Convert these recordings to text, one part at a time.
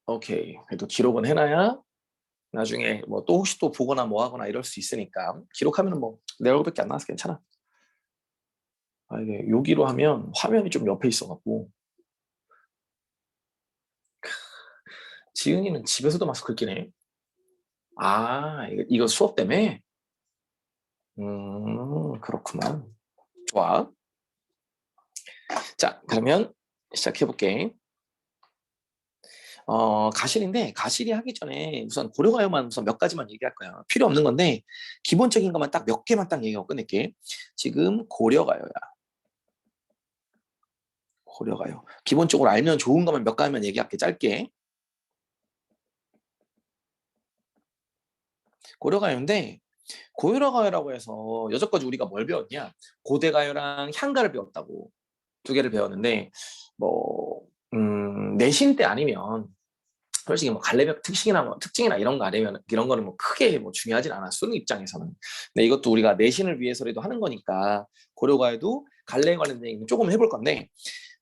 오케이. 그래도 기록은 해놔야 나중에 뭐 또 혹시 또 보거나 뭐 하거나 이럴 수 있으니까 기록하면은 뭐 내 얼굴밖에 안 나와서 괜찮아. 아, 이게 여기로 하면 화면이 좀 옆에 있어갖고 지은이는 집에서도 마스크 끼네. 아, 이거 수업 때문에? 그렇구만. 좋아. 자, 그러면 시작해볼게. 가실인데 가실이 하기 전에 우선 고려가요만 우선 몇 가지만 얘기할 거야. 필요 없는 건데 기본적인 것만 딱 몇 개만 딱 얘기하고 끝낼게. 지금 고려가요야. 고려가요. 기본적으로 알면 좋은 것만 몇 가지만 얘기할게. 짧게. 고려가요인데 고려가요라고 해서 여태까지 우리가 뭘 배웠냐? 고대가요랑 향가를 배웠다고. 두 개를 배웠는데 뭐 내신 때 아니면 솔직히 뭐 갈래벽 특징이나 뭐 특징이나 이런 거 아니면 이런 거는 뭐 크게 뭐 중요하진 않아 쓰는 입장에서는. 근데 이것도 우리가 내신을 위해서라도 하는 거니까 고려가요도 갈래 관련된 얘기는 조금 해볼 건데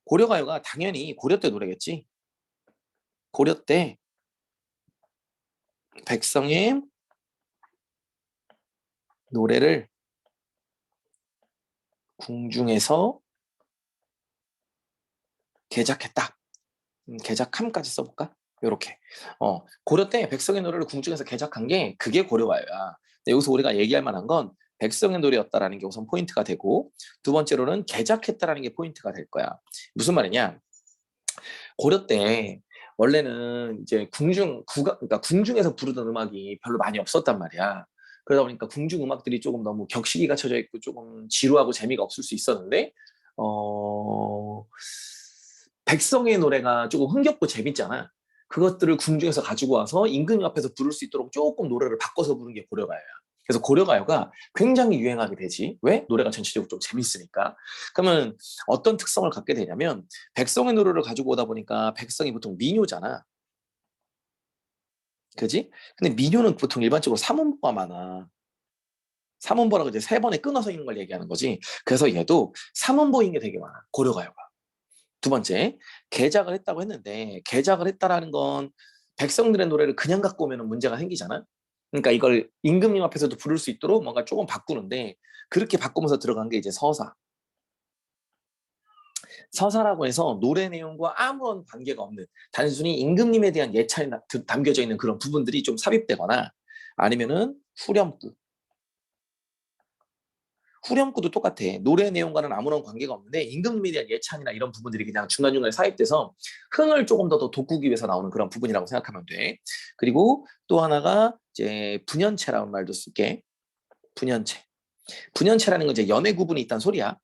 고려가요가 당연히 고려 때 노래겠지. 고려 때 백성의 노래를 궁중에서 개작했다. 개작함까지 써볼까? 요렇게. 고려 때 백성의 노래를 궁중에서 개작한 게 그게 고려가요야. 여기서 우리가 얘기할 만한 건 백성의 노래였다라는 게 우선 포인트가 되고 두 번째로는 개작했다라는 게 포인트가 될 거야. 무슨 말이냐? 고려 때 원래는 이제 그러니까 궁중에서 부르던 음악이 별로 많이 없었단 말이야. 그러다 보니까 궁중 음악들이 조금 너무 격식이 갖춰져 있고 조금 지루하고 재미가 없을 수 있었는데, 어, 백성의 노래가 조금 흥겹고 재밌잖아. 그것들을 궁중에서 가지고 와서 임금님 앞에서 부를 수 있도록 조금 노래를 바꿔서 부른 게 고려가요야. 그래서 고려가요가 굉장히 유행하게 되지. 왜? 노래가 전체적으로 좀 재밌으니까. 그러면 어떤 특성을 갖게 되냐면 백성의 노래를 가지고 오다 보니까 백성이 보통 민요잖아. 그지? 근데 민요는 보통 일반적으로 삼음보가 많아. 삼음보라고 이제 세 번에 끊어서 있는 걸 얘기하는 거지. 그래서 얘도 삼음보인 게 되게 많아. 고려가요가. 두 번째, 개작을 했다고 했는데 개작을 했다라는 건 백성들의 노래를 그냥 갖고 오면 문제가 생기잖아. 그러니까 이걸 임금님 앞에서도 부를 수 있도록 뭔가 조금 바꾸는데 그렇게 바꾸면서 들어간 게 이제 서사. 서사라고 해서 노래 내용과 아무런 관계가 없는 단순히 임금님에 대한 예찬이 담겨져 있는 그런 부분들이 좀 삽입되거나 아니면은 후렴구. 후렴구도 똑같아. 노래 내용과는 아무런 관계가 없는데 임금님에 대한 예찬이나 이런 부분들이 그냥 중간중간에 삽입돼서 흥을 조금 더 돋구기 위해서 나오는 그런 부분이라고 생각하면 돼. 그리고 또 하나가 이제 분연체라는 말도 쓸게. 분연체. 분연체라는 건 이제 연애 구분이 있다는 소리야.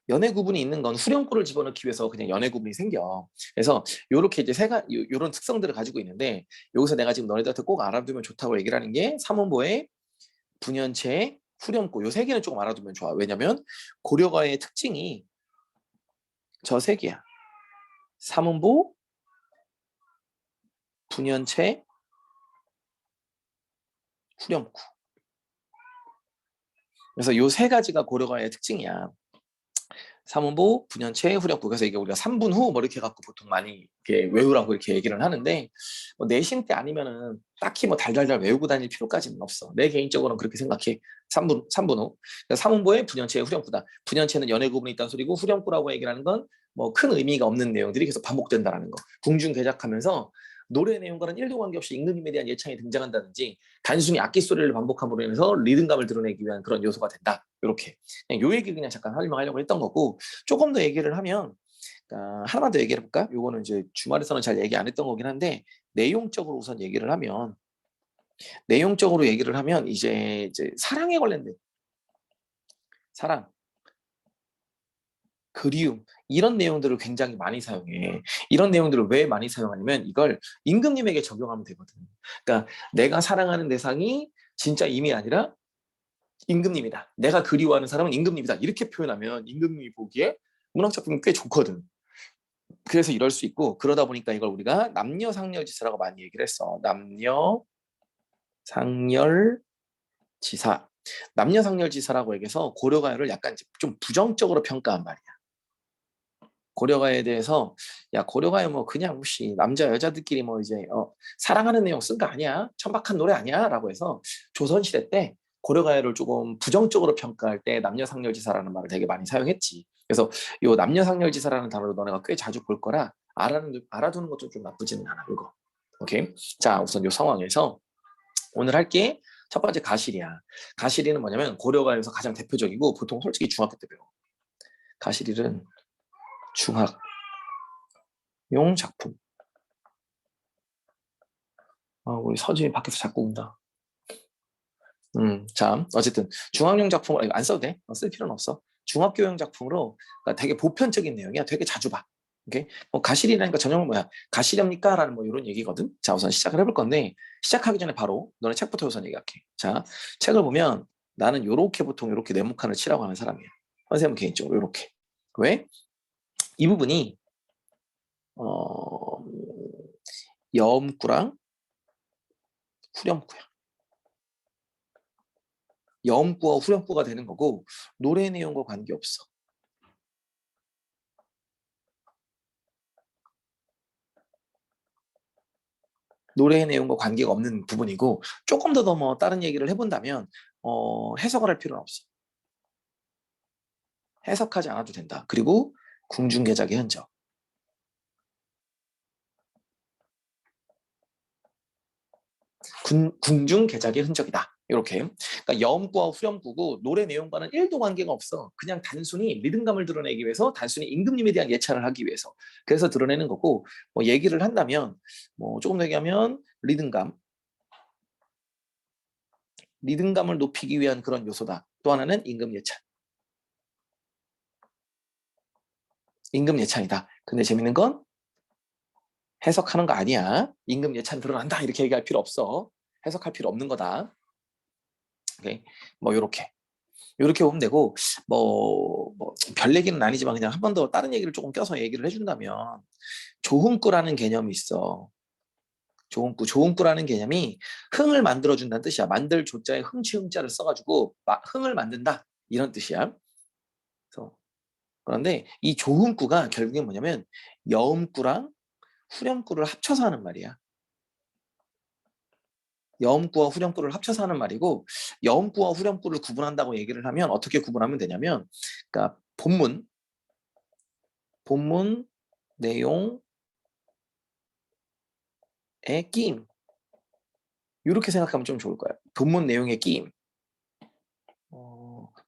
연애 구분이 있는 건 후렴구를 집어넣기 위해서 그냥 연애 구분이 생겨. 그래서 요렇게 이제 요런 특성들을 가지고 있는데 여기서 내가 지금 너네들한테 꼭 알아두면 좋다고 얘기를 하는 게 삼원보의 분연체, 후렴구 요 세 개는 조금 알아두면 좋아. 왜냐면 고려가의 특징이 저 세 개야. 삼원보, 분연체, 후렴구. 그래서 요 세 가지가 고려가의 특징이야. 삼원보, 분연체, 후렴구. 그래서 이게 우리가 3분 후 뭐 이렇게 갖고 보통 많이 이렇게 외우라고 이렇게 얘기를 하는데 뭐 내신 때 아니면은 딱히 뭐 달달달 외우고 다닐 필요까지는 없어. 내 개인적으로는 그렇게 생각해. 3분 후. 그러니까 삼원보의 분연체, 후렴구다. 분연체는 연애 구분이 있다는 소리고 후렴구라고 얘기를 하는 건 뭐 큰 의미가 없는 내용들이 계속 반복된다라는 거. 궁중 개작하면서 노래 내용과는 1도 관계없이 임금님에 대한 예창이 등장한다든지 단순히 악기 소리를 반복함으로 인해서 리듬감을 드러내기 위한 그런 요소가 된다. 이렇게. 요 얘기 그냥 잠깐 설명하려고 했던 거고 조금 더 얘기를 하면 하나만 더 얘기를 해볼까? 요거는 이제 주말에서는 잘 얘기 안 했던 거긴 한데 내용적으로 우선 얘기를 하면 이제 사랑에 관련된 사랑, 그리움 이런 내용들을 굉장히 많이 사용해. 이런 내용들을 왜 많이 사용하냐면 이걸 임금님에게 적용하면 되거든. 그러니까 내가 사랑하는 대상이 진짜 임이 아니라 임금님이다. 내가 그리워하는 사람은 임금님이다. 이렇게 표현하면 임금님이 보기에 문학작품이 꽤 좋거든. 그래서 이럴 수 있고 그러다 보니까 이걸 우리가 남녀상열지사라고 많이 얘기를 했어. 남녀상열지사. 남녀상열지사라고 얘기해서 고려가요를 약간 좀 부정적으로 평가한 말이야. 고려가에 대해서 야 고려가에 뭐 그냥 혹시 남자 여자들끼리 뭐 이제 사랑하는 내용 쓴 거 아니야? 천박한 노래 아니야? 라고 해서 조선시대 때 고려가요를 조금 부정적으로 평가할 때 남녀상열지사라는 말을 되게 많이 사용했지. 그래서 요 남녀상열지사라는 단어를 너네가 꽤 자주 볼 거라 알아두는 것도 좀 나쁘지는 않아. 이거. 오케이. 자 우선 요 상황에서 오늘 할게 첫 번째 가시리야. 가시리는 뭐냐면 고려가에서 가장 대표적이고 보통 솔직히 중학교 때 배워. 가시리는 중학용 작품. 우리 서진이 밖에서 자꾸 운다. 자, 어쨌든 중학용 작품을 안 써도 돼. 쓸 필요는 없어. 중학교용 작품으로 그러니까 되게 보편적인 내용이야. 되게 자주 봐. 오케이? 가실이라니까 전형은 뭐야? 가실입니까? 라는 뭐 이런 얘기거든. 자, 우선 시작을 해볼 건데 시작하기 전에 바로 너네 책부터 우선 얘기할게. 자, 책을 보면 나는 요렇게 보통 요렇게 네모칸을 치라고 하는 사람이야. 선생님은 개인적으로 요렇게. 왜? 이 부분이 어, 여음구랑 후렴구야. 여음구와 후렴구가 되는 거고 노래 내용과 관계없어. 노래 내용과 관계가 없는 부분이고 조금 더 뭐 다른 얘기를 해본다면 해석을 할 필요는 없어. 해석하지 않아도 된다. 그리고 궁중계작의 흔적. 궁중계작의 흔적이다. 이렇게. 그러니까 여음구와 후렴구고 노래 내용과는 1도 관계가 없어. 그냥 단순히 리듬감을 드러내기 위해서 단순히 임금님에 대한 예찬을 하기 위해서 그래서 드러내는 거고 뭐 얘기를 한다면 뭐 조금 더 얘기하면 리듬감을 높이기 위한 그런 요소다. 또 하나는 임금 예찬. 임금 예찬이다. 근데 재밌는 건 해석하는 거 아니야. 임금 예찬 드러난다. 이렇게 얘기할 필요 없어. 해석할 필요 없는 거다. 오케이. 뭐 요렇게 보면 되고 별 얘기는 아니지만 그냥 한 번 더 다른 얘기를 조금 껴서 얘기를 해준다면 조흥구라는 개념이 있어. 조흥구라는 개념이 흥을 만들어준다는 뜻이야. 만들 조자에 흥치 흥자를 써가지고 흥을 만든다 이런 뜻이야. 그래서 그런데 이 조흥구가 결국에 뭐냐면 여음구랑 후렴구를 합쳐서 하는 말이야. 여음구와 후렴구를 합쳐서 하는 말이고 여음구와 후렴구를 구분한다고 얘기를 하면 어떻게 구분하면 되냐면 그러니까 본문 내용의 끼임 이렇게 생각하면 좀 좋을 거야. 본문 내용의 끼임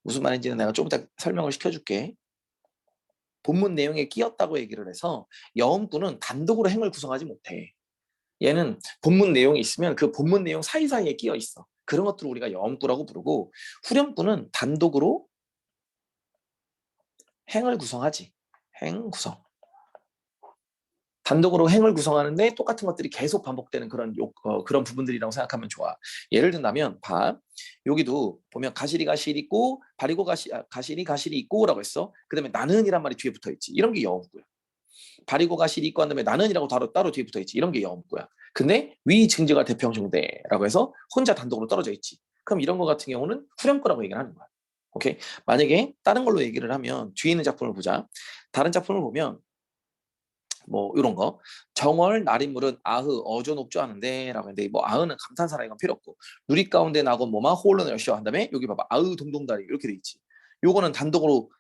무슨 말인지는 내가 좀 이따 설명을 시켜줄게. 본문 내용에 끼었다고 얘기를 해서 여음구는 단독으로 행을 구성하지 못해. 얘는 본문 내용이 있으면 그 본문 내용 사이사이에 끼어 있어. 그런 것들을 우리가 여음구라고 부르고 후렴구는 단독으로 행을 구성하지. 행 구성. 단독으로 행을 구성하는데 똑같은 것들이 계속 반복되는 그런 부분들이라고 생각하면 좋아. 예를 든다면 여기도 보면 가시리 있고 바리고 가시리 있고라고 했어. 그다음에 나는이란 말이 뒤에 붙어 있지. 이런 게 여음구야. 바리고 가시리 있고 한 다음에 나는이라고 따로 뒤에 붙어 있지. 이런 게 여음구야. 근데 위 증제가 대평형대라고 해서 혼자 단독으로 떨어져 있지. 그럼 이런 거 같은 경우는 후렴구라고 얘기를 하는 거야. 오케이. 만약에 다른 걸로 얘기를 하면 뒤에 있는 작품을 보자. 다른 작품을 보면 뭐 이런 거 정월 날인물은 아흐 어조녹조 하는데 라고 했는데 뭐 아흐는 감탄사라 이건 필요 없고 누리 가운데 나고 뭐마 호흡은 열시와 한 다음에 여기 봐봐 아흐 동동다리 이렇게 돼 있지. 요거는 단독으로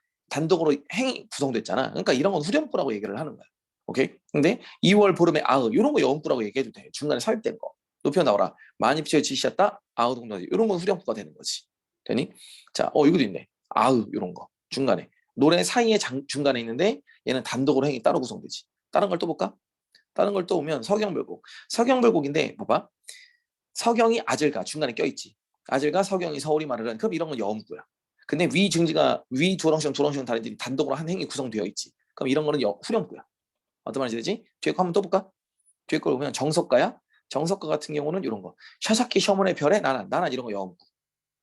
행이 구성됐잖아. 그러니까 이런 건 후렴구라고 얘기를 하는 거야. 오케이. 근데 2월 보름에 아흐 이런 거 여음구라고 얘기해도 돼. 중간에 삽입된 거 높여 나오라 많이 피쳐 지시했다 아흐 동동다리 이런 건 후렴구가 되는 거지. 되니? 자 이것도 있네. 아흐 이런 거 중간에 노래 사이에 중간에 있는데 얘는 단독으로 행이 따로 구성되지. 다른 걸 또 볼까? 다른 걸 또 보면 서경별곡. 서경별곡인데 봐봐. 서경이 아질가 중간에 껴있지. 아질가 서경이 서울이 말을 그럼 이런 건 여음구야. 근데 위 증지가 위 조렁시랑 다리들이 단독으로 한 행이 구성되어 있지. 그럼 이런 거는 후렴구야. 어떤 말인지 되지? 뒤에 거 한번 또 볼까? 뒤에 걸 보면 정석가야. 정석가 같은 경우는 이런 거. 샤사키 셔먼의 별에 나난 이런 거 여음구.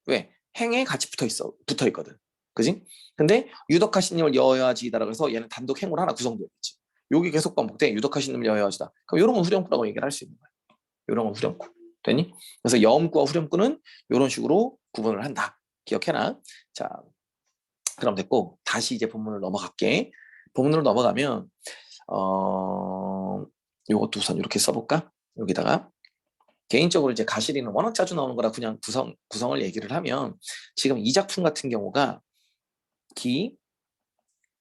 왜? 행에 같이 붙어 있거든. 그지? 근데 유덕하신님을 여야지다라고 해서 얘는 단독 행으로 하나 구성되어 있지. 여기 계속 반복돼. 유덕하신님을 여야지다. 그럼 이런 건 후렴구라고 얘기를 할 수 있는 거야. 이런 건 후렴구. 되니? 그래서 여음구와 후렴구는 이런 식으로 구분을 한다. 기억해놔. 자, 그럼 됐고 다시 이제 본문을 넘어갈게. 본문으로 넘어가면 요것도 우선 이렇게 써볼까? 여기다가 개인적으로 이제 가시리는 워낙 자주 나오는 거라 그냥 구성을 얘기를 하면 지금 이 작품 같은 경우가 기,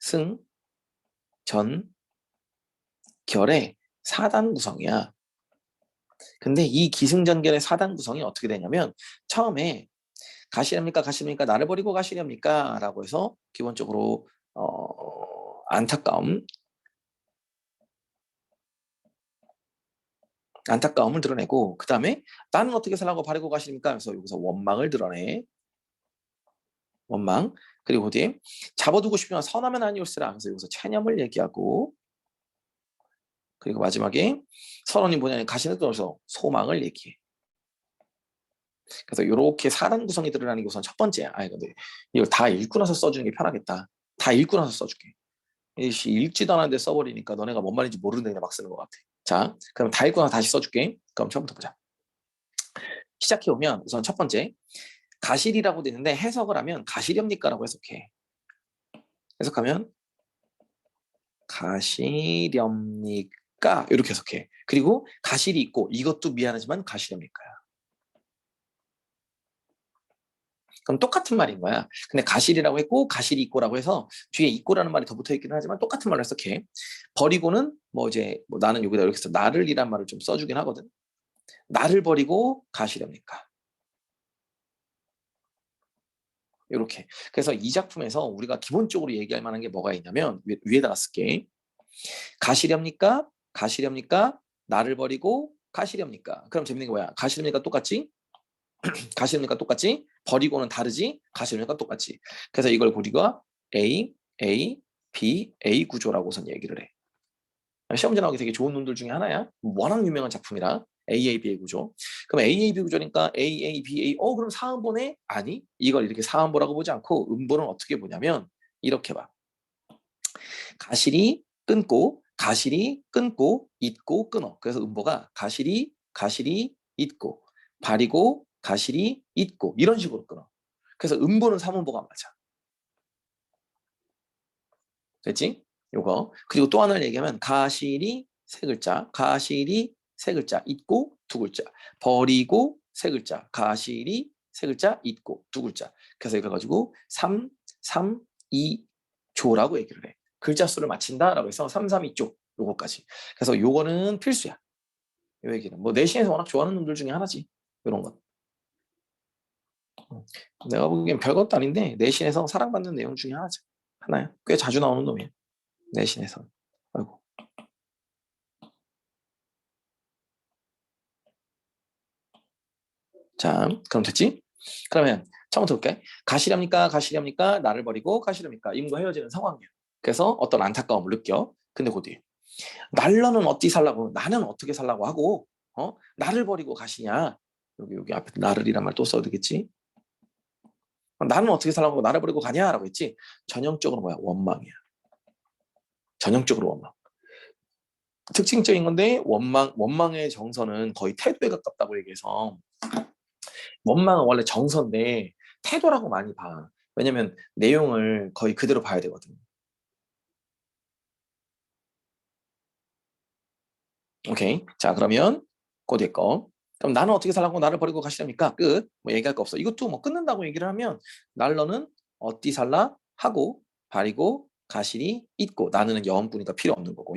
승, 전, 결의 4단 구성이야. 근데 이 기승전결의 4단 구성이 어떻게 되냐면 처음에 가시렵니까 가시렵니까 나를 버리고 가시렵니까 라고 해서 기본적으로 안타까움을 드러내고 그 다음에 나는 어떻게 살라고 버리고 가십니까? 그래서 여기서 원망을 드러내. 원망. 그리고 뒤에 잡아두고 싶으면 선하면 아니올세라. 그래서 여기서 체념을 얘기하고 그리고 마지막에 선언이 뭐냐면 가시는 들어서 소망을 얘기해. 그래서 이렇게 4단 구성이 드러나는 게 우선 첫 번째야. 근데 이걸 다 읽고 나서 써주는 게 편하겠다. 다 읽고 나서 써줄게. 읽지도 않았는데 써버리니까 너네가 뭔 말인지 모르는데 그냥 막 쓰는 것 같아. 자, 그럼 다 읽고 나서 다시 써줄게. 그럼 처음부터 보자. 시작해보면 우선 첫 번째 가실이라고 되는데 해석을 하면 가시렵니까라고 해석해. 해석하면 가시렵니까 이렇게 해석해. 그리고 가실이 있고 이것도 미안하지만 가시렵니까야. 그럼 똑같은 말인 거야. 근데 가실이라고 했고 가실이 있고라고 해서 뒤에 있고라는 말이 더 붙어 있기는 하지만 똑같은 말로 해석해. 버리고는 나는 여기다 이렇게 해서 나를이란 말을 좀 써주긴 하거든. 나를 버리고 가시렵니까? 이렇게. 그래서 이 작품에서 우리가 기본적으로 얘기할 만한 게 뭐가 있냐면 위에다가 쓸게. 가시렵니까? 가시렵니까? 나를 버리고 가시렵니까? 그럼 재밌는 게 뭐야? 가시렵니까 똑같지? 가시렵니까 똑같지? 버리고는 다르지? 가시렵니까 똑같지? 그래서 이걸 우리가 A, A, B, A 구조라고 우선 얘기를 해. 시험지 나오기 되게 좋은 놈들 중에 하나야. 워낙 유명한 작품이라. AABA 구조. 그럼 AAB 구조니까 AABA. 그럼 사음보네? 아니, 이걸 이렇게 사음보라고 보지 않고 음보는 어떻게 보냐면 이렇게 봐. 가실이 끊고 가실이 끊고 잇고 끊어. 그래서 음보가 가실이 잇고 발이고 가실이 잇고 이런 식으로 끊어. 그래서 음보는 삼음보가 맞아. 됐지? 요거. 그리고 또 하나를 얘기하면 가실이 세 글자, 가실이 세 글자, 잇고 두 글자, 버리고 세 글자, 가실이 세 글자, 잇고 두 글자. 그래서 이걸 가지고 3, 3, 2, 조라고 얘기를 해. 글자 수를 맞춘다라고 해서 3, 3, 2조 요거까지. 그래서 요거는 필수야. 요 얘기는 뭐 내신에서 워낙 좋아하는 놈들 중에 하나지. 요런 것. 내가 보기엔 별것도 아닌데 내신에서 사랑받는 내용 중에 하나지. 하나야. 꽤 자주 나오는 놈이야. 내신에서. 아이고. 자, 그럼 됐지? 그러면 처음부터 볼게. 가시렵니까? 가시렵니까? 나를 버리고 가시렵니까? 임과 헤어지는 상황이야. 그래서 어떤 안타까움을 느껴. 근데 그 뒤에 날로는 어찌 살라고 나는 어떻게 살라고 하고 나를 버리고 가시냐? 여기 앞에 나를이란 말 또 써도 되겠지? 나는 어떻게 살라고 하고 나를 버리고 가냐라고 했지. 전형적으로 뭐야? 원망이야. 전형적으로 원망. 특징적인 건데 원망의 정서는 거의 태도에 가깝다고 얘기해서 원망은 원래 정서인데 태도라고 많이 봐. 왜냐면 내용을 거의 그대로 봐야 되거든. 오케이. 자, 그러면 그 거. 그럼 나는 어떻게 살라고 나를 버리고 가시렵니까? 끝. 뭐 얘기할 거 없어. 이것도 뭐 끊는다고 얘기를 하면 날로는 어디 살라 하고 버리고 가시리 있고 나는 영원뿐이니까 필요 없는 거고.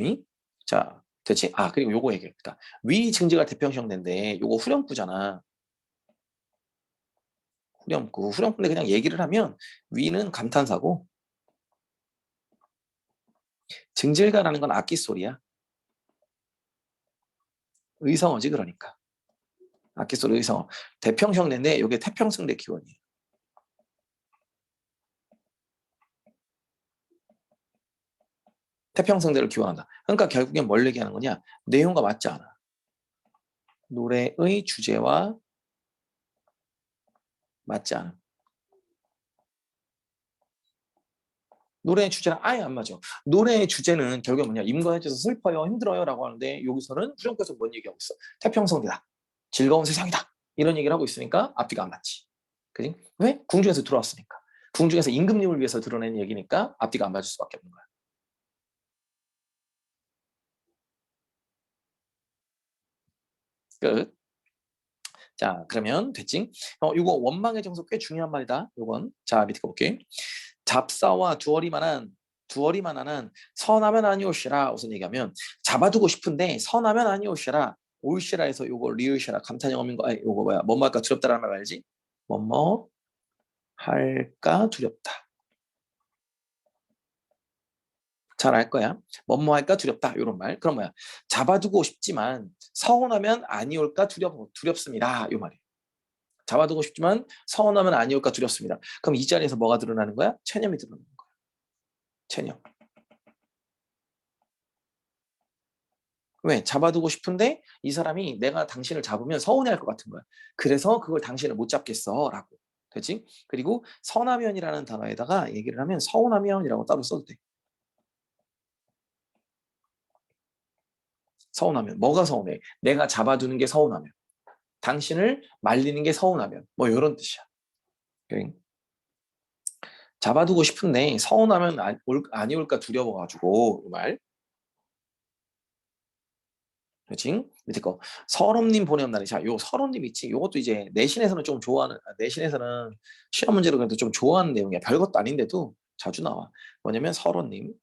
자, 됐지? 그리고 요거 얘기했다. 위 증지가 대표형인데 요거 후렴구잖아. 후렴구. 후렴구인데 그냥 얘기를 하면 위는 감탄사고 증질가라는 건 악기 소리야. 의성어지 그러니까. 악기 소리 의성어. 대평형인데 이게 태평성대 기원이에요. 태평성대를 기원한다. 그러니까 결국엔 뭘 얘기하는 거냐? 내용과 맞지 않아. 노래의 주제와 맞지 않아. 노래의 주제랑 아예 안 맞아. 노래의 주제는 결국에 뭐냐? 임과해져서 슬퍼요, 힘들어요 라고 하는데 여기서는 후렴구에서 뭔 얘기하고 있어? 태평성대다. 즐거운 세상이다. 이런 얘기를 하고 있으니까 앞뒤가 안 맞지. 그지? 왜? 궁중에서 들어왔으니까. 궁중에서 임금님을 위해서 드러낸 얘기니까 앞뒤가 안 맞을 수밖에 없는 거야. 끝. 자, 그러면 됐지? 이거 원망의 정서 꽤 중요한 말이다. 요건. 자, 밑에 거 볼게. 잡사와 두어리만하는 선하면 아니올시라 우선 얘기하면 잡아두고 싶은데 선하면 아니올시라 올시라 해서 요거 리을시라 감탄 영어인 거 아니 요거 뭐야 뭐뭐 할까 두렵다라는 말 알지? 뭐뭐 할까 두렵다. 잘 알 거야. 뭐뭐 할까 두렵다 요런 말. 그럼 뭐야? 잡아두고 싶지만 서운하면 아니올까 두렵습니다. 요 말이에요. 잡아두고 싶지만 서운하면 아니올까 두렵습니다. 그럼 이 자리에서 뭐가 드러나는 거야? 체념이 드러나는 거야. 체념. 왜? 잡아두고 싶은데 이 사람이 내가 당신을 잡으면 서운해할 것 같은 거야. 그래서 그걸 당신을 못 잡겠어 라고. 되지? 그리고 선하면이라는 단어에다가 얘기를 하면 서운하면이라고 따로 써도 돼. 서운하면. 뭐가 서운해? 내가 잡아두는 게 서운하면. 당신을 말리는 게 서운하면. 뭐 이런 뜻이야. 그래. 잡아두고 싶은데 서운하면 아니 올까 두려워가지고 이 말. 그렇지? 밑에 거 서론님 보내온 날이 요 서론님 있지? 요것도 이제 내신에서는 좀 좋아하는 내신에서는 시험 문제로 그래도 좀 좋아하는 내용이야. 별것도 아닌데도 자주 나와. 뭐냐면 서론님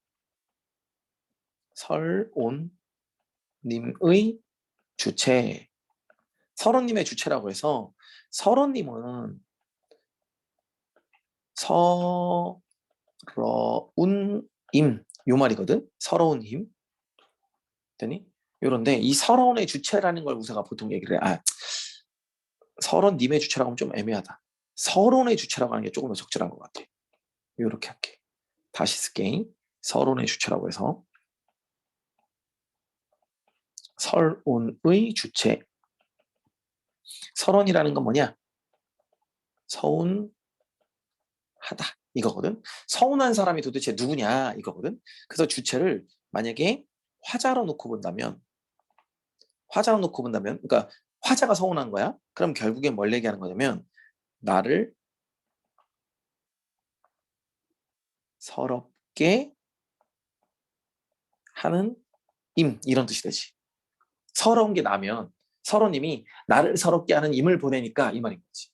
설온님의 주체 서론님의 주체라고 해서 서론님은 서러운임 요 말이거든. 서러운 힘 되니? 요런데 이 서러운의 주체라는 걸 우사가 보통 얘기를 해. 서론님의 주체라고 하면 좀 애매하다. 서론의 주체라고 하는 게 조금 더 적절한 것 같아. 이렇게 할게. 다시 쓸게. 서론의 주체라고 해서 설온의 주체. 설원이라는 건 뭐냐? 서운하다 이거거든. 서운한 사람이 도대체 누구냐 이거거든. 그래서 주체를 만약에 화자로 놓고 본다면 그러니까 화자가 서운한 거야. 그럼 결국엔 뭘 얘기하는 거냐면 나를 서럽게 하는 이런 뜻이 되지. 서러운 게 나면 서로님이 나를 서럽게 하는 임을 보내니까 이 말인 거지.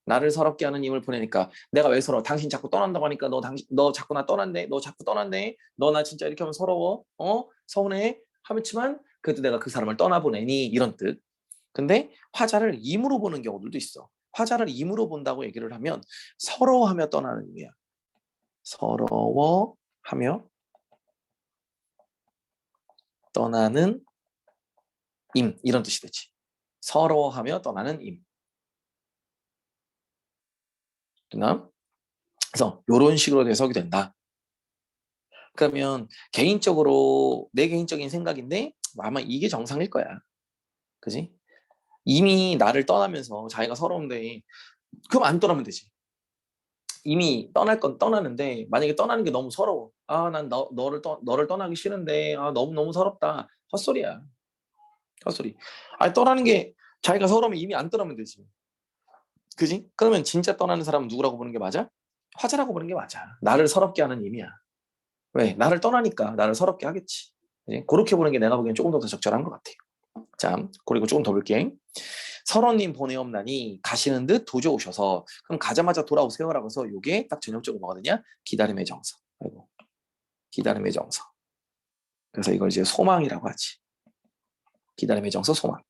나를 서럽게 하는 임을 보내니까 내가 왜 서러워? 당신 자꾸 떠난다고 하니까 너 자꾸 나 떠난대. 너 자꾸 떠난대. 너 나 진짜 이렇게 하면 서러워. 서운해. 하지만 그래도 내가 그 사람을 떠나보내니 이런 뜻. 근데 화자를 임으로 보는 경우들도 있어. 화자를 임으로 본다고 얘기를 하면 서러워하며 떠나는 의미야. 서러워하며 떠나는 임 이런 뜻이 되지. 서러워하며 떠나는 임. 되나? 그래서 이런 식으로 해석이 된다. 그러면 개인적으로 내 개인적인 생각인데 아마 이게 정상일 거야. 그지? 이미 나를 떠나면서 자기가 서러운데 그럼 안 떠나면 되지. 이미 떠날 건 떠나는데 만약에 떠나는 게 너무 서러워. 난 너를 떠나기 싫은데 너무너무 서럽다. 헛소리야. 헛소리. 떠나는 게 자기가 서러우면 이미 안 떠나면 되지. 그지? 그러면 진짜 떠나는 사람은 누구라고 보는 게 맞아? 화자라고 보는 게 맞아. 나를 서럽게 하는 의미야. 왜? 나를 떠나니까 나를 서럽게 하겠지. 그지? 그렇게 보는 게 내가 보기엔 조금 더 적절한 것 같아요. 자, 그리고 조금 더 볼게. 설원님 보내옵나니 가시는 듯 도저 오셔서 그럼 가자마자 돌아오세요라고 해서 이게 딱 전형적으로 뭐거든요? 기다림의 정서. 아이고, 기다림의 정서. 그래서 이걸 이제 소망이라고 하지. 기다림의 정서, 소망.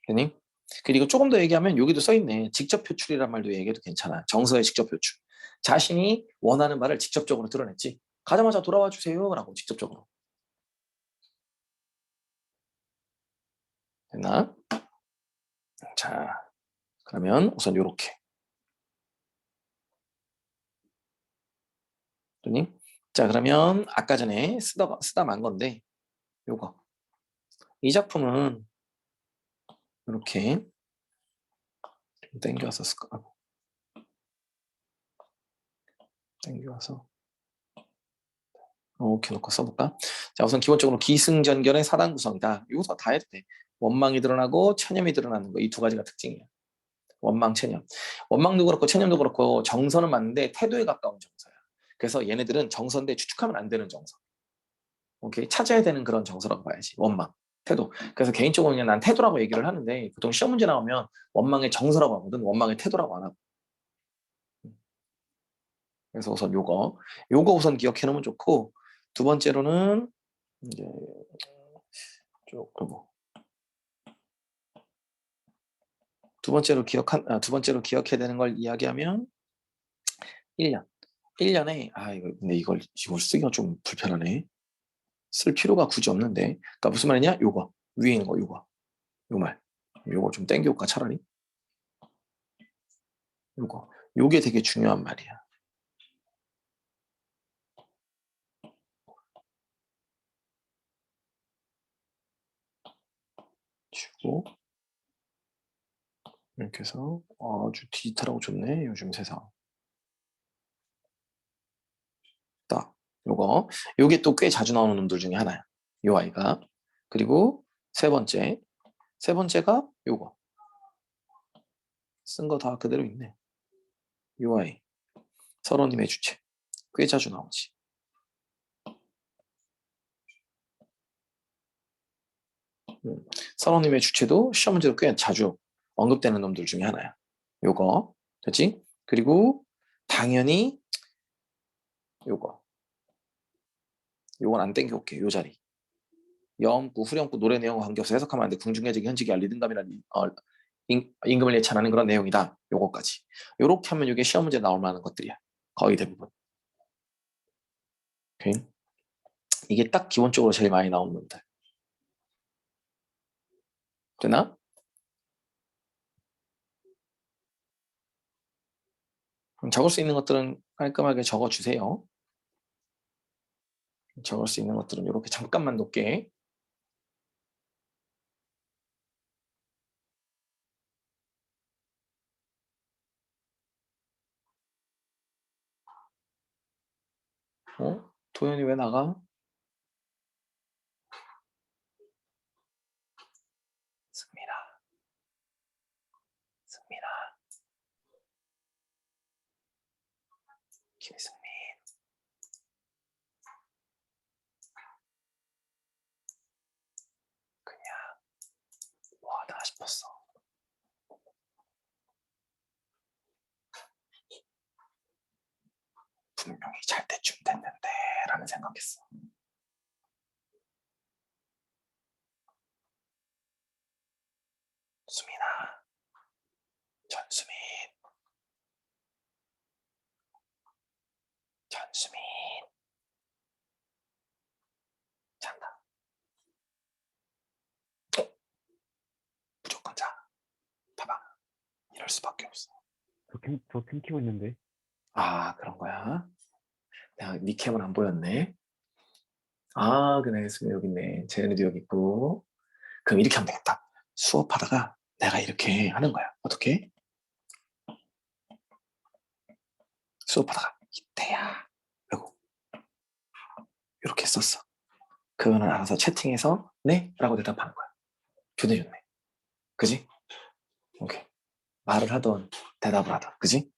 되니? 그리고 조금 더 얘기하면 여기도 써있네. 직접 표출이란 말도 얘기해도 괜찮아. 정서의 직접 표출. 자신이 원하는 말을 직접적으로 드러냈지. 가자마자 돌아와 주세요라고 직접적으로. 됐나? 자, 그러면 우선 요렇게. 되니? 자, 그러면 아까 전에 쓰다 만 건데 요거. 이 작품은 이렇게 땡겨와서 쓸까? 땡겨와서 이렇게 놓고 써볼까? 자, 우선 기본적으로 기승전결의 사단 구성이다. 이거 다 해도 돼. 원망이 드러나고 체념이 드러나는 거 이 두 가지가 특징이야. 원망, 체념. 원망도 그렇고 체념도 그렇고 정서는 맞는데 태도에 가까운 정서야. 그래서 얘네들은 정서인데 추측하면 안 되는 정서. 오케이? 찾아야 되는 그런 정서라고 봐야지. 원망, 태도. 그래서 개인적으로 그냥 난 태도라고 얘기를 하는데 보통 시험 문제 나오면 원망의 정서라고 하거든. 원망의 태도라고 안 하고. 그래서 우선 요거 우선 기억해 놓으면 좋고, 두 번째로는 이제 조금 두 번째로 기억해야 되는 걸 이야기하면 1년. 1년에 이거 근데 이걸 쓰기가 좀 불편하네. 쓸 필요가 굳이 없는데. 그러니까 무슨 말이냐? 요거 위에 있는 거 요거 요 말. 요거 좀 땡겨올까 차라리. 요게 되게 중요한 말이야. 주고 이렇게 해서 아주 디지털하고 좋네 요즘 세상. 딱 요게 또 꽤 자주 나오는 놈들 중에 하나야. 요 아이가. 그리고 세 번째가 요거 쓴 거 다 그대로 있네. 요 아이 서로님의 주체 꽤 자주 나오지. 서로님의 주체도 시험 문제로 꽤 자주 언급되는 놈들 중에 하나야. 요거 됐지? 그리고 당연히 요건 안 땡겨올게. 요 자리 영구 후렴구 노래 내용과 관계없어 해석하면 안 돼. 궁중해적이 현직이 알리든감이라는 임금을 예찬하는 그런 내용이다. 요거까지. 요렇게 하면 이게 시험 문제 나올 만한 것들이야. 거의 대부분. 오케이? 이게 딱 기본적으로 제일 많이 나오는 놈들. 되나? 적을 수 있는 것들은 깔끔하게 적어주세요. 적을 수 있는 것들은 이렇게 잠깐만 놓게. 도현이 왜 나가? 승민아. 김승민. 그냥 뭐하다 싶었어. 분명히 잘 때쯤 됐는데 라는 생각했어. 수민아. 전수민. 잔다. 무조건 자. 봐봐. 이럴 수밖에 없어. 저팀 키고 있는데. 그런 거야. 내가 니 캠은 안 보였네. 그래. 수민 여기 있네. 재현이도 여기 있고. 그럼 이렇게 하면 되겠다. 수업하다가 내가 이렇게 하는 거야. 어떻게? 수업하다가 이때야. 라고 이렇게 썼어. 그거는 알아서 채팅해서 네? 라고 대답하는 거야. 좋네. 그지? 오케이. 말을 하던 대답을 하던. 그지?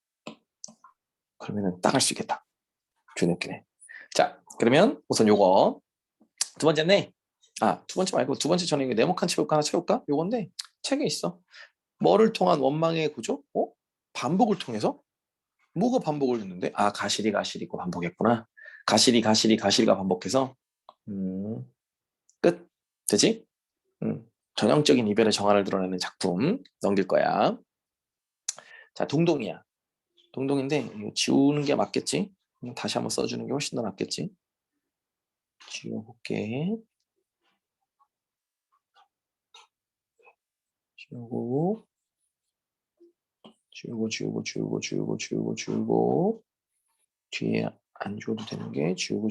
그러면은 딱 할 수 있겠다. 좋네. 웃기네. 자, 그러면 우선 요거 두 번째네. 두 번째 말고 두 번째 전에 네모칸 채울까 하나 채울까? 요건데 책에 있어. 뭐를 통한 원망의 구조? 반복을 통해서? 뭐가 반복을 했는데? 가시리고 반복했구나. 가시리가 반복해서 끝. 되지? 전형적인 이별의 정화를 드러내는 작품 넘길 거야. 자, 동동이야. 동동인데 이거 지우는 게 맞겠지? 다시 한번 써주는 게 훨씬 더 낫겠지? 지워볼게. 지우고 뒤에 안 지워도 되는 게 지우고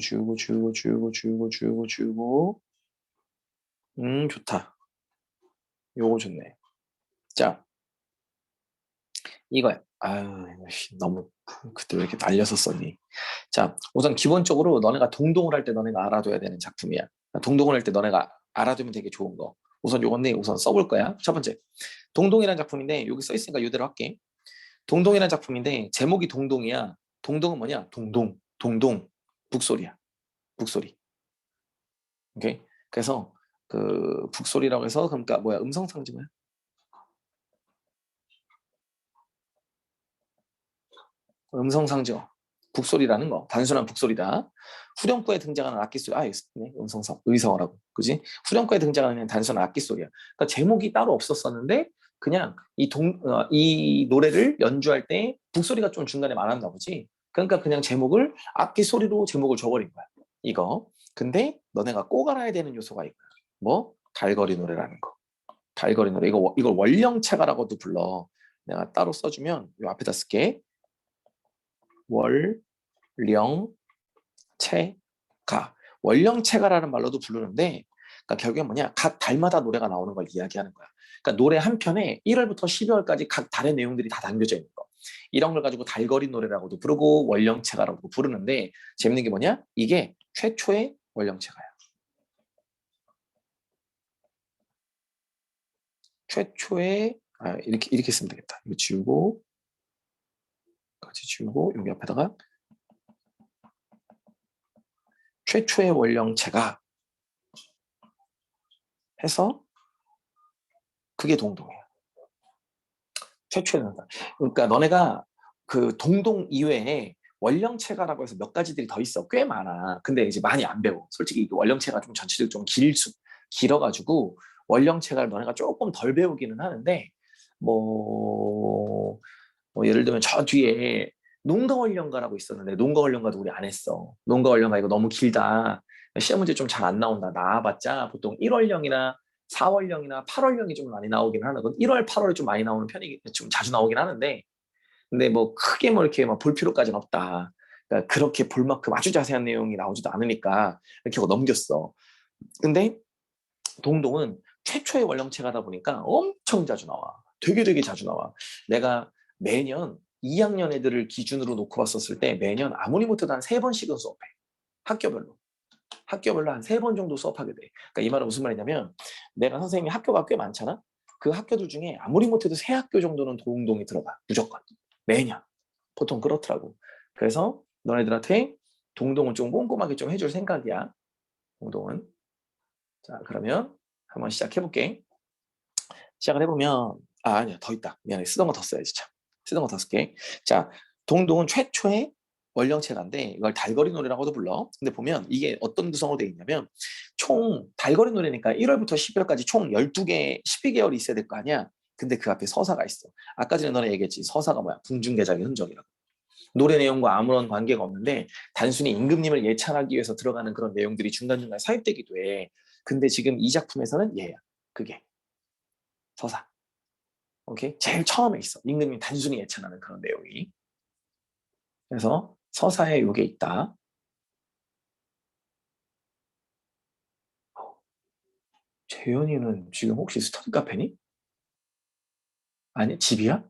좋다. 요거 좋네. 자, 이거야. 너무 그때 왜 이렇게 날려서 썼니? 자, 우선 기본적으로 너네가 동동을 할 때 너네가 알아둬야 되는 작품이야. 동동을 할 때 너네가 알아두면 되게 좋은 거. 우선 요건데 우선 써볼 거야. 첫 번째, 동동이라는 작품인데 여기 써 있으니까 이대로 할게. 동동이라는 작품인데 제목이 동동이야. 동동은 뭐냐? 동동. 동동 북소리야. 북소리. 오케이. 그래서 그 북소리라고 해서 그러니까 뭐야 음성상지 뭐야? 음성상지어. 북소리라는 거. 단순한 북소리다. 후렴구에 등장하는 악기 소리. 아, 네. 음성상 의성어라고. 그지? 후렴구에 등장하는 단순한 악기 소리야. 그러니까 제목이 따로 없었었는데 그냥 이 노래를 연주할 때 북소리가 좀 중간에 많았나 보지. 그러니까 그냥 제목을 악기 소리로 제목을 줘버린 거야. 이거. 근데 너네가 꼭 알아야 되는 요소가 있고 뭐? 달거리 노래라는 거. 달거리 노래. 이걸 원령체가라고도 불러. 내가 따로 써주면 이 앞에다 쓸게. 월령체가. 월령체가라는 말로도 부르는데 그러니까 결국엔 뭐냐? 각 달마다 노래가 나오는 걸 이야기하는 거야. 그러니까 노래 한 편에 1월부터 12월까지 각 달의 내용들이 다 담겨져 있는 거. 이런 걸 가지고 달거리 노래라고도 부르고 월령체가라고도 부르는데 재밌는 게 뭐냐? 이게 최초의 월령체가야. 최초의 이렇게 쓰면 되겠다. 이거 지우고 같이 지우고 여기 앞에다가 최초의 월령체가 해서 그게 동동이야. 최초의 동동. 그러니까 너네가 그 동동 이외에 월령체가라고 해서 몇 가지들이 더 있어. 꽤 많아. 근데 이제 많이 안 배워. 솔직히 월령체가 좀 전체적으로 좀 길어가지고 월령체가를 너네가 조금 덜 배우기는 하는데 뭐, 예를 들면 저 뒤에 농가원령가라고 있었는데 농가원령가도 우리 안 했어. 농가원령가 이거 너무 길다. 시험 문제 좀 잘 안 나온다. 나와봤자 보통 1월령이나 4월령이나 8월령이 좀 많이 나오긴 하거든. 1월, 8월이 좀 많이 나오는 편이 좀 자주 나오긴 하는데 근데 뭐 크게 뭐 이렇게 막 볼 필요까지는 없다. 그러니까 그렇게 볼 만큼 아주 자세한 내용이 나오지도 않으니까 이렇게 하고 넘겼어. 근데 동동은 최초의 원령체가다 보니까 엄청 자주 나와. 되게 자주 나와. 내가 매년 2학년 애들을 기준으로 놓고 봤었을 때 매년 아무리 못해도 한 3번씩은 수업해. 학교별로. 학교별로 한 3번 정도 수업하게 돼. 그러니까 이 말은 무슨 말이냐면 내가 선생님이 학교가 꽤 많잖아. 그 학교들 중에 아무리 못해도 3학교 정도는 동동이 들어가. 무조건. 매년. 보통 그렇더라고. 그래서 너네들한테 동동은 좀 꼼꼼하게 좀 해줄 생각이야. 동동은. 자, 그러면 한번 시작해볼게. 시작을 해보면 아니야 더 있다. 미안해. 쓰던 거 더 써야지 참. 쓰던 거 더 쓸게. 자, 동동은 최초의 원령체가인데 이걸 달거리 노래라고도 불러. 근데 보면 이게 어떤 구성으로 되어 있냐면 총 달거리 노래니까 1월부터 12월까지 총 12개, 12개월이 있어야 될 거 아니야. 근데 그 앞에 서사가 있어. 아까 전에 너네 얘기했지. 서사가 뭐야? 궁중대장의 흔적이라고. 노래 내용과 아무런 관계가 없는데 단순히 임금님을 예찬하기 위해서 들어가는 그런 내용들이 중간중간 삽입되기도 해. 근데 지금 이 작품에서는 얘야. 그게 서사. 오케이? 제일 처음에 있어. 임금님 단순히 예찬하는 그런 내용이. 그래서 서사에 이게 있다. 재현이는 지금 혹시 스터디 카페니? 아니, 집이야?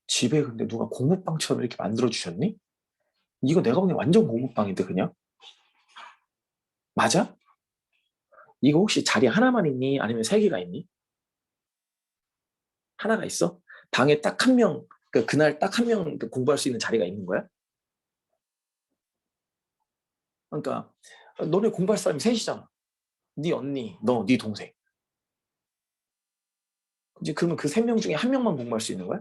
집에 근데 누가 공부방처럼 이렇게 만들어 주셨니? 이거 내가 보기엔 완전 공부방인데 그냥? 맞아? 이거 혹시 자리 하나만 있니? 아니면 3개가 있니? 하나가 있어? 방에 딱 한 명, 그날 딱 한 명 공부할 수 있는 자리가 있는 거야? 그러니까 너네 공부할 사람이 셋이잖아. 네 언니, 너, 네 동생. 이제 그러면 그 3명 중에 한 명만 공부할 수 있는 거야?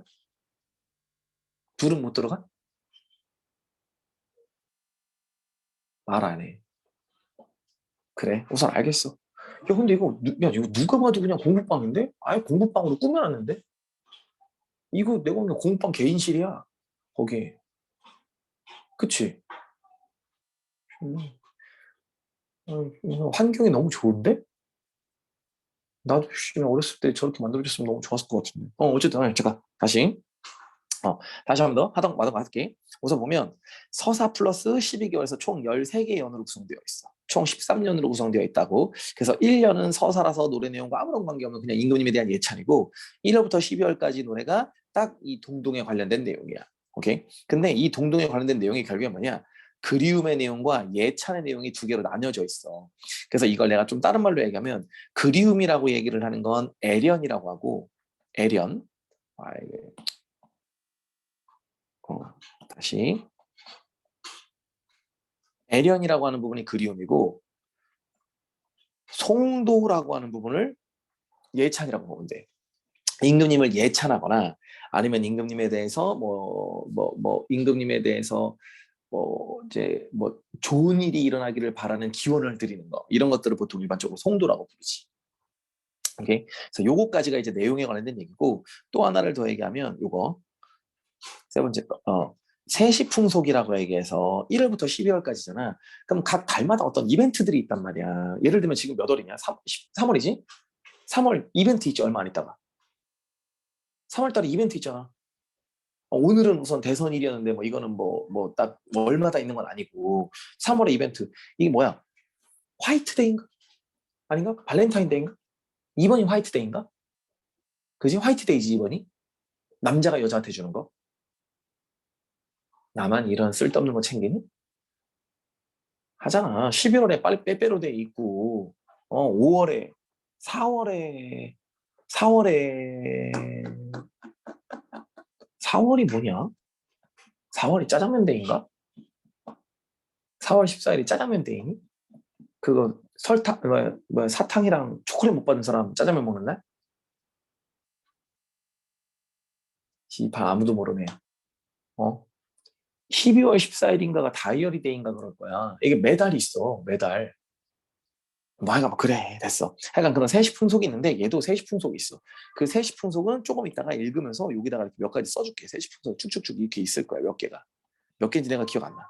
둘은 못 들어가? 말 안 해. 그래, 우선 알겠어. 야, 근데 이거 누가 봐도 그냥 공부방인데? 아예 공부방으로 꾸며놨는데? 이거 내가 보기엔 공부방 개인실이야. 거기. 그치? 음, 환경이 너무 좋은데? 나도 어렸을 때 저렇게 만들어줬으면 너무 좋았을 것 같은데. 어쨌든, 잠깐, 다시. 다시 한 번 더 하던 마던 거 할게. 우선 보면 서사 플러스 12개월에서 총 13개의 연으로 구성되어 있어. 총 13년으로 구성되어 있다고. 그래서 1년은 서사라서 노래 내용과 아무런 관계없는 그냥 임금님에 대한 예찬이고 1월부터 12월까지 노래가 딱 이 동동에 관련된 내용이야. 오케이? 근데 이 동동에 관련된 내용이 결국에 뭐냐? 그리움의 내용과 예찬의 내용이 2개로 나뉘어져 있어. 그래서 이걸 내가 좀 다른 말로 얘기하면 그리움이라고 얘기를 하는 건 애련이라고 하고 애련. 아, 이게 다시 애련이라고 하는 부분이 그리움이고 송도라고 하는 부분을 예찬이라고 보면 돼. 임금님을 예찬하거나 아니면 임금님에 대해서 임금님에 대해서 이제 좋은 일이 일어나기를 바라는 기원을 드리는 거 이런 것들을 보통 일반적으로 송도라고 부르지. 오케이. 그래서 요거까지가 이제 내용에 관련된 얘기고 또 하나를 더 얘기하면 요거 세 번째 거 세시풍속이라고 얘기해서 1월부터 12월까지잖아. 그럼 각 달마다 어떤 이벤트들이 있단 말이야. 예를 들면 지금 몇 월이냐? 3월이지? 3월 이벤트 있지 얼마 안 있다가 3월 달에 이벤트 있잖아. 오늘은 우선 대선일이었는데 이거는 딱 월마다 있는 건 아니고 3월에 이벤트 이게 뭐야? 화이트데이인가? 아닌가? 발렌타인데이인가? 이번이 화이트데이인가? 그지? 화이트데이지 이번이? 남자가 여자한테 주는 거? 나만 이런 쓸데없는 거 챙기니? 하잖아. 11월에 빨리 빼빼로데이 있고 5월에 4월에 4월에 4월이 뭐냐? 4월이 짜장면 데이인가? 4월 14일이 짜장면 데이니? 그거 설탕 사탕이랑 초콜릿 못 받은 사람 짜장면 먹는 날? 봐 아무도 모르네. 12월 14일인가가 다이어리 데이인가 그럴 거야. 이게 매달 있어. 매달. 하여간 그래 됐어. 하여간 그런 세시풍속이 있는데 얘도 세시풍속이 있어. 그 세시풍속은 조금 이따가 읽으면서 여기다가 이렇게 몇 가지 써줄게. 세시풍속 쭉쭉쭉 이렇게 있을 거야. 몇 개가. 몇 개인지 내가 기억 안 나.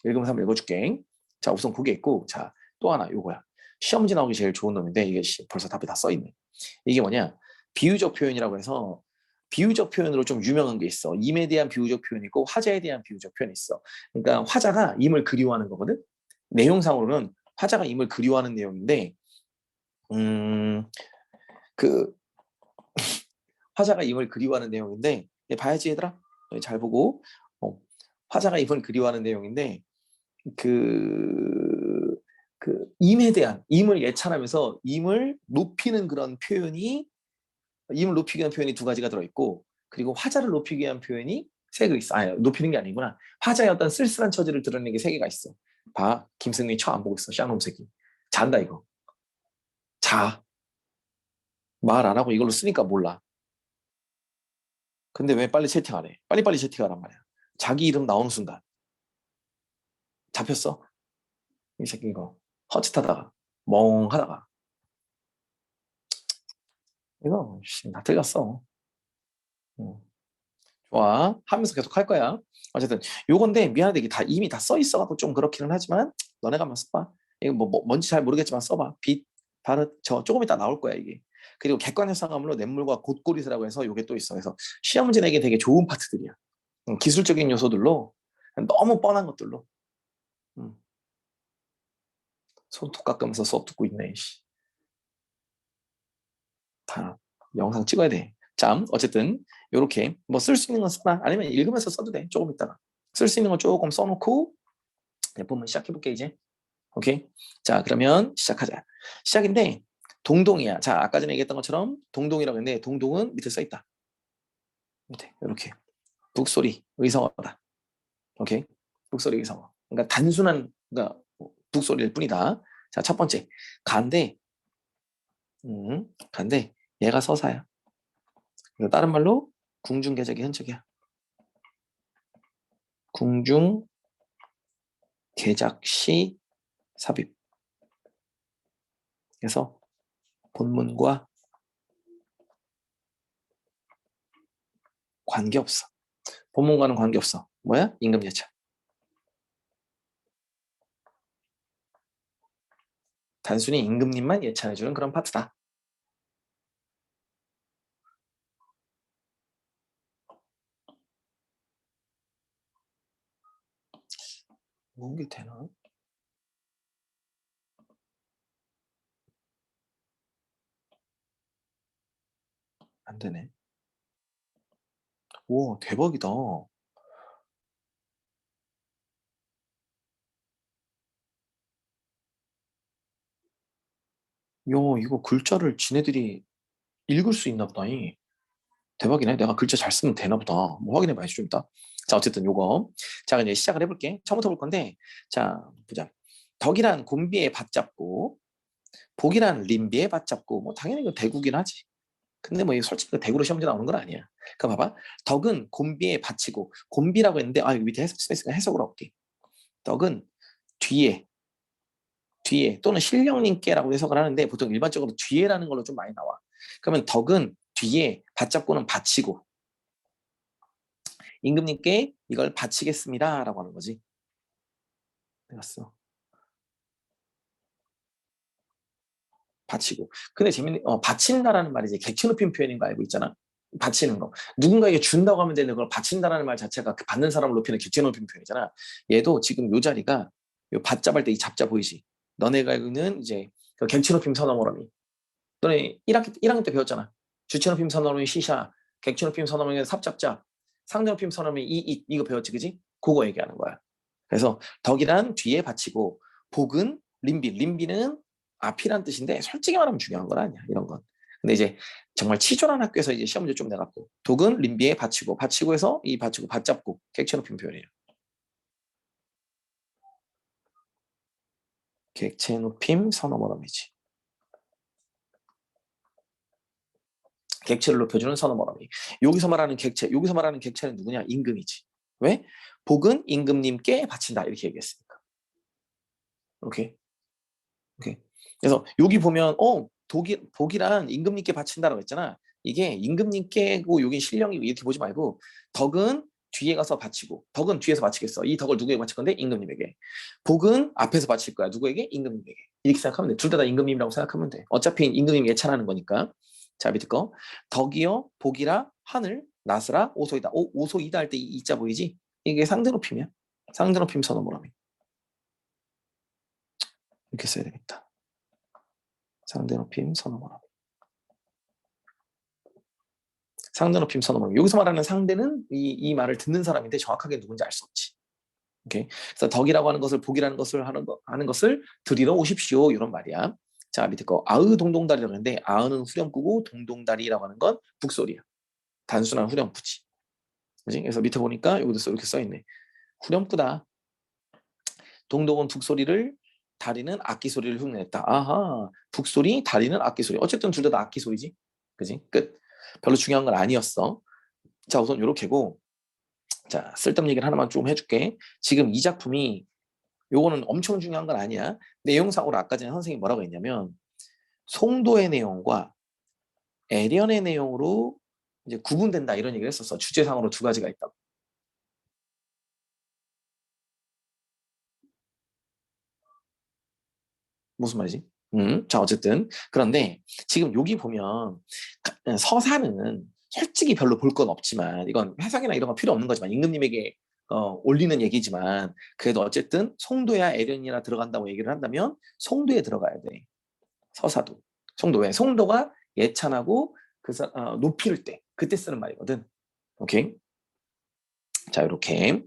읽으면서 한번 읽어줄게. 자 우선 그게 있고 자 또 하나 요거야. 시험지 나오기 제일 좋은 놈인데 이게 벌써 답이 다 써있네. 이게 뭐냐 비유적 표현이라고 해서 비유적 표현으로 좀 유명한 게 있어. 임에 대한 비유적 표현이 있고 화자에 대한 비유적 표현이 있어. 그러니까 화자가 임을 그리워하는 거거든. 내용상으로는 화자가 임을 그리워하는 내용인데 그 화자가 임을 그리워하는 내용인데 봐야지 얘들아 잘 보고 화자가 임을 그리워하는 내용인데 그, 임에 대한 임을 예찬하면서 임을 높이는 그런 표현이 임을 높이기 위한 표현이 두 가지가 들어있고 그리고 화자를 높이기 위한 표현이 세 개 있어. 아니 높이는 게 아니구나. 화자의 어떤 쓸쓸한 처지를 드러내는 게 세 개가 있어. 봐 김승민이 처 안 보고 있어. 쌍놈 새끼. 잔다 이거. 자. 말 안 하고 이걸로 쓰니까 몰라. 근데 왜 빨리 채팅 안 해? 빨리빨리 채팅하란 말이야. 자기 이름 나오는 순간 잡혔어? 이 새끼 이거 허짓하다가 멍하다가 이거 다 틀렸어. 응. 좋아 하면서 계속 할 거야. 어쨌든 요건데 미안한데 이게 다 이미 다 써 있어갖고 좀 그렇기는 하지만 너네가 한번 써봐. 이거 뭔지 잘 모르겠지만 써봐. 빛, 바르, 저 조금 이따 나올 거야 이게. 그리고 객관현상함으로 냇물과 곧고리스라고 해서 요게 또 있어. 그래서 시험 문제 내기 되게 좋은 파트들이야. 기술적인 요소들로 너무 뻔한 것들로 손톱 깎으면서 수업 듣고 있네. 다 영상 찍어야 돼. 자, 어쨌든 요렇게 쓸 수 있는 건 써라. 아니면 읽으면서 써도 돼. 조금 있다가. 쓸 수 있는 건 조금 써놓고 보면 시작해볼게 이제. 오케이. 자, 그러면 시작하자. 시작인데 동동이야. 자, 아까 전에 얘기했던 것처럼 동동이라고 했는데 동동은 밑에 써있다. 밑에 이렇게 북소리 의성어다. 오케이. 북소리 의성어. 그러니까 단순한 북소리일 뿐이다. 자, 첫 번째 간데 간데 얘가 서사야. 다른 말로 궁중계적이 현적이야. 궁중계작시 삽입. 그래서 본문과 관계없어. 본문과는 관계없어. 뭐야? 임금예찬. 단순히 임금님만 예찬해주는 그런 파트다. 이게 되나? 안 되네. 오, 대박이다. 야, 이거 글자를 지네들이 읽을 수 있나 보다. 대박이네. 내가 글자 잘 쓰면 되나 보다. 뭐 확인해 봐야지 좀 이따. 자, 어쨌든 요거. 자, 이제 시작을 해볼게. 처음부터 볼 건데, 자, 보자. 덕이란 곤비에 받잡고, 복이란 림비에 받잡고, 뭐 당연히 이거 대구긴 하지. 근데 뭐 이거 솔직히 대구로 시험지 나오는 건 아니야. 그럼 봐봐. 덕은 곤비에 받치고, 곤비라고 했는데, 아, 여기 밑에 해석 스페이스가 해석을 할게. 덕은 뒤에 또는 신령님께라고 해석을 하는데 보통 일반적으로 뒤에라는 걸로 좀 많이 나와. 그러면 덕은 뒤에, 받잡고는 바치고, 임금님께 이걸 바치겠습니다라고 하는 거지. 되었어. 바치고. 근데 재밌는 바친다라는 말이 이제 객체 높임 표현인 거 알고 있잖아. 바치는 거. 누군가에게 준다고 하면 되는 걸 바친다라는 말 자체가 그 받는 사람을 높이는 객체 높임 표현이잖아. 얘도 지금 요 자리가 요 받잡을 때 이 잡자 보이지? 너네가 알고는 이제 그 객체 높임 선어머러미. 너네 1학기 때 배웠잖아. 주체 높임 선어머러미 시샤, 객체 높임 선어머러미 삽잡자, 상대 높임 선어머러미 이거 배웠지, 그지? 그거 얘기하는 거야. 그래서 덕이란 뒤에 받치고 복은 림비는 앞이란 뜻인데 솔직히 말하면 중요한 건 아니야, 이런 건. 근데 이제 정말 치졸한 학교에서 이제 시험 문제 좀 내갖고 독은 림비에 받치고 해서 이 받치고 받잡고 객체 높임 표현이에요. 객체 높임 선어머러미지. 객체를 높여주는 선어머러미. 여기서 말하는 객체는 누구냐? 임금이지. 왜? 복은 임금님께 바친다 이렇게 얘기했으니까. 오케이. 오케이. 그래서 여기 보면 복이란 임금님께 바친다라고 했잖아. 이게 임금님께고 여기 신령이고 이렇게 보지 말고 덕은 뒤에 가서 바치고 덕은 뒤에서 바치겠어. 이 덕을 누구에게 바칠 건데? 임금님에게. 복은 앞에서 바칠 거야. 누구에게? 임금님에게. 이렇게 생각하면 돼. 둘 다 임금님이라고 생각하면 돼. 어차피 임금님 예찬하는 거니까. 자, 밑에 거. 덕이여 복이라 하늘 나스라 오소이다. 오소이다 할 때 이자 보이지? 이게 상대 높임이야. 상대 높임 선어모라미. 이렇게 써야 되겠다. 상대 높임 선어모라미. 상대 높임 선어모라미. 여기서 말하는 상대는 이 말을 듣는 사람인데 정확하게 누군지 알 수 없지. 오케이. 그래서 덕이라고 하는 것을 복이라는 것을 하는 것을 들이러 오십시오. 이런 말이야. 자, 밑에 거 아으 동동다리라고 하는데 아으는 후렴구고 동동다리라고 하는 건 북소리야. 단순한 후렴구지. 그지? 그래서 밑에 보니까 여기도 이렇게 써 있네. 후렴구다. 동동은 북소리를, 다리는 악기 소리를 흉내냈다. 아하, 북소리, 다리는 악기 소리. 어쨌든 둘 다 악기 소리지. 그지? 끝. 별로 중요한 건 아니었어. 자, 우선 요렇게고. 자, 쓸데없는 얘기를 하나만 좀 해줄게. 지금 이 작품이 요거는 엄청 중요한 건 아니야. 내용상으로 아까 전에 선생님이 뭐라고 했냐면 송도의 내용과 애련의 내용으로 이제 구분된다 이런 얘기를 했었어. 주제상으로 두 가지가 있다고. 무슨 말이지? 자, 어쨌든 그런데 지금 여기 보면 서사는 솔직히 별로 볼 건 없지만 이건 해석이나 이런 거 필요 없는 거지만 임금님에게 올리는 얘기지만 그래도 어쨌든 송도야 애련이나 들어간다고 얘기를 한다면 송도에 들어가야 돼. 서사도. 송도에. 송도가 예찬하고 높일 때 그때 쓰는 말이거든. 오케이. 자, 이렇게.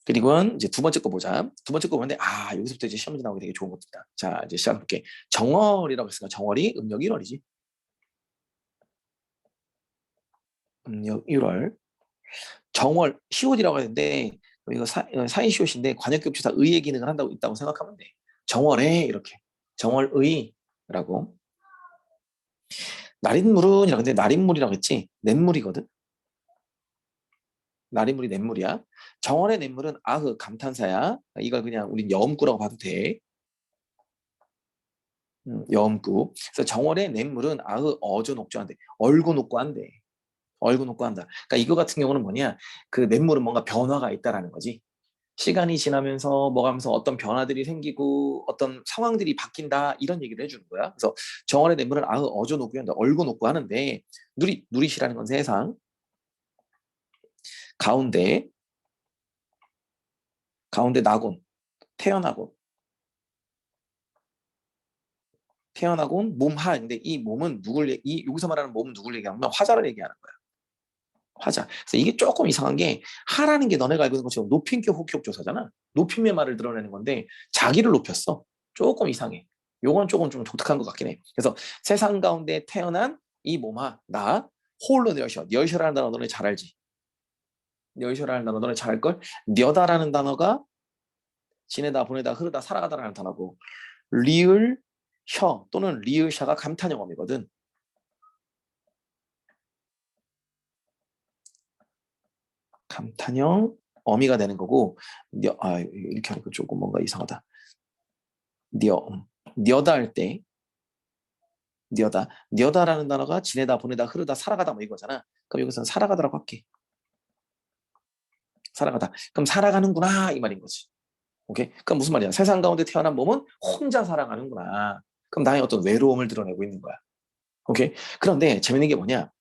그리고 이제 두 번째 거 보자. 두 번째 거 보는데 여기서부터 이제 시험 문제 나오기 되게 좋은 것들이다. 자, 이제 시작해볼게. 정월이라고 했으니까 정월이 음력 1월이지. 음력 1월. 정월 시옷이라고 했는데 이거 사이시옷인데 관역격주사 의의 기능을 한다고 있다고 생각하면 돼. 정월에 이렇게 정월의라고. 날인물은이라 근데 날인물이라고 했지 냇물이거든. 날인물이 냇물이야. 정월의 냇물은 아흐 감탄사야. 이걸 그냥 우린 여음구라고 봐도 돼. 여음구. 그래서 정월의 냇물은 아흐 어조녹조한데 얼고 녹고 한대. 얼고 녹고 한다. 그러니까 이거 같은 경우는 뭐냐? 그 냇물은 뭔가 변화가 있다라는 거지. 시간이 지나면서 뭐 하면서 어떤 변화들이 생기고 어떤 상황들이 바뀐다 이런 얘기를 해주는 거야. 그래서 정월의 냇물은 아흐 어조 녹고 한다. 얼고 녹고 하는데 누릿이라는 건 세상 가운데 낙원 태어나곤 몸하인데 이 몸은 여기서 말하는 몸은 누굴 얘기하면 화자를 얘기하는 거야. 화자. 그래서 이게 조금 이상한 게 하라는 게 너네가 알고 있는 것처럼 높임격 호기업 조사잖아. 높임의 말을 드러내는 건데 자기를 높였어. 조금 이상해. 요건 조금 좀 독특한 것 같긴 해. 그래서 세상 가운데 태어난 이 몸아 나 홀로 녀셔. 녀셔라는 단어 너네 잘 알지? 녀셔라는 단어 너네 잘 알걸? 녀다라는 단어가 지내다 보내다 흐르다 살아가다라는 단어고 리을 셔 또는 리을 샤가 감탄 영어이거든. 감탄형 어미가 되는 거고 이렇게 하니까 조금 뭔가 이상하다. 녀다 할 때 녀다라는 단어가 지내다 보내다 흐르다 살아가다 뭐 이거잖아. 그럼 여기서는 살아가다라고 할게. 살아가다. 그럼 살아가는구나 이 말인 거지. 오케이? 그럼 무슨 말이야? 세상 가운데 태어난 몸은 혼자 살아가는구나. 그럼 나의 어떤 외로움을 드러내고 있는 거야. 오케이? 그런데 재밌는 게 뭐냐?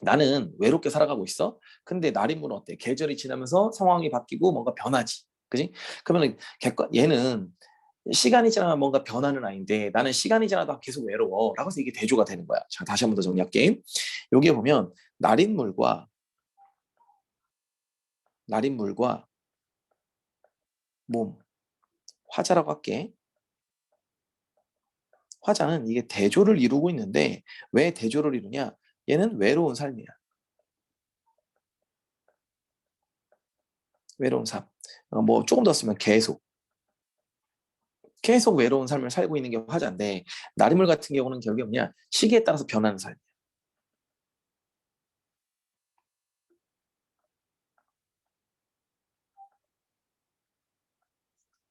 나는 외롭게 살아가고 있어. 근데 날인분은 어때? 계절이 지나면서 상황이 바뀌고 뭔가 변하지. 그지? 그러면 얘는 시간이 지나면 뭔가 변하는 아이인데 나는 시간이 지나도 계속 외로워. 라고 해서 이게 대조가 되는 거야. 자, 다시 한 번 더 정리할게. 여기에 보면 날인물과 몸, 화자라고 할게. 화자는 이게 대조를 이루고 있는데 왜 대조를 이루냐? 얘는 외로운 삶이야. 외로운 삶. 뭐 조금 더 쓰면 계속 외로운 삶을 살고 있는 게 화자인데 나리물 같은 경우는 결국에 뭐냐? 시기에 따라서 변하는 삶.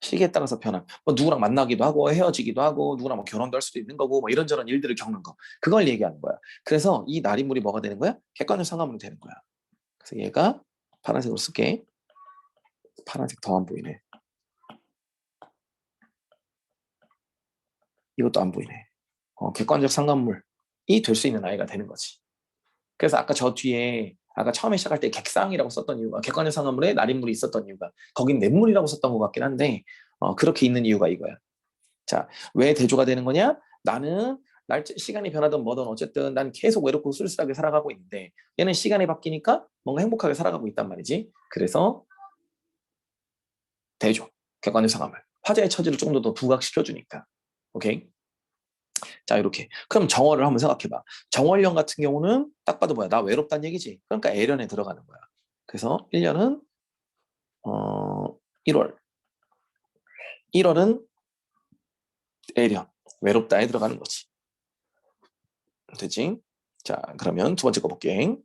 시기에 따라서 변함. 뭐 누구랑 만나기도 하고 헤어지기도 하고 누구랑 뭐 결혼도 할 수도 있는 거고 뭐 이런저런 일들을 겪는 거. 그걸 얘기하는 거야. 그래서 이 나리물이 뭐가 되는 거야? 객관적 상관물이 되는 거야. 그래서 얘가 파란색으로 쓸게. 파란색 더 안 보이네. 이것도 안 보이네. 객관적 상관물이 될 수 있는 아이가 되는 거지. 그래서 아까 저 뒤에 아까 처음에 시작할 때 객상이라고 썼던 이유가 객관적 상관물에 날인물이 있었던 이유가 거긴 냇물이라고 썼던 것 같긴 한데 그렇게 있는 이유가 이거야. 자, 왜 대조가 되는 거냐? 나는 시간이 변하든 뭐든 어쨌든 난 계속 외롭고 쓸쓸하게 살아가고 있는데 얘는 시간이 바뀌니까 뭔가 행복하게 살아가고 있단 말이지. 그래서 대조, 객관적 상황을 화자의 처지를 조금 더 부각시켜 주니까. 오케이? 자, 이렇게. 그럼 정월을 한번 생각해봐. 정월령 같은 경우는 딱 봐도 뭐야? 나 외롭다는 얘기지. 그러니까 애련에 들어가는 거야. 그래서 1년은 1월. 1월은 애련, 외롭다에 들어가는 거지. 되지? 자, 그러면 두 번째 거 볼게.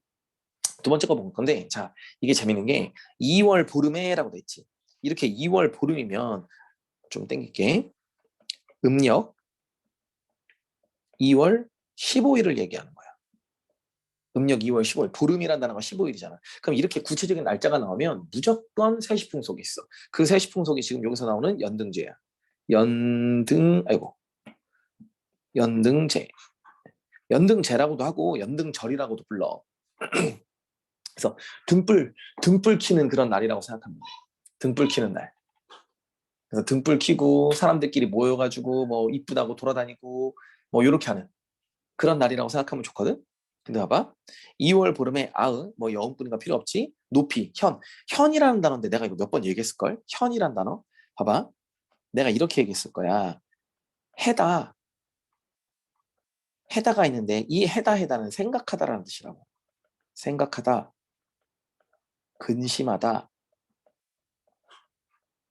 두 번째 거 볼 건데, 자, 이게 재밌는 게 2월 보름에라고 돼 있지. 이렇게 2월 보름이면 좀 땡길게. 음력 2월 15일을 얘기하는 거야. 음력 2월 15일, 보름이라는 단어가 15일이잖아. 그럼 이렇게 구체적인 날짜가 나오면 무조건 세시풍속이 있어. 그 세시풍속이 지금 여기서 나오는 연등제야. 연등제. 연등제라고도 하고 연등절이라고도 불러. 그래서 등불 키는 그런 날이라고 생각하면 돼. 등불 키는 날. 그래서 등불 키고 사람들끼리 모여가지고 뭐 이쁘다고 돌아다니고 뭐 이렇게 하는 그런 날이라고 생각하면 좋거든. 근데 봐봐. 2월 보름에 뭐 여음분이가 필요 없지. 높이, 현이라는 단어인데 내가 이거 몇 번 얘기했을걸? 현이라는 단어. 봐봐. 내가 이렇게 얘기했을 거야. 해다, 해다가 있는데 이 해다는 생각하다라는 뜻이라고. 생각하다, 근심하다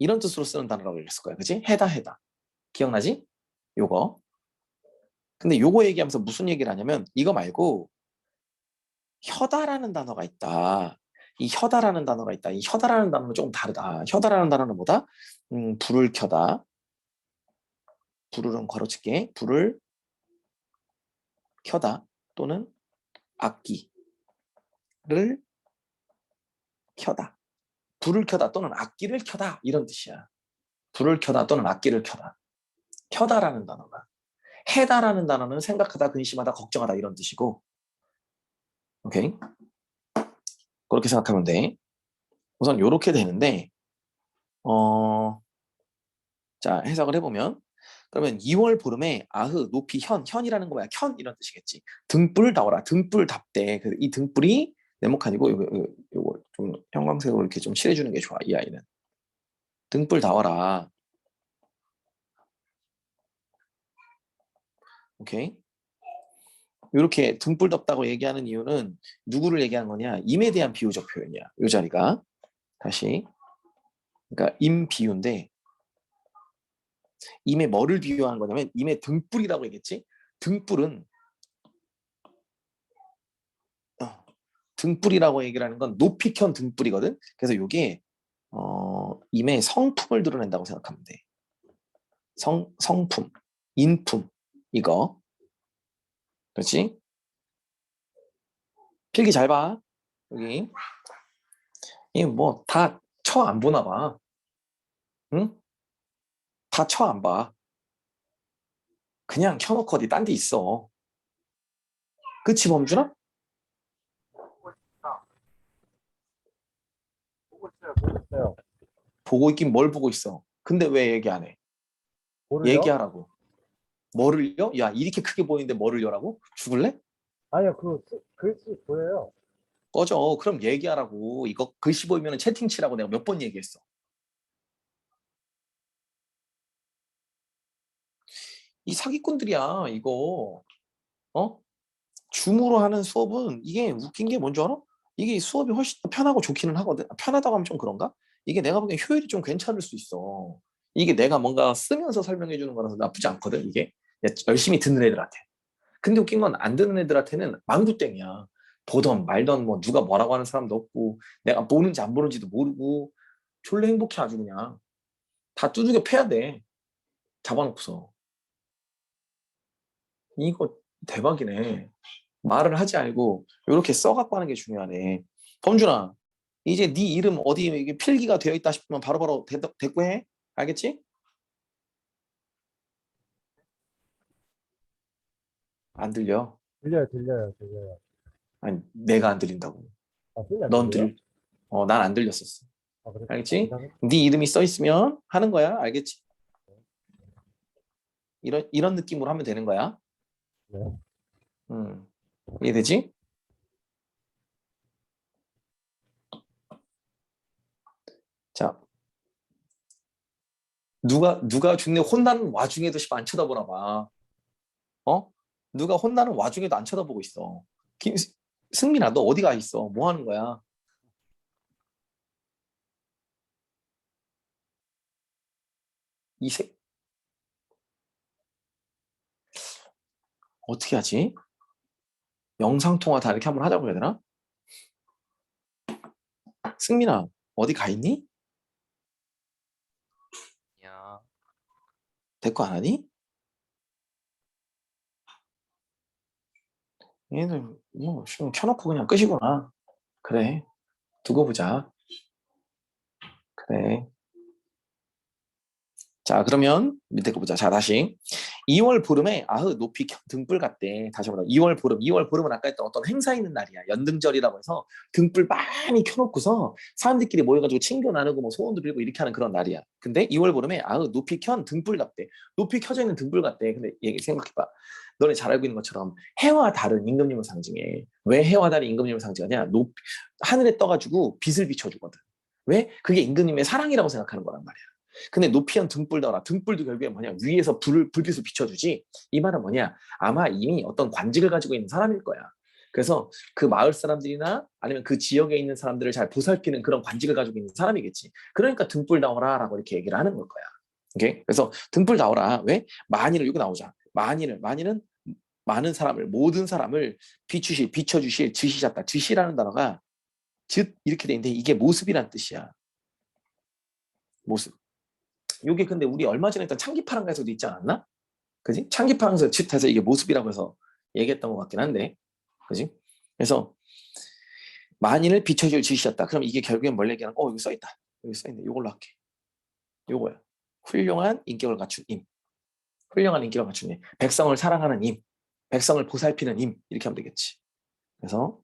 이런 뜻으로 쓰는 단어라고 얘기했을 거야. 그치? 해다. 기억나지? 요거. 근데 요거 얘기하면서 무슨 얘기를 하냐면 이거 말고 혀다라는 단어가 있다. 이 혀다라는 단어가 있다. 이 혀다라는 단어는 조금 다르다. 혀다라는 단어는 뭐다? 불을 켜다. 불은 괄호칠게. 불을 켜다 또는 악기를 켜다. 불을 켜다 또는 악기를 켜다 이런 뜻이야. 불을 켜다 또는 악기를 켜다. 켜다라는 단어가. 해다라는 단어는 생각하다, 근심하다, 걱정하다 이런 뜻이고. 오케이? 그렇게 생각하면 돼. 우선 이렇게 되는데 자 해석을 해보면 그러면 2월 보름에 높이, 현이라는 거 뭐야? 현 이런 뜻이겠지. 등불 나오라. 등불 답대. 이 등불이 네모칸이고 요거 좀 형광색으로 이렇게 좀 칠해주는 게 좋아. 이 아이는. 등불 나와라. 오케이. 이렇게 등불 덮다고 얘기하는 이유는 누구를 얘기하는 거냐? 임에 대한 비유적 표현이야. 이 자리가. 다시. 그러니까 임 비유인데 임에 뭐를 비유하는 거냐면 임의 등불이라고 얘기했지. 등불은 등불이라고 얘기를 하는 건 높이 켠 등불이거든. 그래서 이게 임의 성품을 드러낸다고 생각하면 돼. 성품, 인품 이거. 그렇지? 필기 잘 봐. 여기 이 뭐 다 쳐 안 보나 봐. 응? 다 쳐 안 봐. 그냥 켜놓고 어디 딴 데 있어. 그치 범준아? 보고 있어요. 보고 있긴 뭘 보고 있어. 근데 왜 얘기 안 해? 뭐를요? 얘기하라고. 뭐를요? 야 이렇게 크게 보이는데 뭐를요라고? 죽을래? 아니요, 글씨 보여요. 꺼져. 그럼 얘기하라고. 이거 글씨 보이면 채팅 치라고 내가 몇 번 얘기했어. 이 사기꾼들이야 이거. 어? 줌으로 하는 수업은 이게 웃긴 게 뭔지 알아? 이게 수업이 훨씬 더 편하고 좋기는 하거든. 편하다고 하면 좀 그런가? 이게 내가 보기엔 효율이 좀 괜찮을 수 있어. 이게 내가 뭔가 쓰면서 설명해 주는 거라서 나쁘지 않거든 이게. 열심히 듣는 애들한테. 근데 웃긴 건 안 듣는 애들한테는 망구땡이야. 보던 말던 뭐 누가 뭐라고 하는 사람도 없고 내가 보는지 안 보는지도 모르고 졸래 행복해 아주 그냥. 다 두들겨 패야 돼. 잡아놓고서. 이거 대박이네. 말을 하지 말고 이렇게 써갖고 하는 게 중요하네. 범준아, 이제 네 이름 어디 이게 필기가 되어 있다 싶으면 바로바로 대꾸해. 알겠지? 안 들려. 들려요. 아니 내가 안 들린다고. 아, 소리 안 넌 들려요? 들, 난 안 들렸었어. 아, 그래? 알겠지? 이상해? 네 이름이 써 있으면 하는 거야. 알겠지? 이런 느낌으로 하면 되는 거야. 네. 음, 이해되지? 자, 누가 중에 혼나는 와중에도 안 쳐다보나 봐. 어? 누가 혼나는 와중에도 안 쳐다보고 있어. 김, 승민아, 너 어디 가 있어? 뭐 하는 거야? 이 새, 어떻게 하지? 영상통화 다 이렇게 한번 하자고 해야 되나? 승민아, 어디 가 있니? 야, 대꾸 안 하니? 얘들, 뭐, 좀 켜놓고 그냥 끄시구나. 그래, 두고 보자. 그래. 자, 그러면 밑에 거 보자. 자, 다시. 2월 보름에 높이 등불 같대. 다시 한번 2월 보름. 2월 보름은 아까 했던 어떤 행사 있는 날이야. 연등절이라고 해서 등불 많이 켜놓고서 사람들끼리 모여가지고 친교 나누고 뭐 소원도 빌고 이렇게 하는 그런 날이야. 근데 2월 보름에 높이 켠 등불 같대. 높이 켜져 있는 등불 같대. 근데 얘기 생각해봐. 너네 잘 알고 있는 것처럼 해와 달은 임금님을 상징해. 왜 해와 달이 임금님을 상징하냐? 하늘에 떠가지고 빛을 비춰주거든. 왜? 그게 임금님의 사랑이라고 생각하는 거란 말이야. 근데 높이한 등불더라. 등불도 결국에 뭐냐? 위에서 불빛을 비춰주지. 이 말은 뭐냐? 아마 이미 어떤 관직을 가지고 있는 사람일 거야. 그래서 그 마을 사람들이나 아니면 그 지역에 있는 사람들을 잘 보살피는 그런 관직을 가지고 있는 사람이겠지. 그러니까 등불 나오라라고 이렇게 얘기를 하는 걸 거야. 오케이? 그래서 등불 나오라. 왜? 만인을 이거 나오자. 만인은 많은 사람을 모든 사람을 비춰주실 지시잡다. 지시라는 단어가 즉 이렇게 돼 있는데 이게 모습이란 뜻이야. 모습. 요게 근데 우리 얼마 전에 했던 창기파랑가에서도 있지 않았나? 그지? 창기파랑에서 짙해서 이게 모습이라고 해서 얘기했던 것 같긴 한데, 그지? 그래서 만인을 비춰줄 지시였다. 그럼 이게 결국엔 뭘 얘기하는? 여기 써 있다. 여기 써 있네. 요걸로 할게. 요거야. 훌륭한 인격을 갖춘 임. 훌륭한 인격을 갖춘 임. 백성을 사랑하는 임. 백성을 보살피는 임. 이렇게 하면 되겠지. 그래서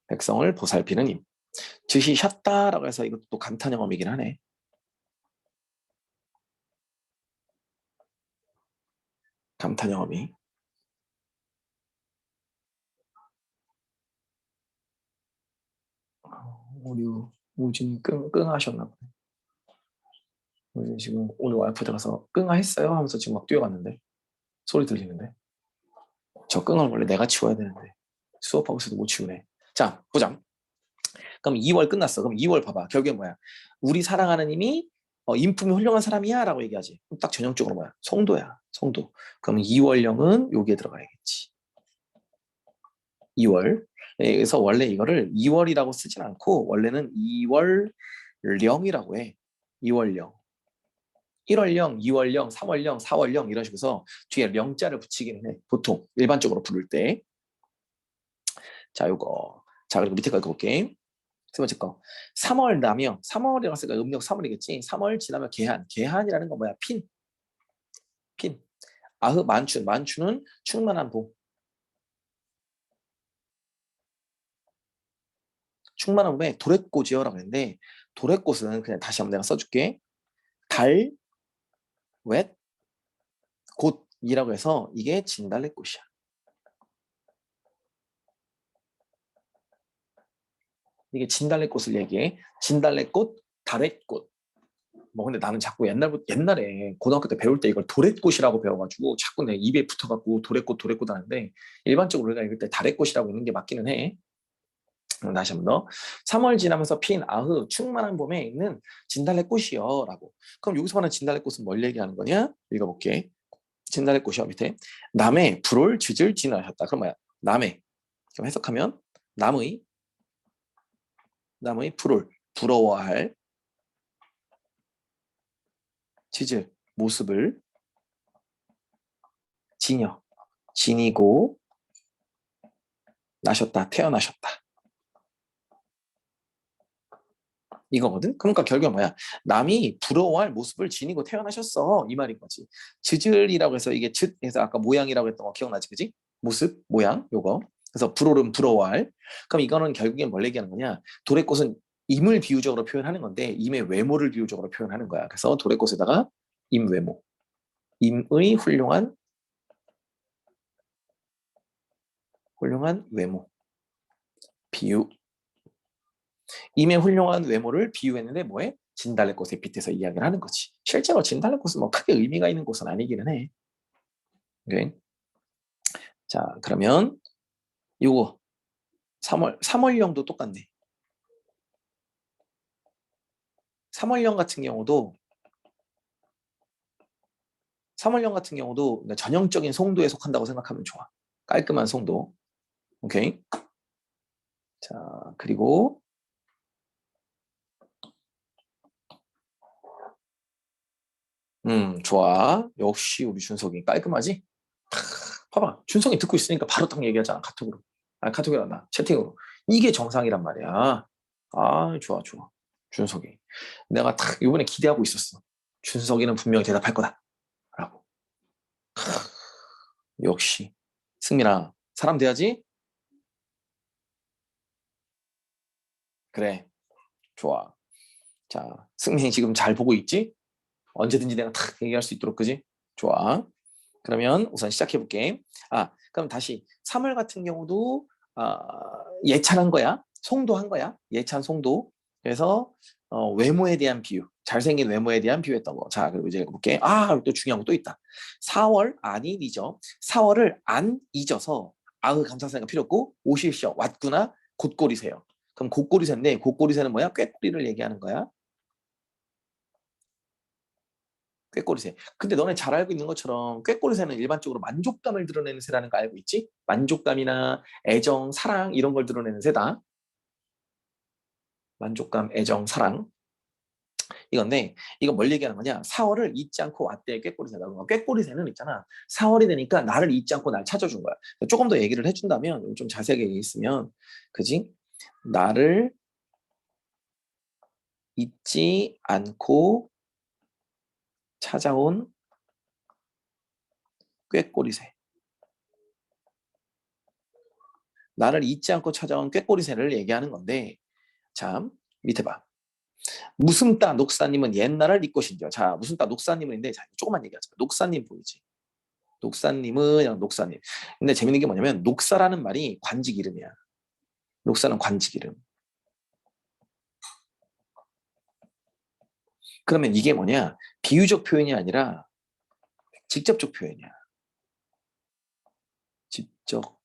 백성을 보살피는 임. 지시셨다라고 해서 이것도 또 감탄 영어이긴 하네. 감탄 영어미. 오류. 우진이 끙끙 하셨나 보네. 우진 지금 오늘 와이프 들어가서 끙아 했어요 하면서 지금 막 뛰어갔는데 소리 들리는데 저 끙을 원래 내가 치워야 되는데 수업하고 있어도 못 치우네. 자 보자. 그럼 2월 끝났어. 그럼 2월 봐봐. 결국에 뭐야? 우리 사랑하는 님이 인품이 훌륭한 사람이야 라고 얘기하지. 그럼 딱 전형적으로 뭐야? 성도야. 성도. 그럼 2월령은 여기에 들어가야겠지. 2월. 그래서 원래 이거를 2월이라고 쓰진 않고 원래는 2월령이라고 해. 2월령. 1월령, 2월령, 3월령, 4월령 이런 식으로 뒤에 령자를 붙이기는 해. 보통 일반적으로 부를 때. 자, 요거. 자, 그리고 밑에 거 볼게. 세 번째 거. 3월 나며 3월이라고 했으니까 음력 3월이겠지. 3월 지나면 개한. 개한이라는 건 뭐야? 핀. 핀. 아흐 만춘. 만춘은 충만한 봄. 충만한 봄에 도래꽃이여라고 했는데 도래꽃은 그냥 다시 한번 내가 써줄게. 달, 웻, 곧이라고 해서 이게 진달래꽃이야. 이게 진달래꽃을 얘기해. 진달래꽃, 달래꽃. 뭐 근데 나는 자꾸 옛날에 고등학교 때 배울 때 이걸 도래꽃이라고 배워가지고 자꾸 내 입에 붙어갖고 도래꽃 하는데 일반적으로 우리가 읽을 때 달래꽃이라고 읽는 게 맞기는 해. 다시 한번 더. 3월 지나면서 핀 아흐 충만한 봄에 있는 진달래꽃이요 라고. 그럼 여기서 말하는 진달래꽃은 뭘 얘기하는 거냐? 읽어볼게. 진달래꽃이요 밑에. 남의 불을 짖을 지나셨다. 그럼 뭐야? 남의. 그럼 해석하면 남의 불을 부러워할 짖을 모습을 지니고 나셨다. 태어나셨다. 이거거든. 그러니까 결국은 뭐야? 남이 부러워할 모습을 지니고 태어나셨어. 이 말인 거지. 즈을이라고 해서 이게 즈해서 아까 모양이라고 했던 거 기억나지, 그지? 모습, 모양, 요거. 그래서 불오름 부러워할. 그럼 이거는 결국엔 뭘 얘기하는 거냐? 도래꽃은 임을 비유적으로 표현하는 건데 임의 외모를 비유적으로 표현하는 거야. 그래서 도래꽃에다가 임외모, 임의 훌륭한 외모, 비유. 임의 훌륭한 외모를 비유했는데 뭐해? 진달래꽃에 빗대서 이야기를 하는 거지. 실제로 진달래꽃은 뭐 크게 의미가 있는 꽃은 아니기는 해. 오케이? 자, 그러면 요거 3월령도 똑같네. 3월령 같은 경우도 전형적인 송도에 속한다고 생각하면 좋아. 깔끔한 송도. 오케이? 자, 그리고 좋아. 역시 우리 준석이 깔끔하지? 봐봐. 준석이 듣고 있으니까 바로 딱 얘기하잖아. 카톡으로. 아니, 카톡이 아니라 채팅으로. 이게 정상이란 말이야. 아, 좋아, 좋아. 준석이. 내가 딱 이번에 기대하고 있었어. 준석이는 분명히 대답할 거다. 라고. 역시. 승민아, 사람 돼야지? 그래. 좋아. 자, 승민이 지금 잘 보고 있지? 언제든지 내가 탁 얘기할 수 있도록, 그지? 좋아. 그러면 우선 시작해볼게. 그럼 다시 3월 같은 경우도 예찬한 거야. 송도한 거야. 예찬 송도. 그래서 외모에 대한 비유. 잘생긴 외모에 대한 비유했던 거. 자, 그리고 이제 볼게. 또 중요한 거 또 있다. 4월 아니 잊어. 4월을 안 잊어서 감사성이 필요 없고 오실셔 왔구나 곧꼬리세요. 그럼 곧꼬리새인데 곧꼬리새는 뭐야? 꾀꼬리를 얘기하는 거야. 꾀꼬리새. 근데 너네 잘 알고 있는 것처럼 꾀꼬리새는 일반적으로 만족감을 드러내는 새라는 거 알고 있지? 만족감이나 애정, 사랑 이런 걸 드러내는 새다. 만족감, 애정, 사랑. 이건데 이거 뭘 얘기하는 거냐? 4월을 잊지 않고 왔대 꾀꼬리새다. 꾀꼬리새는 있잖아. 4월이 되니까 나를 잊지 않고 날 찾아준 거야. 조금 더 얘기를 해준다면 좀 자세하게 얘기했으면 그지? 나를 잊지 않고 찾아온 꾀꼬리새. 나를 잊지 않고 찾아온 꾀꼬리새를 얘기하는 건데 참 밑에 봐. 무슨따 녹사님은 옛날을 잊고 신겨. 자, 무슨따 녹사님은인데 자, 조금만 얘기하자. 녹사님 보이지? 녹사님은 그냥 녹사님. 근데 재밌는 게 뭐냐면 녹사라는 말이 관직 이름이야. 녹사는 관직 이름. 그러면 이게 뭐냐? 비유적 표현이 아니라 직접적 표현이야. 직접적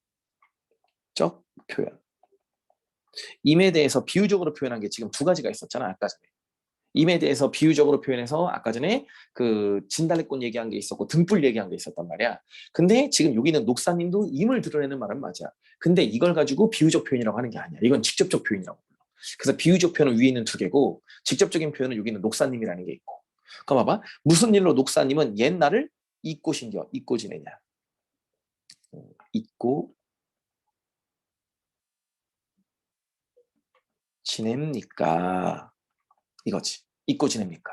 표현. 임에 대해서 비유적으로 표현한 게 지금 두 가지가 있었잖아, 아까 전에. 임에 대해서 비유적으로 표현해서 아까 전에 그 진달래꽃 얘기한 게 있었고 등불 얘기한 게 있었단 말이야. 근데 지금 여기는 녹사님도 임을 드러내는 말은 맞아. 근데 이걸 가지고 비유적 표현이라고 하는 게 아니야. 이건 직접적 표현이라고 불러. 그래서 비유적 표현은 위에 있는 두 개고 직접적인 표현은 여기는 녹사님이라는 게 있고. 그럼 봐봐. 무슨 일로 녹사님은 옛날을 잊고 신겨, 잊고 지내냐. 잊고 지냅니까? 이거지. 잊고 지냅니까?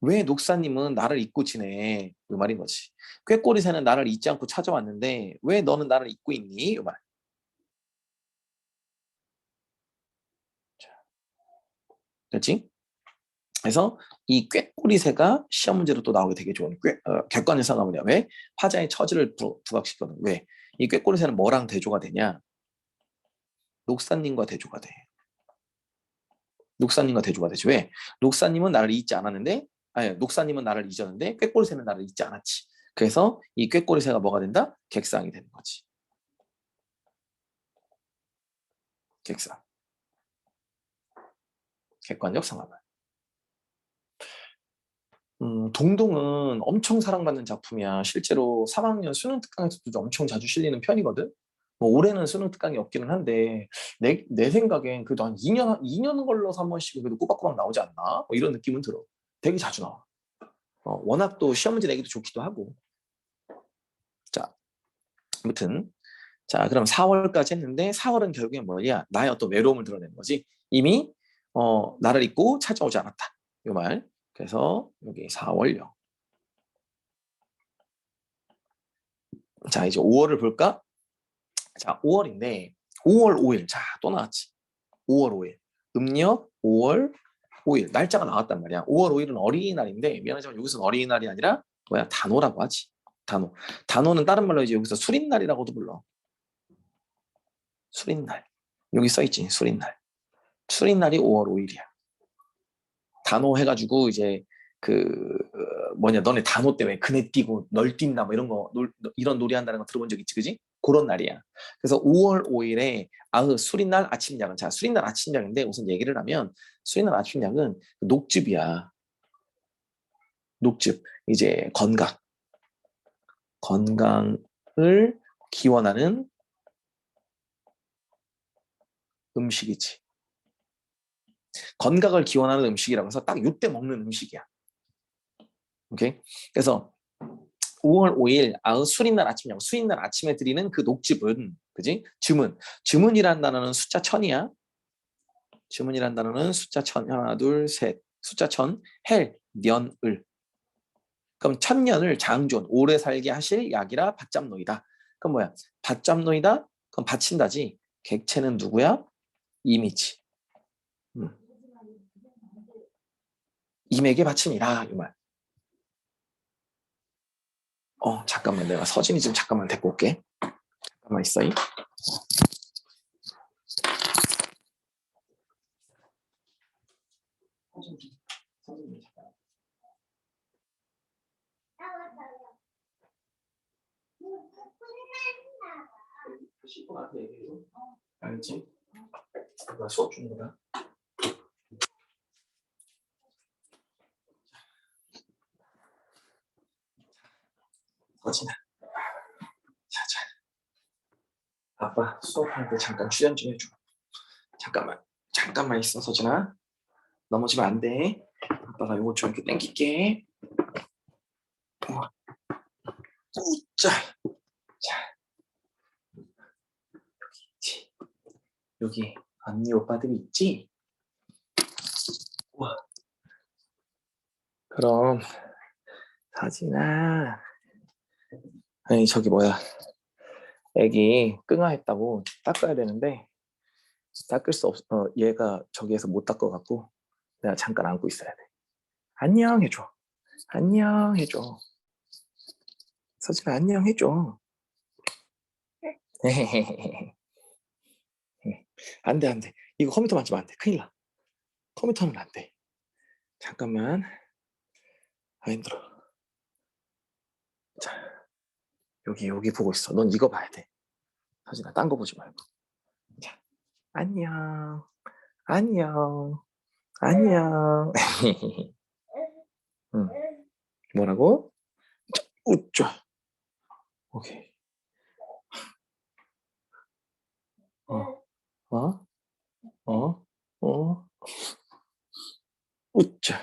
왜 녹사님은 나를 잊고 지내? 이 말인 거지. 꾀꼬리새는 나를 잊지 않고 찾아왔는데 왜 너는 나를 잊고 있니? 이 말. 그렇지? 그래서 이 꾀꼬리새가 시험 문제로 또 나오게 되게 좋은 객관의사가 뭐냐? 왜? 화자의 처지를 부각시키거든. 왜? 이 꾀꼬리새는 뭐랑 대조가 되냐? 녹사님과 대조가 돼. 녹사님과 대조가 되지. 왜? 녹사님은 나를 잊지 않았는데, 아니, 녹사님은 나를 잊었는데 꾀꼬리새는 나를 잊지 않았지. 그래서 이 꾀꼬리새가 뭐가 된다? 객상이 되는 거지. 객상. 객관적 상황말. 동동은 엄청 사랑받는 작품이야. 실제로 3학년 수능 특강에서도 엄청 자주 실리는 편이거든. 뭐 올해는 수능 특강이 없기는 한데 내 생각엔 그래도 한 2년 걸러서 한 번씩 그래도 꼬박꼬박 나오지 않나? 뭐 이런 느낌은 들어. 되게 자주 나와. 워낙 또 시험 문제 내기도 좋기도 하고. 자, 아무튼 자, 그럼 4월까지 했는데 4월은 결국엔 뭐냐? 나의 어떤 외로움을 드러내는 거지. 이미 나를 잊고 찾아오지 않았다. 이 말. 그래서 여기 4월요. 자, 이제 5월을 볼까? 자, 5월인데 5월 5일. 자, 또 나왔지. 5월 5일. 음력 5월 5일. 날짜가 나왔단 말이야. 5월 5일은 어린이날인데 미안하지만 여기서는 어린이날이 아니라 뭐야? 단오라고 하지. 단오. 단오는 다른 말로 이제 여기서 수린날이라고도 불러. 수린날. 여기 써있지. 수린날. 수린날이 5월 5일이야. 단오 해가지고 이제 그 뭐냐 너네 단오 때문에 그네 뛰고 널 뛴다 뭐 이런 거 이런 놀이 한다는 거 들어본 적 있지 그지? 그런 날이야. 그래서 5월 5일에 수린날 아침약은 자 수린날 아침약인데 우선 얘기를 하면 수린날 아침약은 녹즙이야. 녹즙 이제 건강을 기원하는 음식이지. 건강을 기원하는 음식이라고 해서 딱 이때 먹는 음식이야. 오케이? 그래서 5월 5일 수린날 아침이냐고 수린날 아침에 드리는 그 녹즙은 그지? 주문이라는 단어는 숫자 1000이야. 주문이라는 단어는 숫자 1000 하나 둘 셋 숫자 1000 헬, 년, 을 그럼 1000년을 장존 오래 살게 하실 약이라 받잡노이다. 그럼 뭐야? 받잡노이다? 그럼 바친다지. 객체는 누구야? 임이지. 임에게 바치니라 이 말. 잠깐만 내가 서진이 좀 잠깐만 데리고 올게. 잠깐만 있어. 씻고 나서 얘기해줘. 알지? 나 수업 주는 거다. 서진아. 자자. 아빠 수업할 때 잠깐 출연 좀 해줘. 잠깐만 있어 서진아. 넘어지면 안 돼. 아빠가 요거 좀 이렇게 당길게. 자, 자 여기 언니 오빠들이 있지? 우와. 그럼 서진아. 아니 저기 뭐야. 애기 끙아했다고 닦아야 되는데 닦을 수 없. 얘가 저기에서 못 닦아갖고 내가 잠깐 안고 있어야 돼. 안녕 해줘. 안녕 해줘. 서진아 안녕 해줘. 안 돼, 안 돼. 이거 컴퓨터 만지면 안 돼. 큰일 나. 컴퓨터는 안 돼. 잠깐만. 아 힘들어. 자, 여기 보고 있어. 넌 이거 봐야 돼. 서진아, 딴 거 보지 말고. 자, 안녕. 안녕. 안녕. 응. 뭐라고? 우짜. 오케이. 어, 어, 어, 어, 우짜.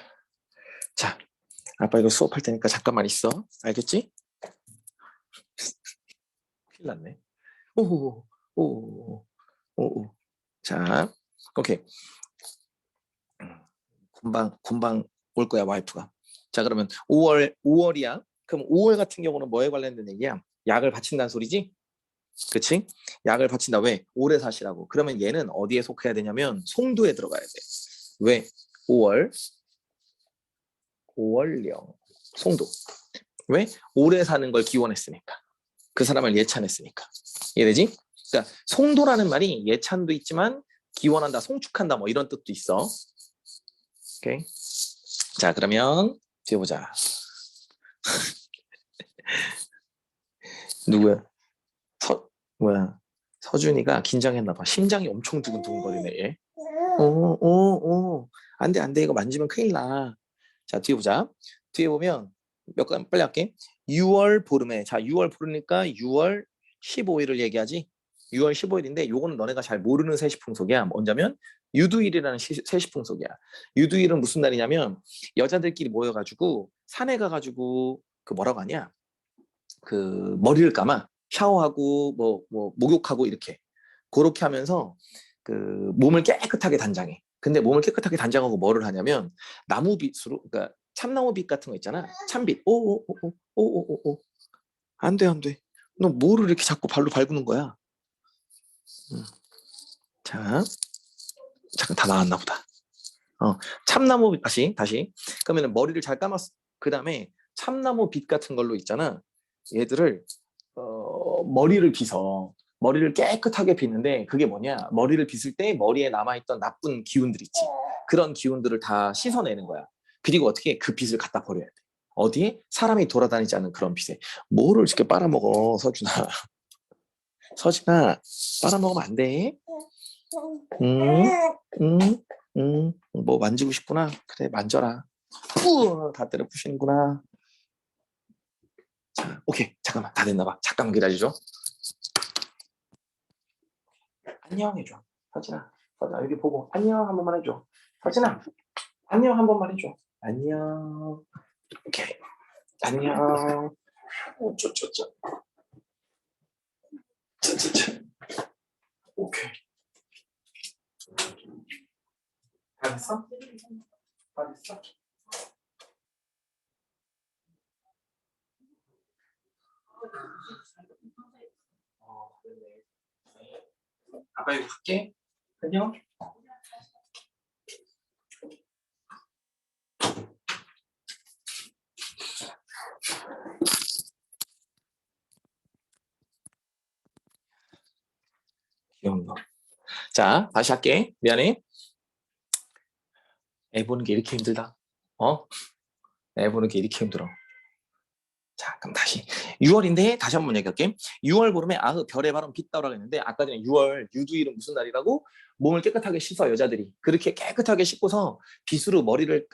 자, 아빠 이거 수업할 테니까 잠깐만 있어. 알겠지? 큰일 났네. 오, 오, 오. 자, 오케이. 금방 올 거야, 와이프가. 자, 그러면 5월이야. 그럼 5월 같은 경우는 뭐에 관련된 얘기야? 약을 바친다는 소리지? 그치? 약을 바친다. 왜? 오래 사시라고. 그러면 얘는 어디에 속해야 되냐면 송도에 들어가야 돼. 왜? 5월, 5월령, 송도. 왜? 오래 사는 걸 기원했으니까. 그 사람을 예찬했으니까. 이해되지? 그러니까 송도라는 말이 예찬도 있지만 기원한다, 송축한다 뭐 이런 뜻도 있어. 오케이. 자, 그러면 뒤에 보자. 누구야? 뭐야? 서준이가 긴장했나 봐. 심장이 엄청 두근두근거리네. 얘. 오. 안 돼, 안 돼. 이거 만지면 큰일 나. 자, 뒤에 보자. 뒤에 보면 몇 건 빨리 할게. 6월 보름에. 자, 6월 보름이니까 6월 15일을 얘기하지. 6월 15일인데 요거는 너네가 잘 모르는 세시풍속이야. 뭐냐면 유두일이라는 세시풍속이야. 유두일은 무슨 날이냐면 여자들끼리 모여가지고 산에 가가지고 그 뭐라고 하냐? 그 머리를 감아. 샤워하고 뭐 목욕하고 이렇게 그렇게 하면서 그 몸을 깨끗하게 단장해. 근데 몸을 깨끗하게 단장하고 뭐를 하냐면 나무빗으로, 그러니까 참나무빗 같은 거 있잖아. 참빗. 오오오오오오오. 안 돼, 안 돼. 너 뭐를 이렇게 자꾸 발로 밟는 거야? 자, 잠깐 다 나왔나 보다. 참나무 다시. 그러면 머리를 잘 감았어. 그 다음에 참나무 빛 같은 걸로 있잖아. 얘들을 머리를 빗어. 머리를 깨끗하게 빗는데 그게 뭐냐? 머리를 빗을 때 머리에 남아있던 나쁜 기운들 있지. 그런 기운들을 다 씻어내는 거야. 그리고 어떻게 그 빗을 갖다 버려야 돼. 어디에? 사람이 돌아다니지 않는 그런 빗에. 뭐를 이렇게 빨아먹어, 서준아. 서준아, 빨아먹으면 안 돼. 응? 응? 응? 뭐 만지고 싶구나? 그래, 만져라. 우와, 다 때려 부시는구나. 자, 오케이. 잠깐만, 다 됐나 봐. 잠깐만 기다려줘. 안녕 해줘. 서진아, 여기 보고 안녕 한 번만 해줘. 서진아, 안녕 한 번만 해줘. 안녕. 오케이. 안녕. 쪼쪼쪼. 쪼쪼쪼. 오케이. 다 됐어? 다 됐어? 됐네. 아빠 이거 갈게. 안녕. 귀여운 거. 자, 다시 할게. 미안해. 애 보는 게 이렇게 힘들다. 어? 애 보는 게 이렇게 힘들어. 자, 그럼 다시 6월인데 다시 한번 얘기할게. 6월 보름에 아흐 별의 바람 빗다라고 했는데 아까 전에 6월 유두일은 무슨 날이라고? 몸을 깨끗하게 씻어 여자들이. 그렇게 깨끗하게 씻고서 빗으로 머리를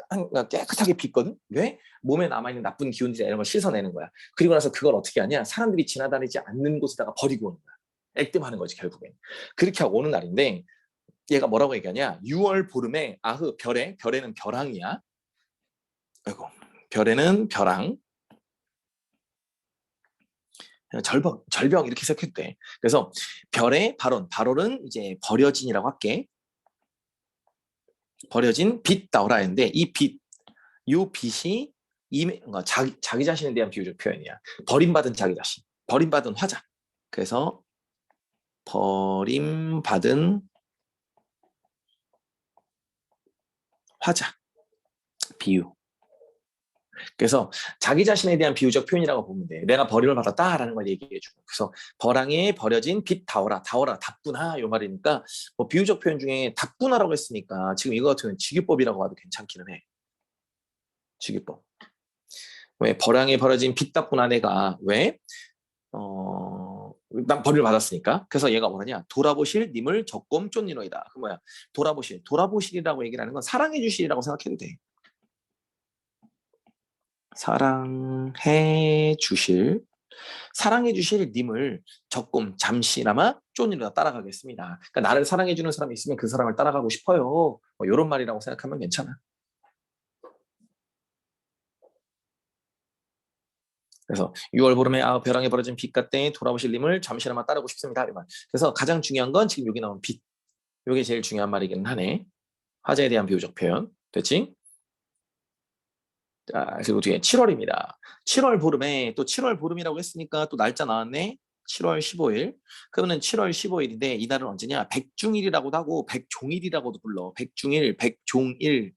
깨끗하게 빗거든. 왜? 몸에 남아있는 나쁜 기운들 이런 걸 씻어내는 거야. 그리고 나서 그걸 어떻게 하냐? 사람들이 지나다니지 않는 곳에다가 버리고 오는 거야. 액땜하는 거지 결국엔. 그렇게 하고 오는 날인데 얘가 뭐라고 얘기하냐? 6월 보름에 아흐 별에는 벼랑이야. 아이고, 별에는 벼랑. 절벽 이렇게 시작해도 돼. 그래서 별의 발언은 이제 버려진이라고 할게. 버려진 빛 나오라 했는데 이 빛, 요 빛이 자기 자신에 대한 비유적 표현이야. 버림받은 자기 자신, 버림받은 화자. 그래서 버림받은 화자 비유. 그래서 자기 자신에 대한 비유적 표현이라고 보면 돼. 내가 버림을 받았다라는 걸 얘기해주고. 그래서 버랑에 버려진 빛 다오라, 답구나 요 말이니까 뭐 비유적 표현 중에 답구나라고 했으니까 지금 이거 같은 경우는 직유법이라고 봐도 괜찮기는 해. 주기법. 왜 버량에 벌어진 빚답군 아내가 왜 난 벌을 받았으니까. 그래서 얘가 뭐라냐? 돌아보실 님을 적검 쫓니노이다. 그 뭐야? 돌아보실이라고 얘기를 하는 건 사랑해 주시리라고 생각해도 돼. 사랑해 주실 님을 적금 잠시나마 쫓니노다 따라가겠습니다. 그러니까 나를 사랑해 주는 사람이 있으면 그 사람을 따라가고 싶어요. 뭐 이런 말이라고 생각하면 괜찮아. 그래서 6월 보름에 벼랑에 벌어진 빚과 땡이 돌아오실 님을 잠시나마 따르고 싶습니다. 이 말. 그래서 가장 중요한 건 지금 여기 나온 빚. 이게 제일 중요한 말이기는 하네. 화제에 대한 비유적 표현. 됐지? 자, 그리고 뒤에 7월입니다. 7월 보름에 또 7월 보름이라고 했으니까 또 날짜 나왔네. 7월 15일. 그러면 7월 15일인데 이날은 언제냐? 백중일이라고도 하고 백종일이라고도 불러. 백중일, 백종일.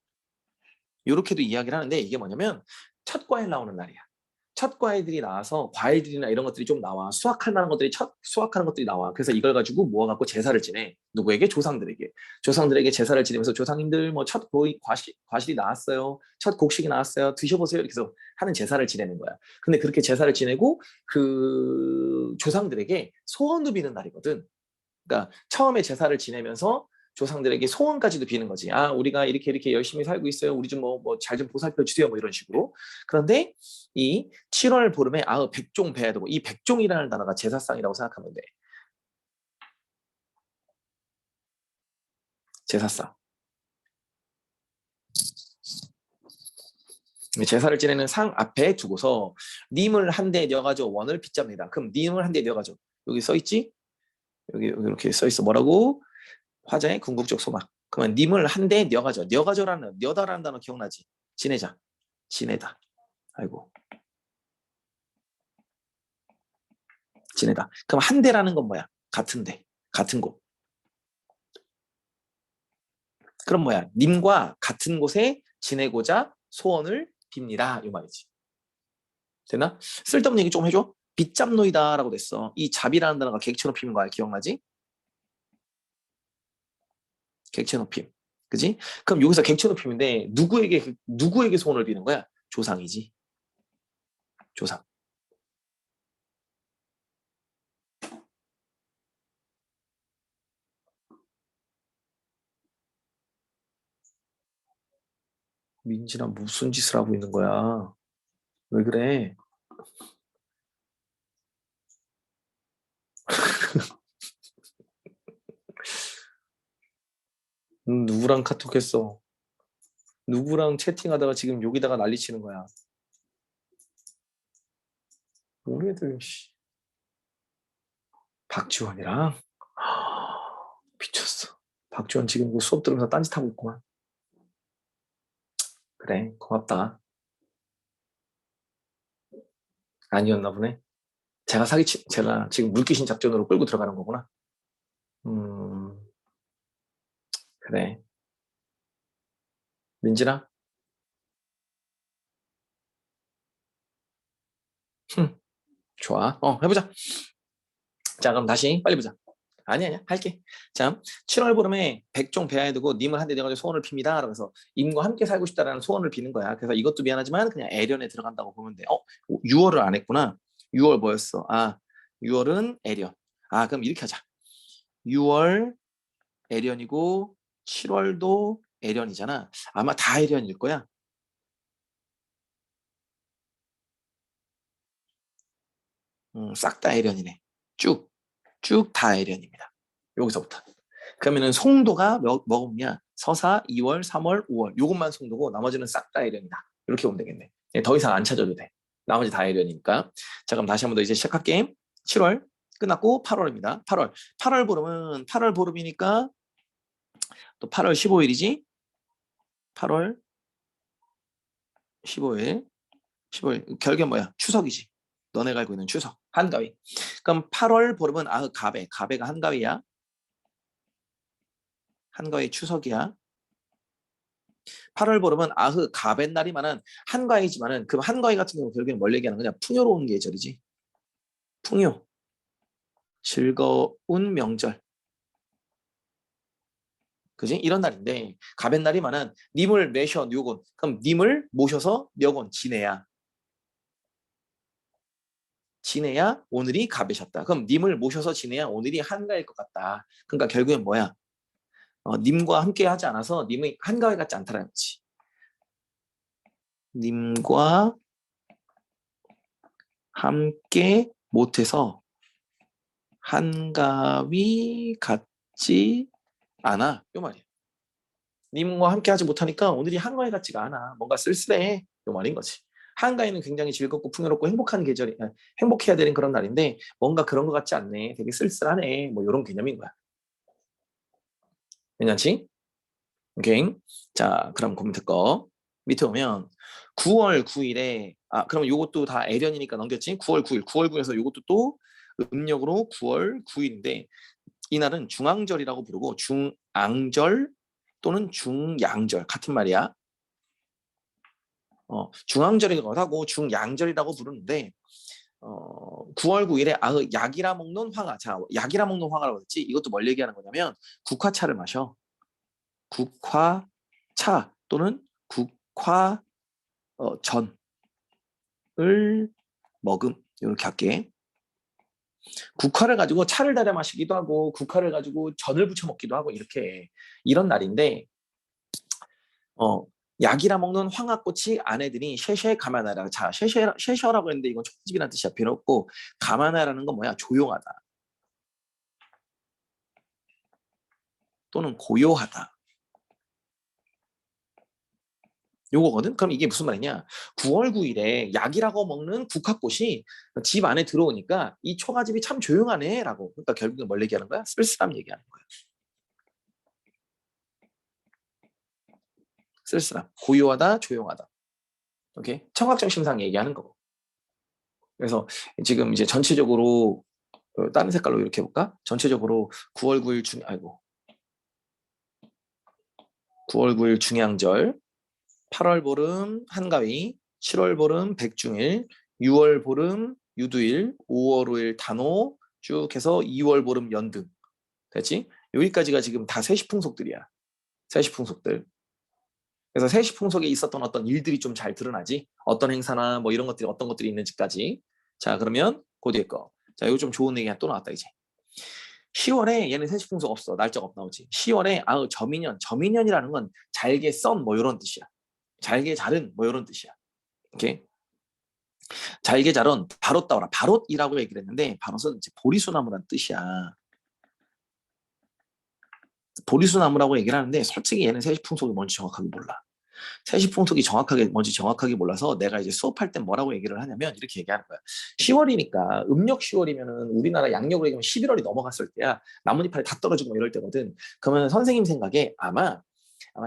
이렇게도 이야기를 하는데 이게 뭐냐면 첫 과일 나오는 날이야. 첫 과일들이 나와서 과일들이나 이런 것들이 좀 나와. 수확할 만한 것들이 수확하는 것들이 나와. 그래서 이걸 가지고 모아갖고 제사를 지내. 누구에게? 조상들에게. 조상들에게 제사를 지내면서 조상님들 뭐 첫 과실이 나왔어요. 첫 곡식이 나왔어요. 드셔보세요. 이렇게 해서 하는 제사를 지내는 거야. 근데 그렇게 제사를 지내고 그 조상들에게 소원도 비는 날이거든. 그러니까 처음에 제사를 지내면서 조상들에게 소원까지도 비는 거지. 아, 우리가 이렇게 열심히 살고 있어요. 우리 좀 잘 좀 보살펴 주세요. 뭐 이런 식으로. 그런데 이 7월 보름에 백종 배야 되고 이 백종이라는 단어가 제사상이라고 생각하면 돼. 제사상. 제사를 지내는 상 앞에 두고서 님을 한 대 넣어가지고 원을 빚잡니다. 그럼 님을 한 대 넣어가지고 여기 써 있지? 여기 이렇게 써 있어. 뭐라고? 화자의 궁극적 소막. 그러면 님을 한 대 녀가져라는 녀다라는 단어 기억나지? 지내다. 아이고. 지내다. 그럼 한 대라는 건 뭐야? 같은데. 같은 곳. 그럼 뭐야? 님과 같은 곳에 지내고자 소원을 빕니다. 이 말이지. 되나? 쓸데없는 얘기 좀 해줘. 빚잡노이다라고 됐어. 이 잡이라는 단어가 객체 높임인 거야. 기억나지? 객체 높임. 그지? 그럼 여기서 객체 높임인데 누구에게 소원을 비는 거야? 조상이지. 조상. 민지랑 무슨 짓을 하고 있는 거야? 왜 그래? 누구랑 카톡했어? 누구랑 채팅하다가 지금 여기다가 난리치는 거야? 우리 애들 박지원이랑 미쳤어. 박지원 지금 그 수업 들으면서 딴짓하고 있구만. 그래, 고맙다. 아니었나 보네. 제가 지금 물귀신 작전으로 끌고 들어가는 거구나. 음, 그래. 민진아? 좋아. 해보자. 자, 그럼 다시 빨리 보자. 아니야, 할게. 자, 7월 보름에 백종 배하에 두고 님을 한 대 내가지고 소원을 빕니다. 그래서 임과 함께 살고 싶다라는 소원을 비는 거야. 그래서 이것도 미안하지만 그냥 애련에 들어간다고 보면 돼. 6월을 안 했구나. 6월 뭐였어? 6월은 애련. 그럼 이렇게 하자. 6월 애련이고 7월도 애련이잖아. 아마 다 애련일 거야. 싹 다 애련이네. 쭉 다 애련입니다. 여기서부터. 그러면은 송도가 뭐냐? 서사 2월, 3월, 5월. 요것만 송도고 나머지는 싹 다 애련이다. 이렇게 보면 되겠네. 더 이상 안 찾아도 돼. 나머지 다 애련이니까. 자, 그럼 다시 한 번 더 이제 시작할게. 7월 끝났고 8월입니다. 8월 보름이니까 또 8월 15일이지. 8월 15일. 결계 뭐야? 추석이지. 너네가 알고 있는 추석. 한가위. 그럼 8월 보름은 가베가 한가위야. 한가위 추석이야. 8월 보름은 가벤 날이면은 한가위지만은 그 한가위 같은 경우 결국엔 뭘 얘기하는 거냐? 풍요로운 계절이지. 풍요. 즐거운 명절. 그지? 이런 날인데 가벤 날이면은 님을 매셔 뇨곤. 그럼 님을 모셔서 녀곤 지내야. 지내야 오늘이 가베셨다. 그럼 님을 모셔서 지내야 오늘이 한가일 것 같다. 그러니까 결국엔 뭐야? 님과 함께 하지 않아서 님이 한가위 같지 않다는 거지. 님과 함께 못해서 한가위 같지 않아. 요 말이야. 님과 함께 하지 못하니까 오늘이 한가위 같지가 않아. 뭔가 쓸쓸해. 요 말인 거지. 한가위는 굉장히 즐겁고 풍요롭고 행복한 계절이, 행복해야 되는 그런 날인데 뭔가 그런 것 같지 않네. 되게 쓸쓸하네. 뭐 이런 개념인 거야. 괜찮지? 오케이. 자, 그럼 컴퓨터 거. 밑에 오면 9월 9일에, 그러면 요것도 다 애련이니까 넘겼지? 9월 9일. 9월 9일에서 요것도 또 음력으로 9월 9일인데, 이날은 중앙절이라고 부르고, 중앙절 또는 중양절. 같은 말이야. 중앙절이라고 하고 중양절이라고 부르는데, 9월 9일에 약이라 먹는 황하. 자, 약이라 먹는 황하라고 했지? 이것도 뭘 얘기하는 거냐면, 국화차를 마셔. 국화차 또는 국화전을 먹음. 이렇게 할게. 국화를 가지고 차를 달여 마시기도 하고 국화를 가지고 전을 부쳐 먹기도 하고 이렇게 이런 날인데 어, 약이라 먹는 황화꽃이 아내들이 셰셰 가마나라. 자, 셰셔라고 했는데 이건 촉집이라는 뜻이야. 필요 없고 가마나라는 건 뭐야? 조용하다 또는 고요하다. 요거거든. 그럼 이게 무슨 말이냐? 9월 9일에 약이라고 먹는 국화꽃이 집 안에 들어오니까 이 초가집이 참 조용하네라고. 그러니까 결국은 뭘 얘기하는 거야? 쓸쓸함 얘기하는 거야. 쓸쓸함. 고요하다, 조용하다. 오케이? 청각적 심상 얘기하는 거고. 그래서 지금 이제 전체적으로 다른 색깔로 이렇게 해볼까? 전체적으로 9월 9일 9월 9일 중양절, 8월 보름 한가위, 7월 보름 백중일, 6월 보름 유두일, 5월 5일 단오 쭉 해서 2월 보름 연등. 됐지? 여기까지가 지금 다 세시풍속들이야. 세시풍속들. 그래서 세시풍속에 있었던 어떤 일들이 좀 잘 드러나지. 어떤 행사나 뭐 이런 것들이 어떤 것들이 있는지까지. 자, 그러면 그 뒤에 거. 자, 이거 좀 좋은 얘기가 또 나왔다 이제. 10월에 얘는 세시풍속 없어. 날짜가 없 나오지. 10월에 저민년. 저민년이라는 건 잘게 썬 뭐 이런 뜻이야. 잘게 자른 뭐 이런 뜻이야. 오케이? 잘게 자른 바롯 따오라. 바롯이라고 얘기를 했는데 바롯은 이제 보리수나무란 뜻이야. 보리수나무라고 얘기를 하는데 솔직히 얘는 세시풍속이 뭔지 정확하게 몰라. 세시풍속이 뭔지 정확하게 몰라서 내가 이제 수업할 때 뭐라고 얘기를 하냐면 이렇게 얘기하는 거야. 10월이니까 음력 10월이면은 우리나라 양력으로 얘기하면 11월이 넘어갔을 때야. 나뭇잎이 다 떨어지고 이럴 때거든. 그러면 선생님 생각에 아마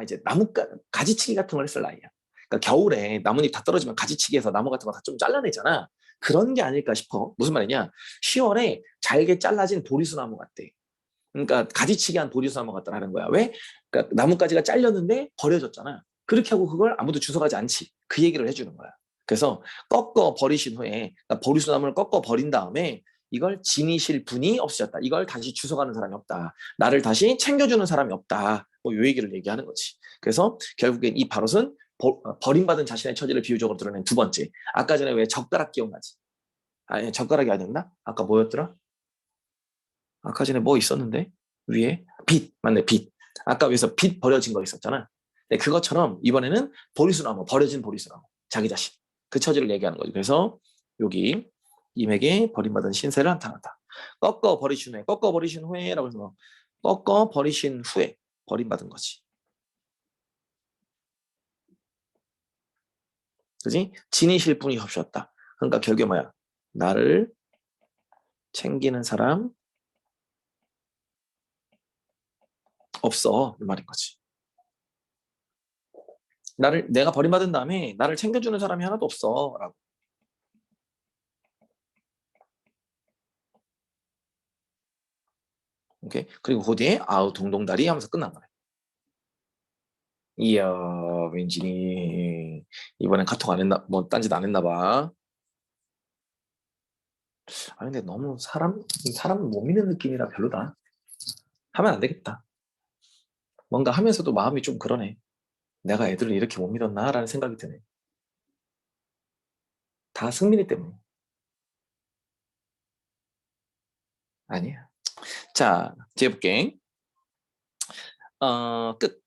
이제 가지치기 같은 걸 했을 나이야. 그러니까 겨울에 나뭇잎 다 떨어지면 가지치기해서 나무 같은 거 다 좀 잘라내잖아. 그런 게 아닐까 싶어. 무슨 말이냐? 10월에 잘게 잘라진 보리수나무 같대. 그러니까 가지치기한 보리수나무 같다라는 거야. 왜? 그러니까 나뭇가지가 잘렸는데 버려졌잖아. 그렇게 하고 그걸 아무도 주워가지 않지. 그 얘기를 해주는 거야. 그래서 꺾어 버리신 후에 그러니까 보리수나무를 꺾어 버린 다음에 이걸 지니실 분이 없어졌다. 이걸 다시 주워가는 사람이 없다. 나를 다시 챙겨주는 사람이 없다. 뭐 요 얘기를 얘기하는 거지. 그래서 결국엔 이 바롯은 버림받은 자신의 처지를 비유적으로 드러낸 두 번째. 아까 전에 왜 젓가락 기억나지? 아니 젓가락이 아니었나? 아까 뭐였더라? 아까 전에 뭐 있었는데 위에 빛 맞네 빛. 아까 위에서 빛 버려진 거 있었잖아. 네, 그것처럼 이번에는 보리수나무 버려진 보리수나무 자기 자신 그 처지를 얘기하는 거죠. 그래서 여기 임에게 버림받은 신세를 나타났다. 꺾어 버리신 후에라고 해서 꺾어 버리신 후에 버림받은 거지. 그지? 지니실 분이 없었다. 그러니까 결국에 뭐야? 나를 챙기는 사람 없어 이 말인 거지. 내가 버림받은 다음에 나를 챙겨주는 사람이 하나도 없어라고. 오케이. 그리고 그 뒤에 아우 동동다리 하면서 끝난 거네. 이야 왠지 이번엔 카톡 안 했나 뭐 딴짓 안 했나 봐. 근데 너무 사람 못 믿는 느낌이라 별로다. 하면 안 되겠다. 뭔가 하면서도 마음이 좀 그러네. 내가 애들을 이렇게 못 믿었나? 라는 생각이 드네. 다 승민이 때문에. 아니야. 자, 뒤에 볼게. 끝.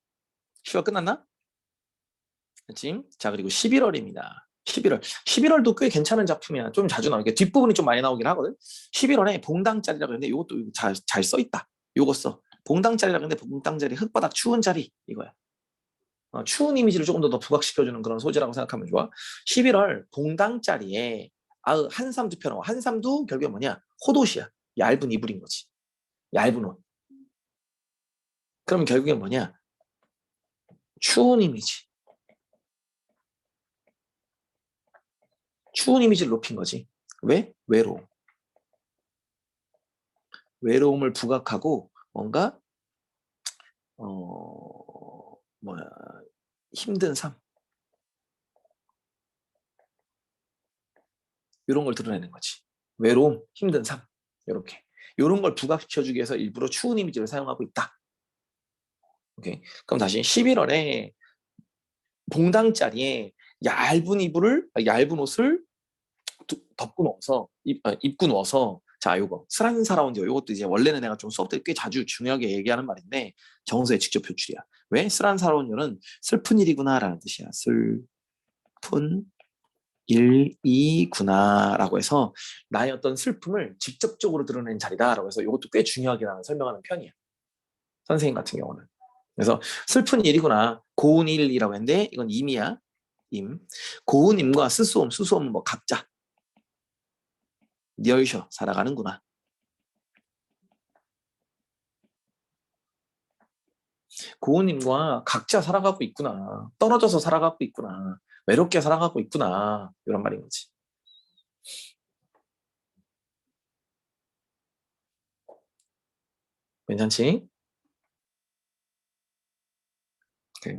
10월 끝났나? 그치? 자, 그리고 11월입니다. 11월. 11월도 꽤 괜찮은 작품이야. 좀 자주 나오게. 뒷부분이 좀 많이 나오긴 하거든. 11월에 봉당자리라고 했는데 이것도 잘 써있다. 요거 써. 봉당자리라고 했는데 봉당자리 흙바닥 추운 자리 이거야. 추운 이미지를 조금 더 부각시켜주는 그런 소재라고 생각하면 좋아. 11월 봉당자리에 한삼두 펴놓아. 한삼도 결국에 뭐냐? 호옷이야. 얇은 이불인 거지. 얇은 옷. 그러면 결국에 뭐냐? 추운 이미지. 추운 이미지를 높인 거지. 왜? 외로움. 외로움을 부각하고 뭔가 뭐야 힘든 삶 이런 걸 드러내는 거지. 외로움, 힘든 삶 이렇게 이런 걸 부각시켜주기 위해서 일부러 추운 이미지를 사용하고 있다. 오케이. 그럼 다시 11월에 봉당자리에 얇은 옷을 덮고 누워서 입고 누워서 자 요거 스란사라운드 요것도 이제 원래는 내가 좀 수업 때 꽤 자주 중요하게 얘기하는 말인데 정서의 직접 표출이야. 왜? 스란사라운드는 슬픈 일이구나라는 뜻이야. 슬픈 일이구나라고 해서 나의 어떤 슬픔을 직접적으로 드러낸 자리다라고 해서 이것도 꽤 중요하게 나는 설명하는 편이야. 선생님 같은 경우는. 그래서 슬픈 일이구나. 고운 일이라고 했는데 이건 임이야. 임. 고운 임과 수수음은 뭐 각자. 뉘얼셔 살아가는구나. 고운 임과 각자 살아가고 있구나. 떨어져서 살아가고 있구나. 외롭게 살아가고 있구나. 이런 말인 거지. 괜찮지? 오케이.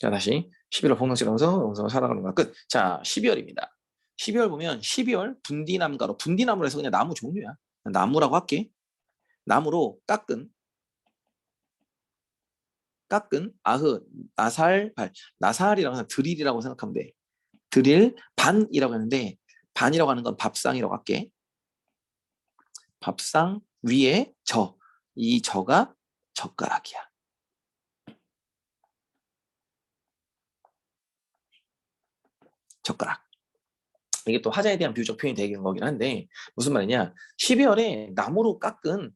자, 다시 11월 봉동치면서 살아가는 거야. 끝. 자, 12월입니다. 12월 보면 12월 분디나무가로 분디나무로 해서 그냥 나무 종류야. 나무라고 할게. 나무로 깎은 아흐 나살발 나살이라고 해서 드릴이라고 생각하면 돼. 드릴 반이라고 하는데 반이라고 하는 건 밥상이라고 할게. 밥상 위에 저. 이 저가 젓가락이야. 젓가락. 이게 또 화자에 대한 비유적 표현이 되는 거긴 한데 무슨 말이냐 12월에 나무로 깎은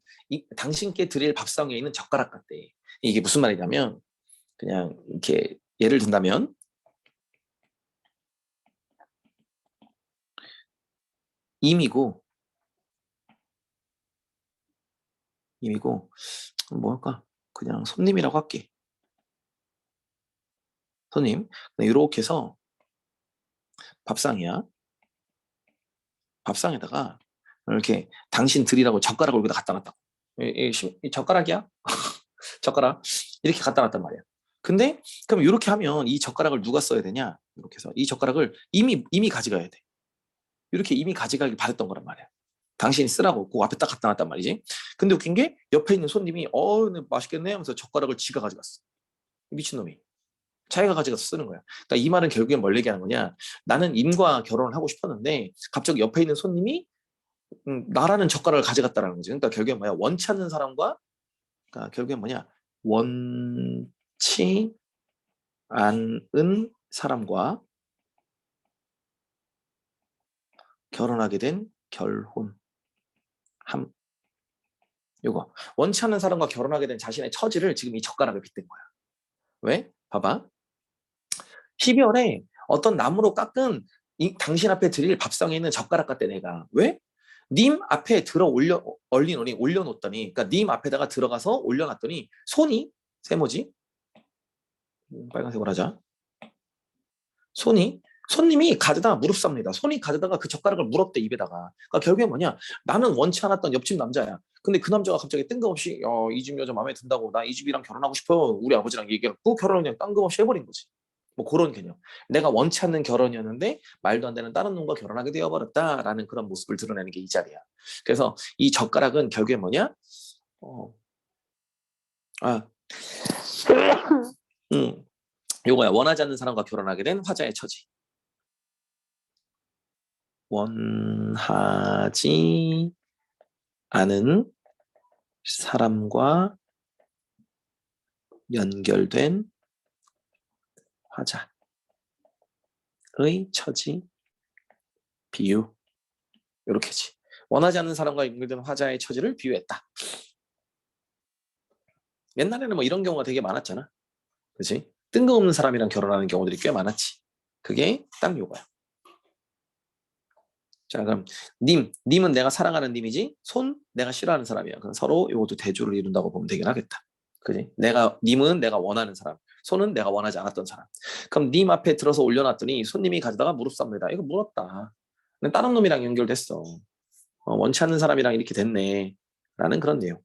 당신께 드릴 밥상 위에 있는 젓가락 같대. 이게 무슨 말이냐면 그냥 이렇게 예를 든다면 임이고 뭐랄까 그냥 손님이라고 할게. 손님 이렇게 해서 밥상이야. 밥상에다가 이렇게 당신 드리라고 젓가락을 여기다 갖다 놨다고. 이 젓가락이야? 젓가락 이렇게 갖다 놨단 말이야. 근데 그럼 이렇게 하면 이 젓가락을 누가 써야 되냐? 이렇게 해서 이 젓가락을 이미 가져가야 돼. 이렇게 이미 가져가길 바랬던 거란 말이야. 당신이 쓰라고 그 앞에 딱 갖다 놨단 말이지. 근데 웃긴 게 옆에 있는 손님이 네, 맛있겠네 하면서 젓가락을 지가 가져갔어. 미친놈이. 자기가 가져가서 쓰는 거야. 그러니까 이 말은 결국엔 뭘 얘기하는 거냐? 나는 임과 결혼을 하고 싶었는데 갑자기 옆에 있는 손님이 나라는 젓가락을 가져갔다라는 거지. 그러니까 결국엔 뭐야? 원치 않는 사람과 그러니까 결국엔 뭐냐? 원치 않은 사람과 결혼하게 된 결혼함. 요거 원치 않는 사람과 결혼하게 된 자신의 처지를 지금 이 젓가락을 빗댄 거야. 왜? 봐봐. 12월에 어떤 나무로 깎은 당신 앞에 드릴 밥상에 있는 젓가락 같대 내가. 왜? 님 앞에 올려놓더니 그러니까 님 앞에다가 들어가서 올려놨더니 손이 세모지 빨간색으로 하자. 손님이 가져다가 무릎 삽니다. 손이 가져다가 그 젓가락을 물었대 입에다가. 그러니까 결국에 뭐냐? 나는 원치 않았던 옆집 남자야. 근데 그 남자가 갑자기 뜬금없이 이 집 여자 마음에 든다고 나 이 집이랑 결혼하고 싶어. 우리 아버지랑 얘기해갖고 결혼을 그냥 뜬금없이 해버린 거지. 뭐 그런 개념. 내가 원치 않는 결혼이었는데 말도 안 되는 다른 놈과 결혼하게 되어버렸다라는 그런 모습을 드러내는 게 이 자리야. 그래서 이 젓가락은 결국에 뭐냐? 어, 요거야. 원하지 않는 사람과 결혼하게 된 화자의 처지. 원하지 않은 사람과 연결된 화자의 처지 비유. 이렇게지. 원하지 않는 사람과 연결된 화자의 처지를 비유했다. 옛날에는 뭐 이런 경우가 되게 많았잖아. 그치? 뜬금없는 사람이랑 결혼하는 경우들이 꽤 많았지. 그게 딱 요거야. 자, 그럼 님은 내가 사랑하는 님이지, 내가 싫어하는 사람이야. 그럼 서로 이것도 대조를 이룬다고 보면 되긴 하겠다. 그지? 님은 내가 원하는 사람, 손은 내가 원하지 않았던 사람. 그럼 님 앞에 들어서 올려놨더니 손님이 가져다가 무릎 꿇습니다. 이거 물었다. 근데 다른 놈이랑 연결됐어. 원치 않는 사람이랑 이렇게 됐네. 라는 그런 내용.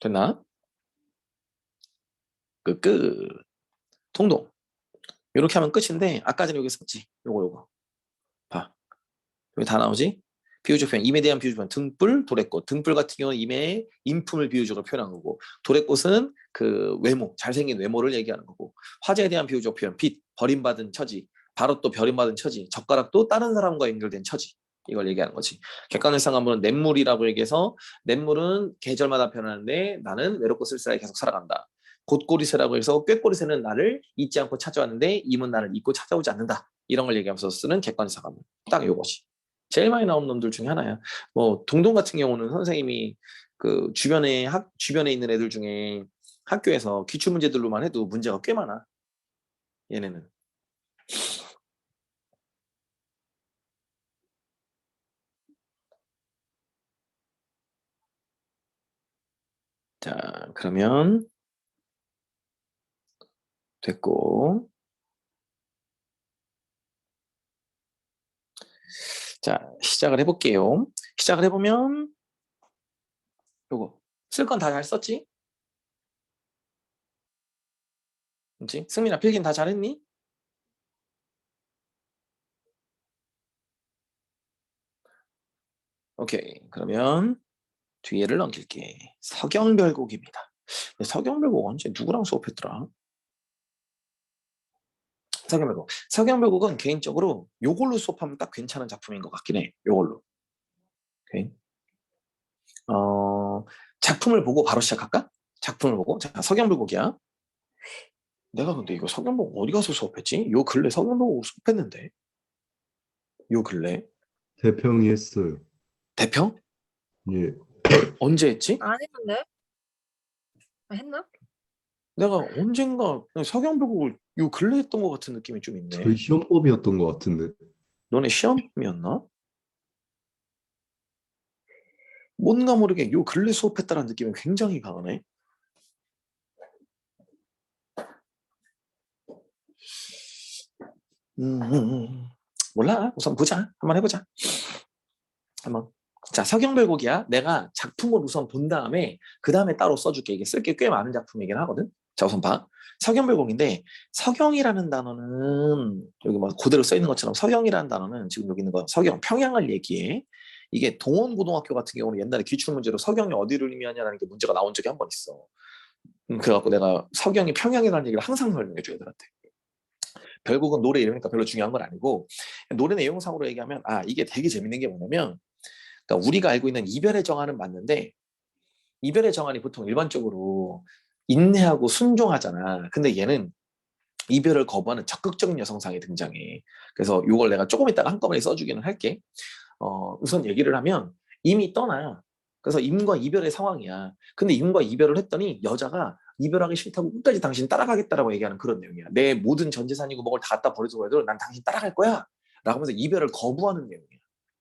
됐나? 끝. 통동. 이렇게 하면 끝인데 아까 전에 여기 썼지. 요거. 봐. 여기 다 나오지? 비유적 표현. 임에 대한 비유적 표현. 등불, 도래꽃. 등불 같은 경우는 임의 인품을 비유적으로 표현한 거고, 도래꽃은 그 외모, 잘생긴 외모를 얘기하는 거고, 화재에 대한 비유적 표현. 빛, 버림받은 처지. 바로 또 버림받은 처지. 젓가락도 다른 사람과 연결된 처지. 이걸 얘기하는 거지. 객관일상 한문은 냇물이라고 얘기해서, 냇물은 계절마다 변하는데 나는 외롭고 쓸쓸하게 계속 살아간다. 곧꼬리새라고 해서 꾀꼬리새는 나를 잊지 않고 찾아왔는데 임은 나를 잊고 찾아오지 않는다. 이런 걸 얘기하면서 쓰는 객관일상 한문. 딱 요것이 제일 많이 나오는 놈들 중에 하나야. 뭐 동동 같은 경우는 선생님이 그 주변에 있는 애들 중에 학교에서 기출 문제들로만 해도 문제가 꽤 많아. 얘네는. 자, 그러면 됐고. 자, 시작을 해볼게요. 시작을 해보면 요거 쓸 건 다 잘 썼지? 그렇지? 승민아 필기는 다 잘했니? 오케이. 그러면 뒤에를 넘길게. 서경별곡입니다. 서경별곡 언제 누구랑 수업했더라? 서경별곡. 서경별곡은 개인적으로 요걸로 수업하면 딱 괜찮은 작품인 것 같긴 해. 요걸로. 오케이. 작품을 보고 바로 시작할까? 작품을 보고. 자, 서경별곡이야. 내가 근데 이거 서경별곡 어디 가서 수업했지? 요 근래 서경별곡 수업했는데. 요 근래. 대평이 했어요. 대평? 예. 언제 했지? 안 했는데? 했나? 내가 언젠가 서경별곡을 요 근래 했던 것 같은 느낌이 좀 있네. 저희 시험법이었던 것 같은데. 너네 시험이었나? 뭔가 모르게 요 근래 수업했다는 느낌이 굉장히 강하네. 몰라. 우선 보자. 한번 해보자. 한번. 자, 서경별곡이야. 내가 작품을 우선 본 다음에 그 다음에 따로 써줄게. 이게 쓸 게 꽤 많은 작품이긴 하거든. 자, 우선 봐. 서경별곡인데 서경이라는 단어는 여기 뭐 그대로 써 있는 것처럼 서경이라는 단어는 지금 여기 있는 거 서경 평양을 얘기해. 이게 동원고등학교 같은 경우는 옛날에 기출 문제로 서경이 어디를 의미하냐라는 게 문제가 나온 적이 한 번 있어. 그래갖고 내가 서경이 평양이라는 얘기를 항상 설명해줘 애들한테. 결국은 노래 이름이니까 별로 중요한 건 아니고 노래 내용상으로 얘기하면 이게 되게 재밌는 게 뭐냐면, 그러니까 우리가 알고 있는 이별의 정한은 맞는데 이별의 정한이 보통 일반적으로 인내하고 순종하잖아. 근데 얘는 이별을 거부하는 적극적인 여성상이 등장해. 그래서 이걸 내가 조금 이따가 한꺼번에 써주기는 할게. 우선 얘기를 하면 임이 떠나. 그래서 임과 이별의 상황이야. 근데 임과 이별을 했더니 여자가 이별하기 싫다고 끝까지 당신 따라가겠다라고 얘기하는 그런 내용이야. 내 모든 전 재산이고 뭐를 다 갖다 버려서 그래도 난 당신 따라갈 거야 라고 하면서 이별을 거부하는 내용이야.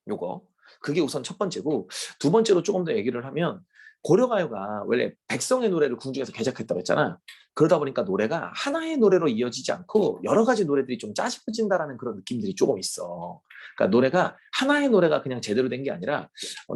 요거. 그게 우선 첫 번째고, 두 번째로 조금 더 얘기를 하면 고려가요가 원래 백성의 노래를 궁중에서 개작했다고 했잖아. 그러다 보니까 노래가 하나의 노래로 이어지지 않고 여러 가지 노래들이 좀 짜집어진다라는 그런 느낌들이 조금 있어. 그러니까 노래가 하나의 노래가 그냥 제대로 된 게 아니라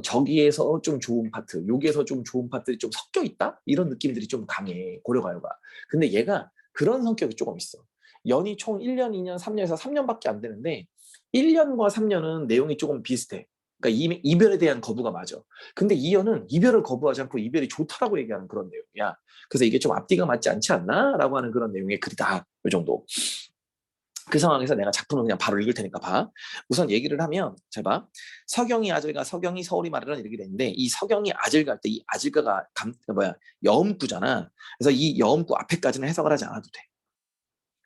저기에서 좀 좋은 파트, 여기에서 좀 좋은 파트들이 좀 섞여 있다? 이런 느낌들이 좀 강해, 고려가요가. 근데 얘가 그런 성격이 조금 있어. 연이 총 1년, 2년, 3년에서 3년밖에 안 되는데 1년과 3년은 내용이 조금 비슷해. 그러니까 이별에 대한 거부가 맞아. 근데 2년은 이별을 거부하지 않고 이별이 좋다라고 얘기하는 그런 내용이야. 그래서 이게 좀 앞뒤가 맞지 않지 않나? 라고 하는 그런 내용의 글이다. 이 정도. 그 상황에서 내가 작품을 그냥 바로 읽을 테니까 봐. 우선 얘기를 하면 잘 봐. 서경이 아질가 서경이 서울이 말하는 이렇게 되는데 이 서경이 아질가 할 때 이 아질가가 여음구잖아. 그래서 이 여음구 앞에까지는 해석을 하지 않아도 돼.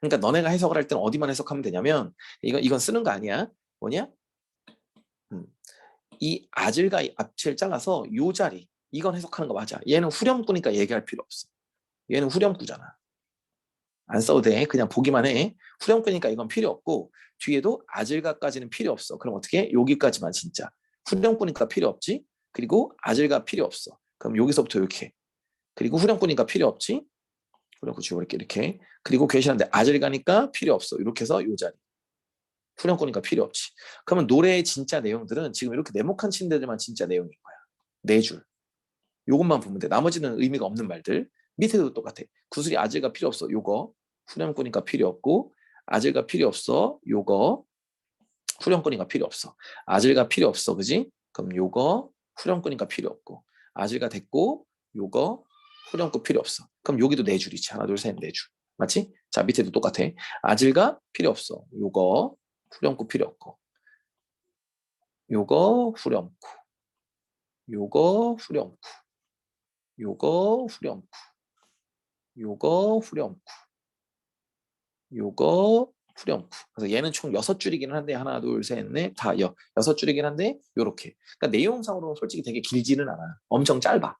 그러니까 너네가 해석을 할 때는 어디만 해석하면 되냐면 이건 쓰는 거 아니야. 뭐냐? 이 아질과 이 앞치를 잘라서 요 자리 이건 해석하는 거 맞아. 얘는 후렴구니까 얘기할 필요 없어. 얘는 후렴구잖아. 안 써도 돼. 그냥 보기만 해. 후렴구니까 이건 필요 없고 뒤에도 아질가까지는 필요 없어. 그럼 어떻게 해? 여기까지만 진짜. 후렴구니까 필요 없지. 그리고 아질가 필요 없어. 그럼 여기서부터 이렇게. 그리고 후렴구니까 필요 없지. 후렴구 지워버릴게 이렇게. 그리고 괜찮은데 아질가니까 필요 없어. 이렇게 해서 요 자리. 후렴구니까 필요 없지. 그러면 노래의 진짜 내용들은 지금 이렇게 네모칸 친 데들만 진짜 내용인 거야. 4줄. 요것만 보면 돼. 나머지는 의미가 없는 말들. 밑에도 똑같아. 구슬이 아질가 필요 없어. 요거. 후렴구니까 필요 없고 아질가 필요 없어. 요거. 후렴구니까 필요 없어. 아질가 필요 없어. 그지? 그럼 요거 후렴구니까 필요 없고 아질가 됐고 요거 후렴구 필요 없어. 그럼 여기도 4줄이지. 하나 둘 셋 4줄. 맞지? 자 밑에도 똑같아. 아질가 필요 없어. 요거 후렴구 필요 없고 요거 후렴구 요거 후렴구 요거 후렴구 요거 후렴구 요거 후렴구. 그래서 얘는 총 6줄이긴 한데 하나 둘 셋 넷 다 6줄이긴 한데 요렇게. 그러니까 내용상으로는 솔직히 되게 길지는 않아. 엄청 짧아.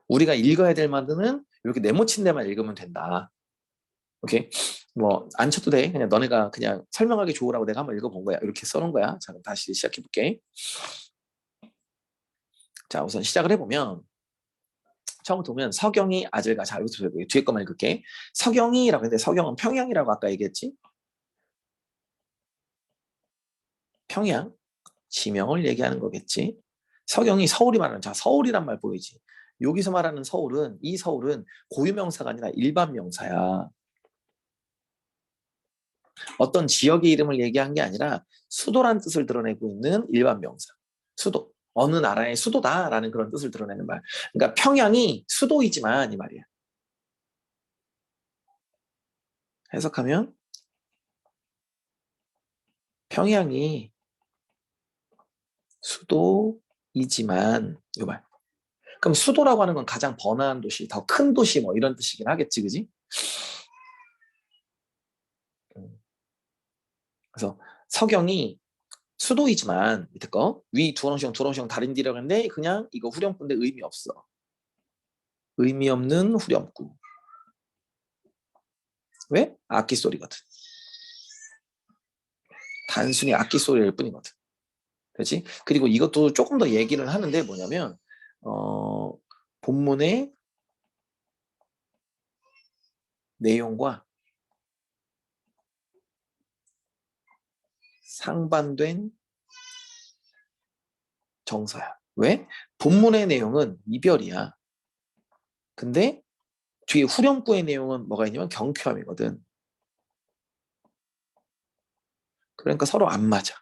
우리가 읽어야 될 만드는 이렇게 네모친 데만 읽으면 된다. 오케이? 뭐 안 쳐도 돼. 그냥 너네가 그냥 설명하기 좋으라고 내가 한번 읽어본 거야. 이렇게 써놓은 거야. 자 그럼 다시 시작해 볼게. 자 우선 시작을 해보면 처음부터 보면 서경이 아질가. 자 여기서 뒤에 것만 읽을게. 서경이라고 했는데 서경은 평양이라고 아까 얘기했지. 평양 지명을 얘기하는 거겠지. 서경이 서울이 말하는 자 서울이란 말 보이지. 여기서 말하는 서울은 이 서울은 고유명사가 아니라 일반 명사야. 어떤 지역의 이름을 얘기한 게 아니라 수도란 뜻을 드러내고 있는 일반 명사. 수도. 어느 나라의 수도다라는 그런 뜻을 드러내는 말. 그러니까 평양이 수도이지만 이 말이야. 해석하면 평양이 수도이지만 이 말. 그럼 수도라고 하는 건 가장 번화한 도시, 더 큰 도시 뭐 이런 뜻이긴 하겠지, 그지? 그래서 서경이 수도이지만 밑에 거 위 두렁시렁 다린디라고 했는데 그냥 이거 후렴구인데 의미 없어. 의미 없는 후렴구. 왜? 악기 소리거든. 단순히 악기 소리일 뿐이거든. 그렇지? 그리고 이것도 조금 더 얘기를 하는데 뭐냐면 본문의 내용과 상반된 정서야. 왜? 본문의 내용은 이별이야. 근데 뒤에 후렴구의 내용은 뭐가 있냐면 경쾌함이거든. 그러니까 서로 안 맞아.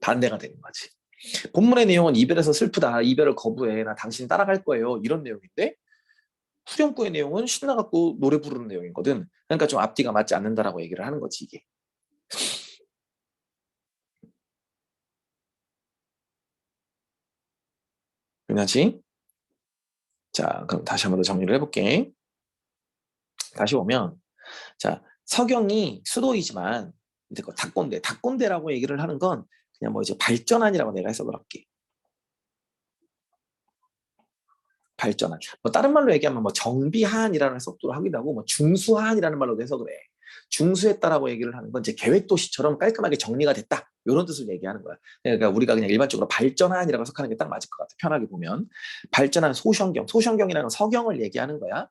반대가 되는 거지. 본문의 내용은 이별에서 슬프다. 이별을 거부해. 나 당신 따라갈 거예요. 이런 내용인데 후렴구의 내용은 신나갖고 노래 부르는 내용이거든. 그러니까 좀 앞뒤가 맞지 않는다라고 얘기를 하는 거지 이게. 그렇지? 자, 그럼 다시 한번 더 정리를 해볼게. 다시 보면 자 서경이 수도이지만 이제 그 닭꼰대라고 얘기를 하는 건 그냥 뭐 이제 발전한이라고 내가 해석을 할게. 발전한. 뭐 다른 말로 얘기하면 뭐 정비한이라는 해석도 하기도 하고 뭐 중수한이라는 말로도 해석을 해. 중수했다라고 얘기를 하는 건 이제 계획도시처럼 깔끔하게 정리가 됐다. 이런 뜻을 얘기하는 거야. 그러니까 우리가 그냥 일반적으로 발전한이라고 해석하는 게 딱 맞을 것 같아. 편하게 보면 발전한 소션경, 소션경이라는 건 서경을 얘기하는 거야.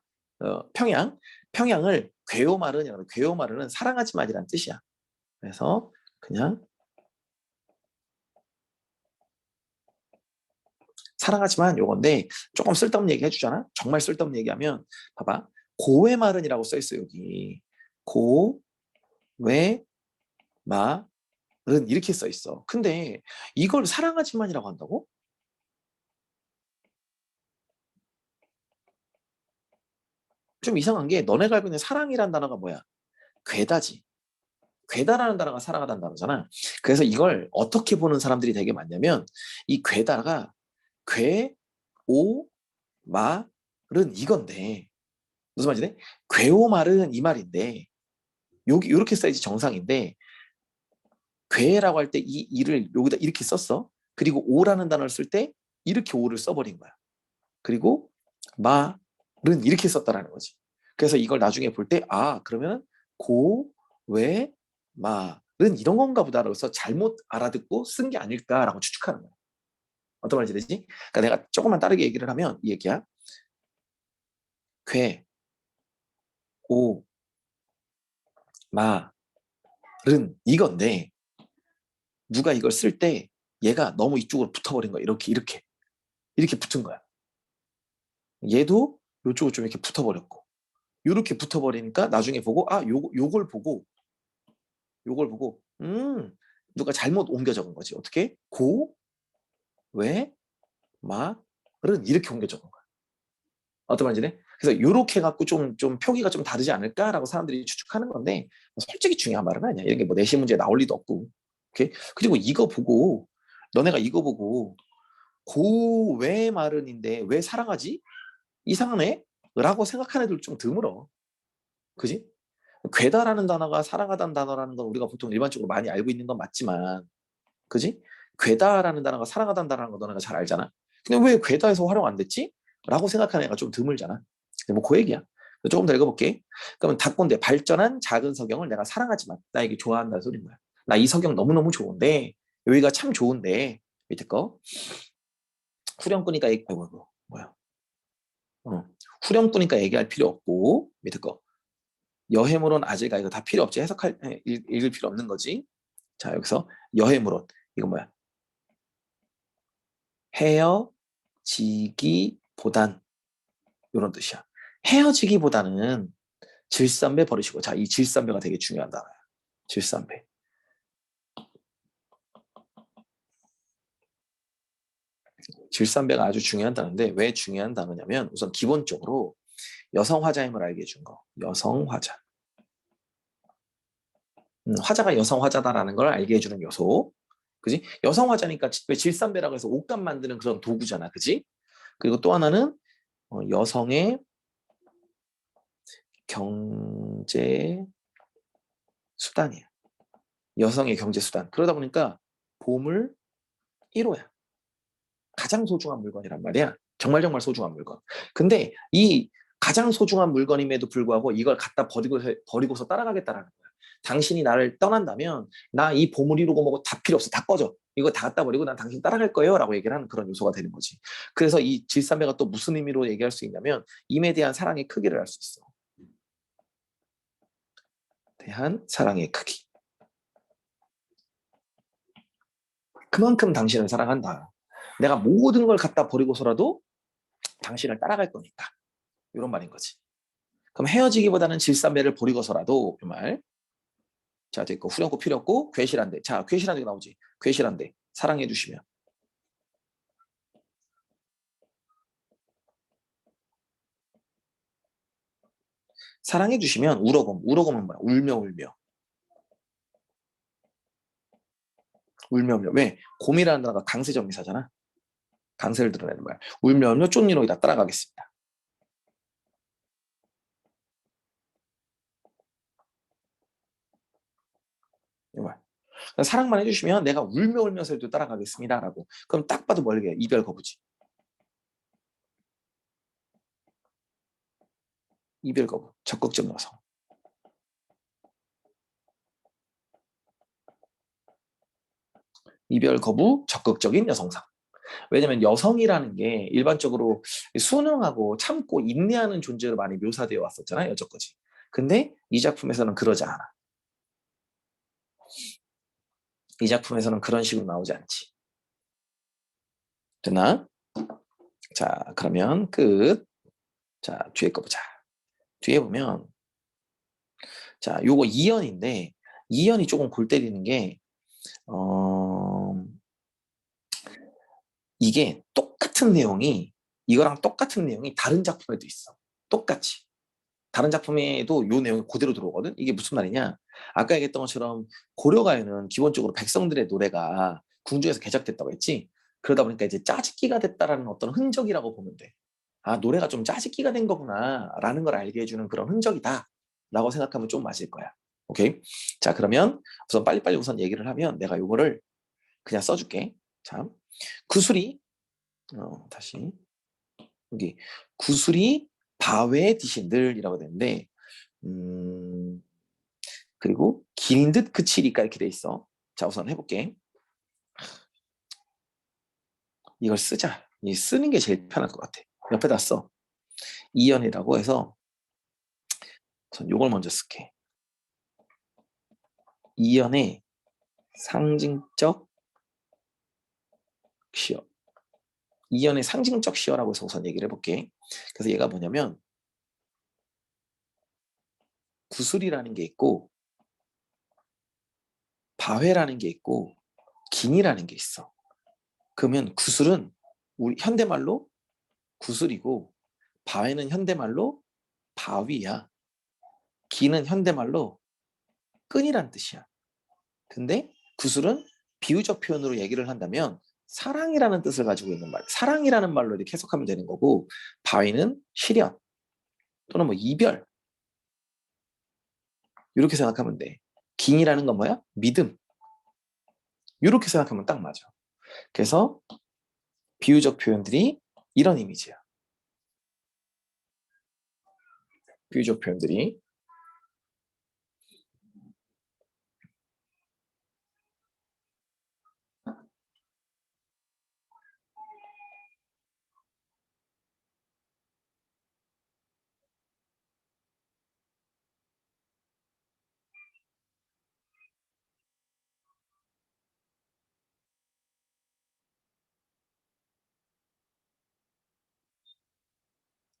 평양을 괴오마른이라고. 괴오마른은 사랑하지만이라는 뜻이야. 그래서 그냥 사랑하지만 요건데 조금 쓸데없는 얘기 해주잖아. 정말 쓸데없는 얘기하면 봐봐. 고외마른이라고 써 있어 여기. 고외마른 이렇게 써 있어. 근데 이걸 사랑하지만이라고 한다고? 좀 이상한 게 너네가 알고 있는 사랑이란 단어가 뭐야? 괴다지. 괴다라는 단어가 사랑하다는 단어잖아. 그래서 이걸 어떻게 보는 사람들이 되게 많냐면 이 괴다가 괴, 오, 말은 이건데 무슨 말이지? 괴오말은 이 말인데 여기 이렇게 써야지 정상인데 괴라고 할 때 이 이를 여기다 이렇게 썼어. 그리고 오라는 단어를 쓸 때 이렇게 오를 써버린 거야. 그리고 말은 이렇게 썼다라는 거지. 그래서 이걸 나중에 볼 때 그러면 고, 왜, 말은 이런 건가 보다라고 해서 잘못 알아듣고 쓴 게 아닐까라고 추측하는 거야. 어떤 말인지 되지? 그러니까 내가 조금만 다르게 얘기를 하면 이 얘기야. 괴, 오, 말은 이건데 누가 이걸 쓸 때 얘가 너무 이쪽으로 붙어버린 거야. 이렇게 붙은 거야. 얘도 이쪽으로 좀 이렇게 붙어버렸고 이렇게 붙어버리니까 나중에 보고 요걸 보고 누가 잘못 옮겨 적은 거지. 어떻게? 고, 왜, 말은 이렇게 옮겨 적은 거야. 어떤 말인지? 그래서 이렇게 갖고 좀 표기가 좀 다르지 않을까라고 사람들이 추측하는 건데 솔직히 중요한 말은 아니야. 이런 게 뭐 내신 문제에 나올 리도 없고. 오케이? 그리고 너네가 이거 보고 고, 왜, 말은인데 왜 사랑하지? 이상하네? 라고 생각하는 애들 좀 드물어. 그지? 괴다라는 단어가 사랑하다는 단어라는 건 우리가 보통 일반적으로 많이 알고 있는 건 맞지만, 그지? 괴다라는 단어가 사랑하다는 단어라는 거 너네가 잘 알잖아. 근데 왜 괴다에서 활용 안 됐지? 라고 생각하는 애가 좀 드물잖아. 근데 뭐 그 얘기야. 조금 더 읽어볼게. 그러면 닭꼰대 발전한 작은 서경을 내가 사랑하지만 나에게 좋아한다는 소리인 거야. 나 이 서경 너무너무 좋은데 여기가 참 좋은데 밑에 거 후렴구니까 뭐야? 후렴구니까 얘기할 필요 없고 밑에 거 여해물은 아질가 이거 다 필요 없지. 읽을 필요 없는 거지. 자 여기서 여해물은 이거 뭐야? 헤어지기보단 이런 뜻이야. 헤어지기보다는 질삼배 버리시고 자 이 질삼배가 되게 중요한 단어야. 질삼배. 질삼배가 아주 중요한 단어인데 왜 중요한 단어냐면 우선 기본적으로 여성 화자임을 알게 해준 거. 여성 화자. 화자가 여성 화자다라는 걸 알게 해주는 요소. 그지? 여성 화자니까 왜 질삼배라고 해서 옷감 만드는 그런 도구잖아. 그지? 그리고 또 하나는 여성의 경제 수단이야. 여성의 경제 수단. 그러다 보니까 보물 1호야. 가장 소중한 물건이란 말이야. 정말 정말 소중한 물건. 근데 이 가장 소중한 물건임에도 불구하고 이걸 갖다 버리고서 따라가겠다라는 거야. 당신이 나를 떠난다면 나 이 보물 이루고 뭐고 다 필요 없어. 다 꺼져. 이거 다 갖다 버리고 난 당신 따라갈 거예요. 라고 얘기를 하는 그런 요소가 되는 거지. 그래서 이 질삼배가 또 무슨 의미로 얘기할 수 있냐면 임에 대한 사랑의 크기를 알 수 있어. 대한 사랑의 크기. 그만큼 당신을 사랑한다. 내가 모든 걸 갖다 버리고서라도 당신을 따라갈 거니까. 이런 말인 거지. 그럼 헤어지기보다는 질삼배를 버리고서라도 이 말. 자, 됐고 후렴구 필요 없고 괴실한데. 자, 괴실한데 나오지. 괴실한데 사랑해 주시면. 사랑해 주시면 울어곰. 울어곰은 뭐야? 울며 울며. 울며 울며. 왜? 곰이라는 단어가 강세점미사잖아. 강세를 드러내는 말. 울며 울며 쫓니로이다 따라가겠습니다. 이 말. 사랑만 해주시면 내가 울며 울면서도 따라가겠습니다라고. 그럼 딱 봐도 멀게 이별 거부지. 이별 거부. 적극적 여성. 이별 거부 적극적인 여성상. 왜냐면 여성이라는 게 일반적으로 순응하고 참고 인내하는 존재로 많이 묘사되어 왔었잖아요, 여태까지. 근데 이 작품에서는 그러지 않아. 이 작품에서는 그런 식으로 나오지 않지. 됐나? 자, 그러면 끝. 자, 뒤에 거 보자. 뒤에 보면 자, 요거 2연인데 2연이 조금 골 때리는 게 이게 똑같은 내용이 이거랑 똑같은 내용이 다른 작품에도 있어. 똑같이. 다른 작품에도 요 내용이 그대로 들어오거든. 이게 무슨 말이냐? 아까 얘기했던 것처럼 고려가요는 기본적으로 백성들의 노래가 궁중에서 개작됐다고 했지. 그러다 보니까 이제 짜집기가 됐다라는 어떤 흔적이라고 보면 돼. 아, 노래가 좀 짜집기가 된 거구나라는 걸 알게 해주는 그런 흔적이다라고 생각하면 좀 맞을 거야. 오케이? 자, 그러면 우선 빨리빨리 우선 얘기를 하면 내가 요거를 그냥 써줄게. 자, 구슬이 다시 여기 구슬이 바외 디신들이라고 되는데 그리고 긴 듯 그치리까 이렇게 돼 있어. 자, 우선 해볼게. 이걸 쓰자. 이 쓰는 게 제일 편할 것 같아. 옆에다 써. 이연이라고 해서 전 요걸 먼저 쓸게. 이연의 상징적 시어. 이연의 상징적 시어라고 해서 우선 얘기를 해볼게. 그래서 얘가 뭐냐면 구슬이라는 게 있고 바회라는 게 있고 긴이라는 게 있어. 그러면 구슬은 우리 현대말로 구슬이고 바회는 현대말로 바위야. 긴은 현대말로 끈이란 뜻이야. 근데 구슬은 비유적 표현으로 얘기를 한다면 사랑이라는 뜻을 가지고 있는 말. 사랑이라는 말로 이렇게 해석하면 되는 거고 바위는 시련 또는 뭐 이별 이렇게 생각하면 돼. 긴이라는 건 뭐야? 믿음. 이렇게 생각하면 딱 맞아. 그래서 비유적 표현들이 이런 이미지야. 비유적 표현들이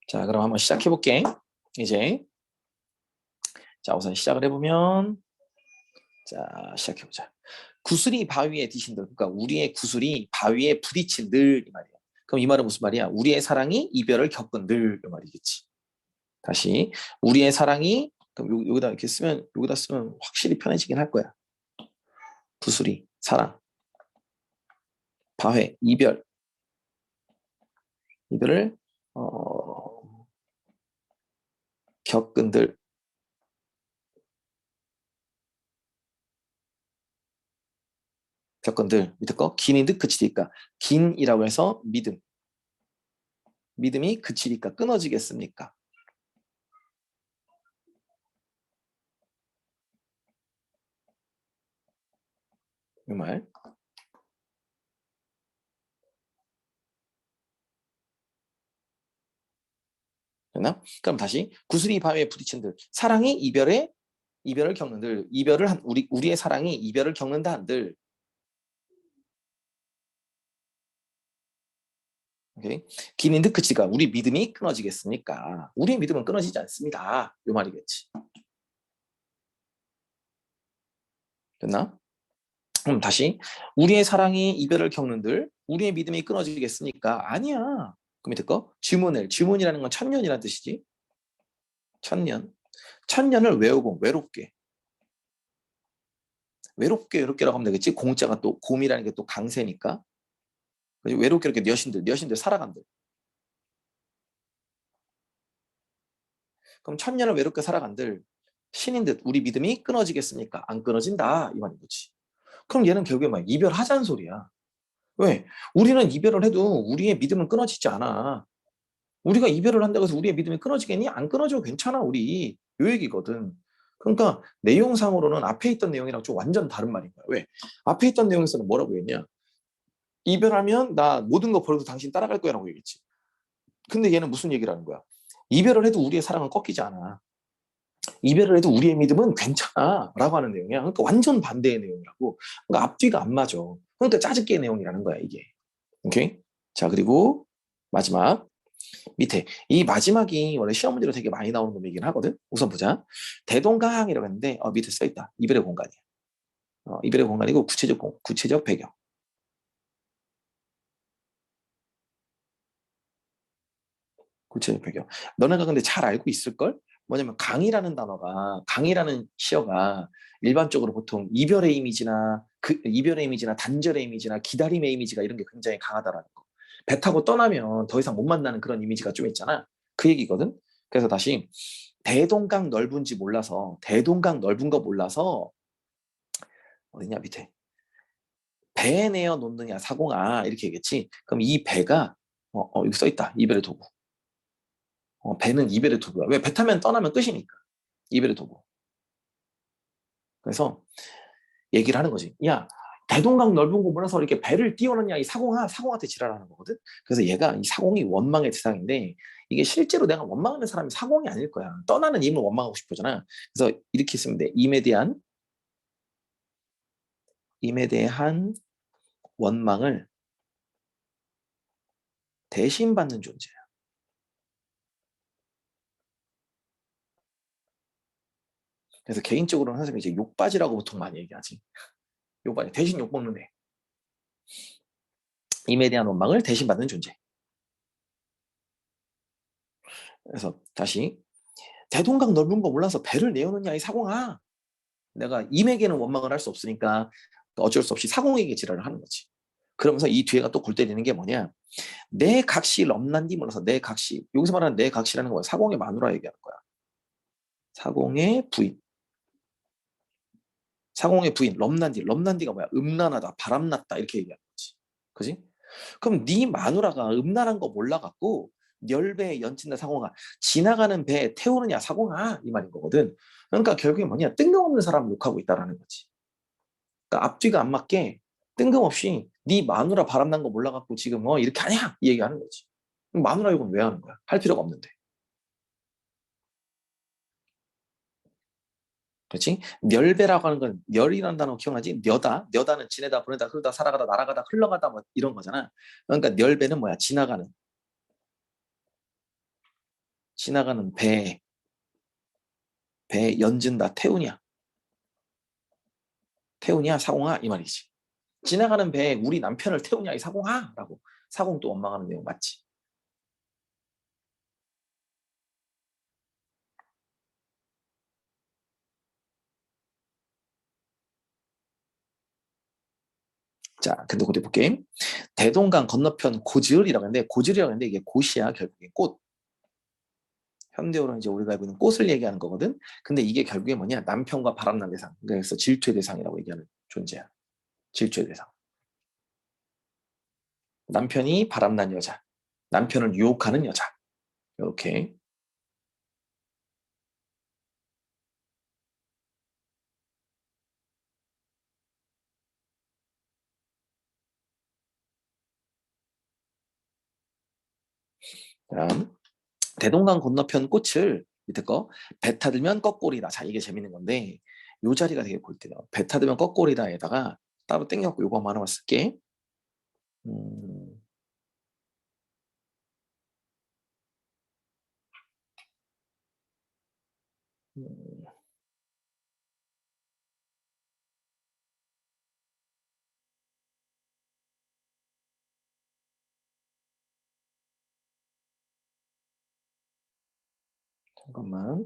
자, 그럼 한번 시작해 볼게. 이제 자, 우선 시작을 해보면 자, 시작해 보자. 구슬이 바위에 디신들. 그러니까 우리의 구슬이 바위에 부딪힌들 이 말이야. 그럼 이 말은 무슨 말이야? 우리의 사랑이 이별을 겪은들 이 말이겠지. 다시 우리의 사랑이 그럼 여기다 이렇게 쓰면 여기다 쓰면 확실히 편해지긴 할 거야. 구슬이 사랑, 바회 이별을 겪은들 겪은들 밑에 거 긴인 듯 그치리까 긴이라고 해서 믿음이 그치리까 끊어지겠습니까? 이 말. 됐나? 그럼 다시 구슬이 바위에 부딪힌들 사랑이 이별을 겪는들 이별을 한 우리의 사랑이 이별을 겪는다 한들 오케이? 긴인 듯 그치가 우리 믿음이 끊어지겠습니까? 우리의 믿음은 끊어지지 않습니다. 이 말이겠지. 됐나? 그럼 다시 우리의 사랑이 이별을 겪는들 우리의 믿음이 끊어지겠습니까? 아니야. 그 밑에 거 주문이라는 건 천년이라는 뜻이지. 천년을 외우고 외롭게라고 하면 되겠지. 공자가 또 곰이라는 게 또 강세니까 외롭게 이렇게 여신들 살아간들. 그럼 천년을 외롭게 살아간들 신인 듯 우리 믿음이 끊어지겠습니까? 안 끊어진다 이 말인 거지. 그럼 얘는 결국에 막 이별하자는 소리야. 왜? 우리는 이별을 해도 우리의 믿음은 끊어지지 않아. 우리가 이별을 한다고 해서 우리의 믿음이 끊어지겠니? 안 끊어져. 괜찮아 우리. 요 얘기거든. 그러니까 내용상으로는 앞에 있던 내용이랑 좀 완전 다른 말인 거야. 왜? 앞에 있던 내용에서는 뭐라고 했냐? 이별하면 나 모든 거 버려도 당신 따라갈 거야 라고 얘기했지. 근데 얘는 무슨 얘기를 하는 거야? 이별을 해도 우리의 사랑은 꺾이지 않아. 이별을 해도 우리의 믿음은 괜찮아 라고 하는 내용이야. 그러니까 완전 반대의 내용이라고. 그러니까 앞뒤가 안 맞아. 그러니까 짜증깨의 내용이라는 거야 이게. 오케이? 자, 그리고 마지막 밑에 이 마지막이 원래 시험 문제로 되게 많이 나오는 놈이긴 하거든. 우선 보자. 대동강이라고 했는데 밑에 써있다. 이별의 공간이야. 이별의 공간이고 구체적 배경. 구체적 배경. 너네가 근데 잘 알고 있을걸? 뭐냐면 강이라는 시어가 일반적으로 보통 이별의 이미지나 이별의 이미지나 단절의 이미지나 기다림의 이미지가 이런 게 굉장히 강하다라는 거. 배 타고 떠나면 더 이상 못 만나는 그런 이미지가 좀 있잖아. 그 얘기거든. 그래서 다시 대동강 대동강 넓은 거 몰라서 어디냐 밑에 배에 내어 놓느냐 사공아 이렇게 얘기했지. 그럼 이 배가 여기 써 있다. 이별의 도구. 배는 이별의 도구야. 왜? 배 타면 떠나면 끝이니까. 이별의 도구. 그래서 얘기를 하는 거지. 야, 대동강 넓은 거 몰라서 이렇게 배를 띄워놓냐 이 사공한테 지랄하는 거거든. 그래서 얘가 이 사공이 원망의 대상인데 이게 실제로 내가 원망하는 사람이 사공이 아닐 거야. 떠나는 임을 원망하고 싶어잖아. 그래서 이렇게 쓰면 돼. 임에 대한 원망을 대신 받는 존재야. 그래서 개인적으로는 선생님이 이제 욕바지라고 보통 많이 얘기하지. 욕바지 대신 욕 먹는 애. 임에 대한 원망을 대신 받는 존재. 그래서 다시 대동강 넓은 거 몰라서 배를 내어놓냐 이 사공아. 내가 임에게는 원망을 할 수 없으니까 어쩔 수 없이 사공에게 지랄을 하는 거지. 그러면서 이 뒤에가 또 골 때리는 게 뭐냐? 내 각시 럼난디 몰라서 내 각시. 여기서 말하는 내 각시라는 건 사공의 마누라 얘기하는 거야. 사공의 부인. 사공의 부인 럼난디가 뭐야? 음란하다, 바람났다 이렇게 얘기하는 거지. 그지? 그럼 네 마누라가 음란한 거 몰라갖고 열배에 연친다 사공아 지나가는 배에 태우느냐 사공아 이 말인 거거든. 그러니까 결국에 뭐냐 뜬금없는 사람을 욕하고 있다라는 거지. 그러니까 앞뒤가 안 맞게 뜬금없이 네 마누라 바람난 거 몰라갖고 지금 이렇게 하냐 이 얘기하는 거지. 그럼 마누라 욕은 왜 하는 거야? 할 필요가 없는데. 그렇지? 멸배라고 하는 건 멸이라는 단어 기억나지? 녀다는 지내다 보내다 흐르다 살아가다 날아가다 흘러가다 뭐 이런 거잖아. 그러니까 멸배는 뭐야? 지나가는 배 연진다 태우냐 사공아 이 말이지. 지나가는 배에 우리 남편을 태우냐 이 사공아 라고 사공 또 원망하는 내용 맞지? 자, 근데 어디 볼게. 대동강 건너편 고지을이라고 하는데 고지을이라고 하는데 이게 곳이야 결국에 꽃. 현대어로 이제 우리가 알고 있는 꽃을 얘기하는 거거든. 근데 이게 결국에 뭐냐 남편과 바람난 대상. 그래서 질투의 대상이라고 얘기하는 존재야. 질투의 대상. 남편이 바람난 여자. 남편을 유혹하는 여자. 이렇게. 다음 대동강 건너편 꽃을 밑에 거 배 타들면 꺾골이다. 자 이게 재밌는 건데 요 자리가 되게 골때려. 배 타들면 꺾골이다에다가 따로 땡겨갖고 요거 하나만 쓸게. 음, 음, 잠깐만.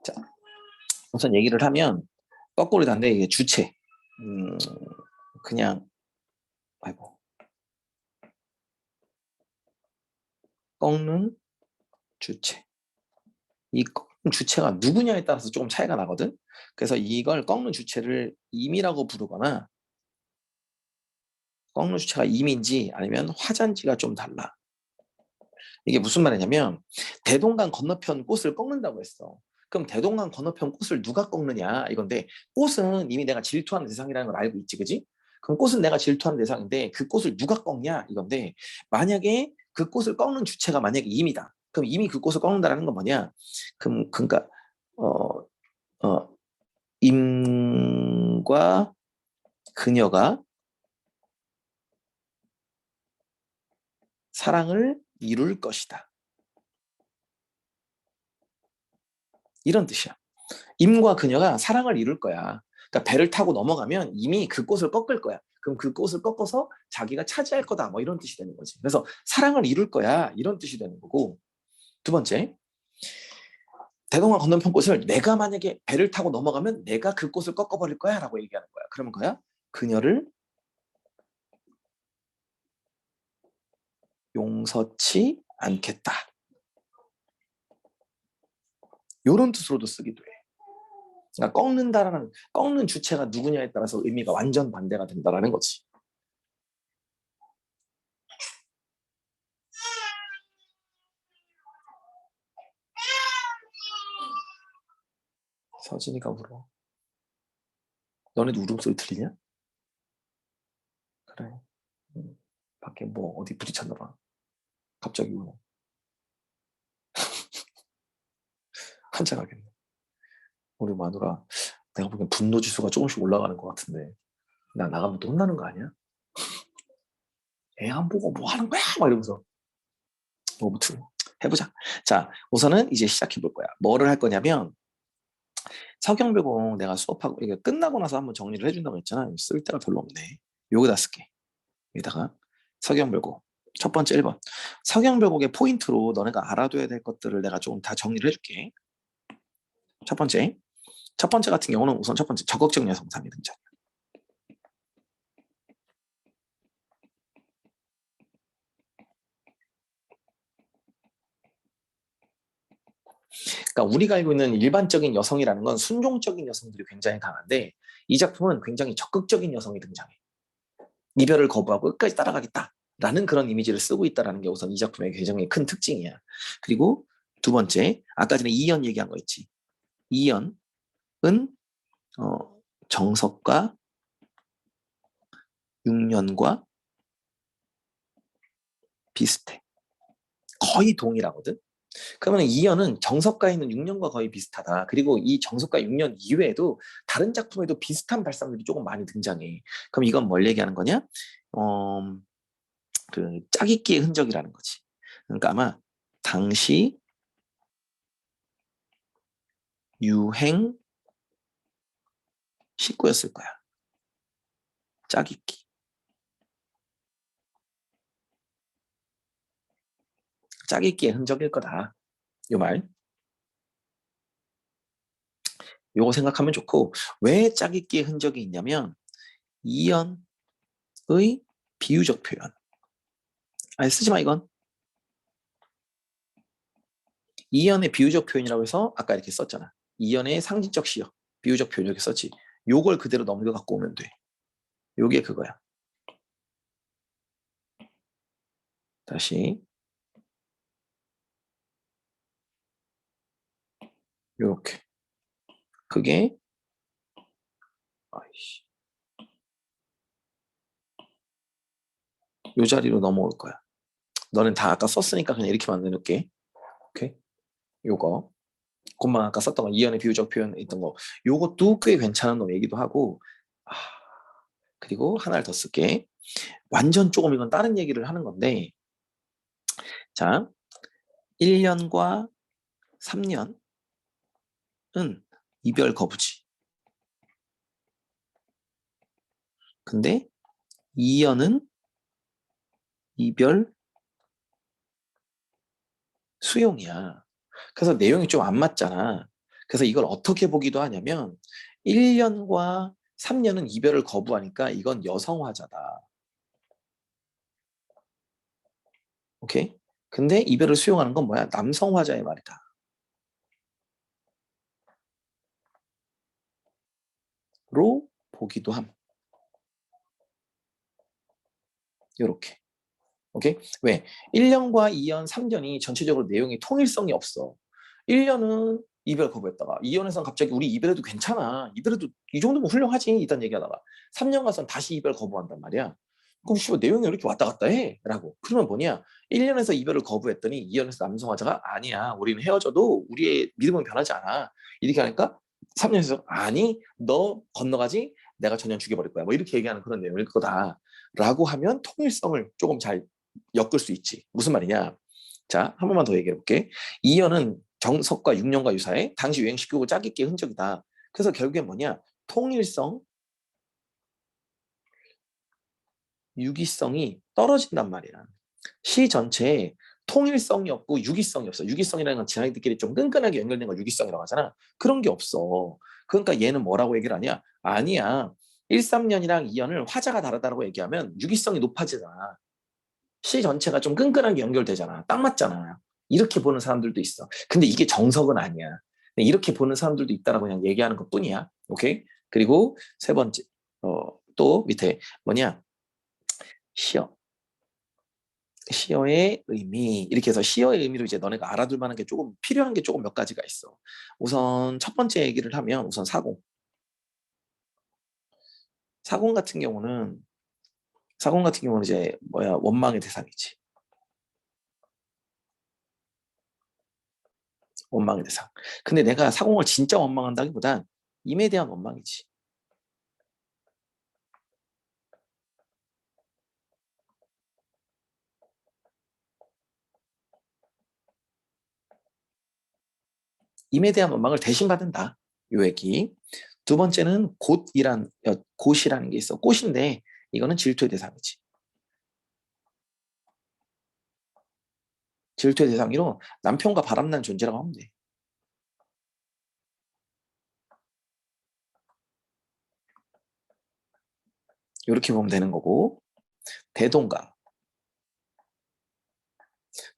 자 우선 얘기를 하면 꺾골이다인데 이게 주체. 음, 그냥 아이고 꺾는 주체. 이 꺾는 주체가 누구냐에 따라서 조금 차이가 나거든. 그래서 이걸 꺾는 주체를 임이라고 부르거나 꺾는 주체가 임인지 아니면 화자인지가 좀 달라. 이게 무슨 말이냐면 대동강 건너편 꽃을 꺾는다고 했어. 그럼 대동강 건너편 꽃을 누가 꺾느냐 이건데, 꽃은 이미 내가 질투하는 대상이라는 걸 알고 있지, 그지? 그럼 꽃은 내가 질투하는 대상인데 그 꽃을 누가 꺾냐 이건데, 만약에 그 꽃을 꺾는 주체가 만약에 임이다. 그럼 이미 그 꽃을 꺾는다라는 건 뭐냐? 그러니까 어, 임과 그녀가 사랑을 이룰 것이다. 이런 뜻이야. 임과 그녀가 사랑을 이룰 거야. 그러니까 배를 타고 넘어가면 이미 그 꽃을 꺾을 거야. 그럼 그 꽃을 꺾어서 자기가 차지할 거다. 뭐 이런 뜻이 되는 거지. 그래서 사랑을 이룰 거야. 이런 뜻이 되는 거고. 두 번째, 대동강 건너편 꽃을 내가 만약에 배를 타고 넘어가면 내가 그 꽃을 꺾어버릴 거야 라고 얘기하는 거야. 그러면 거야 그녀를 용서치 않겠다. 이런 뜻으로도 쓰기도 해. 그러니까 꺾는 주체가 누구냐에 따라서 의미가 완전 반대가 된다라는 거지. 서진이가 울어. 너네도 울음소리 들리냐? 그래. 밖에 뭐 어디 부딪혔나 봐. 갑자기 울어. 환장하겠네. 우리 마누라, 내가 보기엔 분노 지수가 조금씩 올라가는 것 같은데 나 나가면 또 혼나는 거 아니야? 애 안 보고 뭐 하는 거야? 막 이러면서. 뭐 무튼 해보자. 자, 우선은 이제 시작해 볼 거야. 뭐를 할 거냐면, 서경별공 내가 수업하고 이게 끝나고 나서 한번 정리를 해준다고 했잖아. 쓸 데가 별로 없네. 여기다 쓸게. 여기다가 서경별공 첫 번째 1번. 서경별곡의 포인트로 너네가 알아둬야 될 것들을 내가 좀 다 정리를 해줄게. 첫 번째 같은 경우는 우선 첫 번째 적극적 여성상의 등장. 그러니까 우리가 알고 있는 일반적인 여성이라는 건 순종적인 여성들이 굉장히 강한데, 이 작품은 굉장히 적극적인 여성이 등장해. 이별을 거부하고 끝까지 따라가겠다라는 그런 이미지를 쓰고 있다는 게 우선 이 작품의 굉장히 큰 특징이야. 그리고 두 번째, 아까 전에 이연 얘기한 거 있지. 이연은 정석과 6년과 비슷해. 거의 동일하거든. 그러면 이연은 정석가 있는 6년과 거의 비슷하다. 그리고 이 정석가 6년 이외에도 다른 작품에도 비슷한 발상들이 조금 많이 등장해. 그럼 이건 뭘 얘기하는 거냐? 그 짜깁기의 흔적이라는 거지. 그러니까 아마 당시 유행 식구였을 거야. 짜깁기. 짜깁기의 흔적일 거다. 요 말. 요거 생각하면 좋고, 왜 짜깁기의 흔적이 있냐면 이연의 비유적 표현. 아니 쓰지 마 이건. 이연의 비유적 표현이라고 해서 아까 이렇게 썼잖아. 이연의 상징적 시여. 비유적 표현 이렇게 썼지. 요걸 그대로 넘겨 갖고 오면 돼. 요게 그거야. 다시 요렇게. 그게 아이씨. 요 자리로 넘어올 거야. 너는 다 아까 썼으니까 그냥 이렇게 만들어놓을게. 오케이? 요거. 그것만 아까 썼던 거, 이연의 비유적 표현 있던 거. 요것도 꽤 괜찮은 놈이기도 하고. 그리고 하나를 더 쓸게. 완전 조금 이건 다른 얘기를 하는 건데, 자, 1년과 3년은 이별 거부지. 근데 2년은 이별 수용이야. 그래서 내용이 좀 안 맞잖아. 그래서 이걸 어떻게 보기도 하냐면 1년과 3년은 이별을 거부하니까 이건 여성화자다. 오케이? 근데 이별을 수용하는 건 뭐야? 남성화자의 말이다. 보기도 함. 요렇게. 오케이? 왜? 1년과 2년, 3년이 전체적으로 내용이 통일성이 없어. 1년은 이별 거부했다가 2년에서는 갑자기 우리 이별해도 괜찮아. 이별해도 이 정도면 훌륭하지. 일단 얘기하다가 3년 가서는 다시 이별 거부한단 말이야. 그럼 씨발 내용이 왜 이렇게 왔다 갔다 해? 라고. 그러면 뭐냐? 1년에서 이별을 거부했더니 2년에서 남성화자가 아니야. 우리는 헤어져도 우리의 믿음은 변하지 않아. 이렇게 하니까 3년에서 아니 너 건너가지 내가 전년 죽여버릴 거야. 뭐 이렇게 얘기하는 그런 내용일 거다. 라고 하면 통일성을 조금 잘 엮을 수 있지. 무슨 말이냐? 자, 한 번만 더 얘기해 볼게. 2년은 정석과 6년과 유사해. 당시 유행시키고 짜깁기의 흔적이다. 그래서 결국엔 뭐냐? 통일성, 유기성이 떨어진단 말이야. 시 전체에 통일성이 없고 유기성이 없어. 유기성이라는 건 지나이들끼리 좀 끈끈하게 연결된 걸 유기성이라고 하잖아. 그런 게 없어. 그러니까 얘는 뭐라고 얘기를 하냐? 아니야. 1, 3년이랑 2년을 화자가 다르다고 얘기하면 유기성이 높아지잖아. 시 전체가 좀 끈끈하게 연결되잖아. 딱 맞잖아. 이렇게 보는 사람들도 있어. 근데 이게 정석은 아니야. 이렇게 보는 사람들도 있다라고 그냥 얘기하는 것 뿐이야. 오케이? 그리고 세 번째, 또 밑에 뭐냐? 시어. 시어의 의미. 이렇게 해서 시어의 의미로 이제 너네가 알아둘 만한 게 조금 필요한 게 조금 몇 가지가 있어. 우선 첫 번째 얘기를 하면 우선 사공. 사공 같은 경우는 이제 뭐야? 원망의 대상이지. 원망의 대상. 근데 내가 사공을 진짜 원망한다기보단 임에 대한 원망이지. 임에 대한 원망을 대신 받는다. 요 얘기. 두 번째는 곧이라는 게 있어. 꽃인데 이거는 질투의 대상이지. 질투의 대상으로 남편과 바람난 존재라고 하면 돼. 이렇게 보면 되는 거고. 대동강.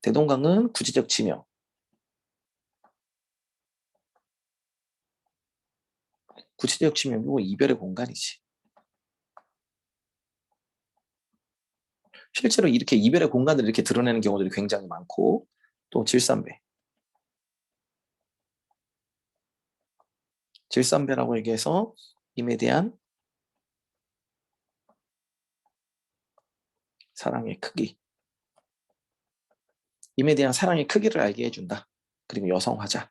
대동강은 구체적 지명. 구체적 지명이고 이별의 공간이지. 실제로 이렇게 이별의 공간을 이렇게 드러내는 경우들이 굉장히 많고 또 질산배. 질산배라고 얘기해서 임에 대한 사랑의 크기. 임에 대한 사랑의 크기를 알게 해준다. 그리고 여성화자.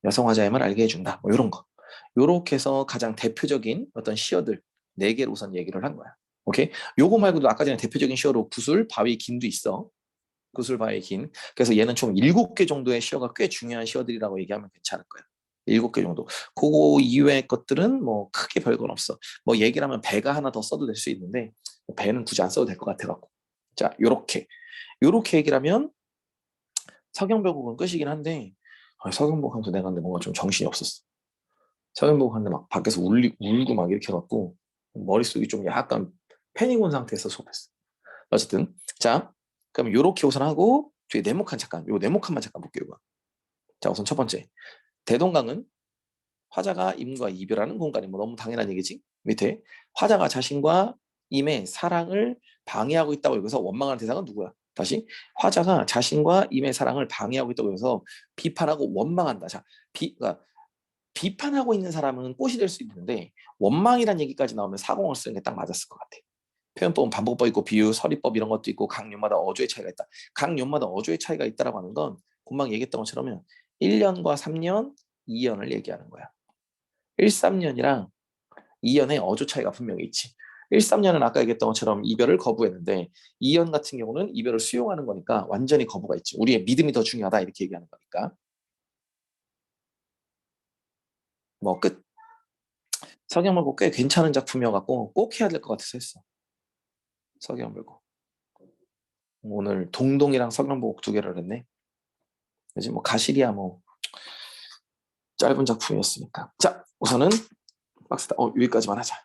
여성화자임을 알게 해준다. 뭐 이런 거. 요렇게 해서 가장 대표적인 어떤 시어들 4개를 우선 얘기를 한 거야. 오케이? 요거 말고도 아까 전에 대표적인 시어로 구술, 바위, 긴도 있어. 구술, 바위, 긴. 그래서 얘는 총 7개 정도의 시어가 꽤 중요한 시어들이라고 얘기하면 괜찮을 거야. 7개 정도. 그거 이외의 것들은 뭐 크게 별건 없어. 뭐 얘기를 하면 배가 하나 더 써도 될 수 있는데 배는 굳이 안 써도 될 것 같아갖고. 자, 요렇게 얘기를 하면 서경별국은 끝이긴 한데 서경복 하면서 내가 근데 뭔가 좀 정신이 없었어. 서경복 하는데 막 밖에서 울고 막 이렇게 해갖고 머릿속이 좀 약간 패닉 온 상태에서 수업했어. 어쨌든 자 그럼 요렇게 우선 하고 뒤에 네모칸 잠깐 요 네모칸만 잠깐 볼게요. 이거. 자 우선 첫 번째 대동강은 화자가 임과 이별하는 공간이 뭐 너무 당연한 얘기지. 밑에 화자가 자신과 임의 사랑을 방해하고 있다고 여기서 원망하는 대상은 누구야? 다시 화자가 자신과 임의 사랑을 방해하고 있다고 해서 비판하고 원망한다. 자, 그러니까 비판하고 있는 사람은 꽃이 될 수 있는데 원망이란 얘기까지 나오면 사공을 쓰는 게 딱 맞았을 것 같아. 표현법은 반복법 있고 비유, 서리법 이런 것도 있고 각 료마다 어조의 차이가 있다. 각 료마다 어조의 차이가 있다라고 하는 건 금방 얘기했던 것처럼 1년과 3년, 2년을 얘기하는 거야. 1, 3년이랑 2년의 어조 차이가 분명히 있지. 1, 3년은 아까 얘기했던 것처럼 이별을 거부했는데 2년 같은 경우는 이별을 수용하는 거니까 완전히 거부가 있지. 우리의 믿음이 더 중요하다 이렇게 얘기하는 거니까. 뭐 끝. 서경물고 꽤 괜찮은 작품이어갖고 꼭 해야 될 것 같아서 했어. 서경물고. 오늘 동동이랑 서경복 2개를 했네. 그지 뭐 가실이야 뭐 짧은 작품이었으니까. 자 우선은 박스다. 여기까지만 하자.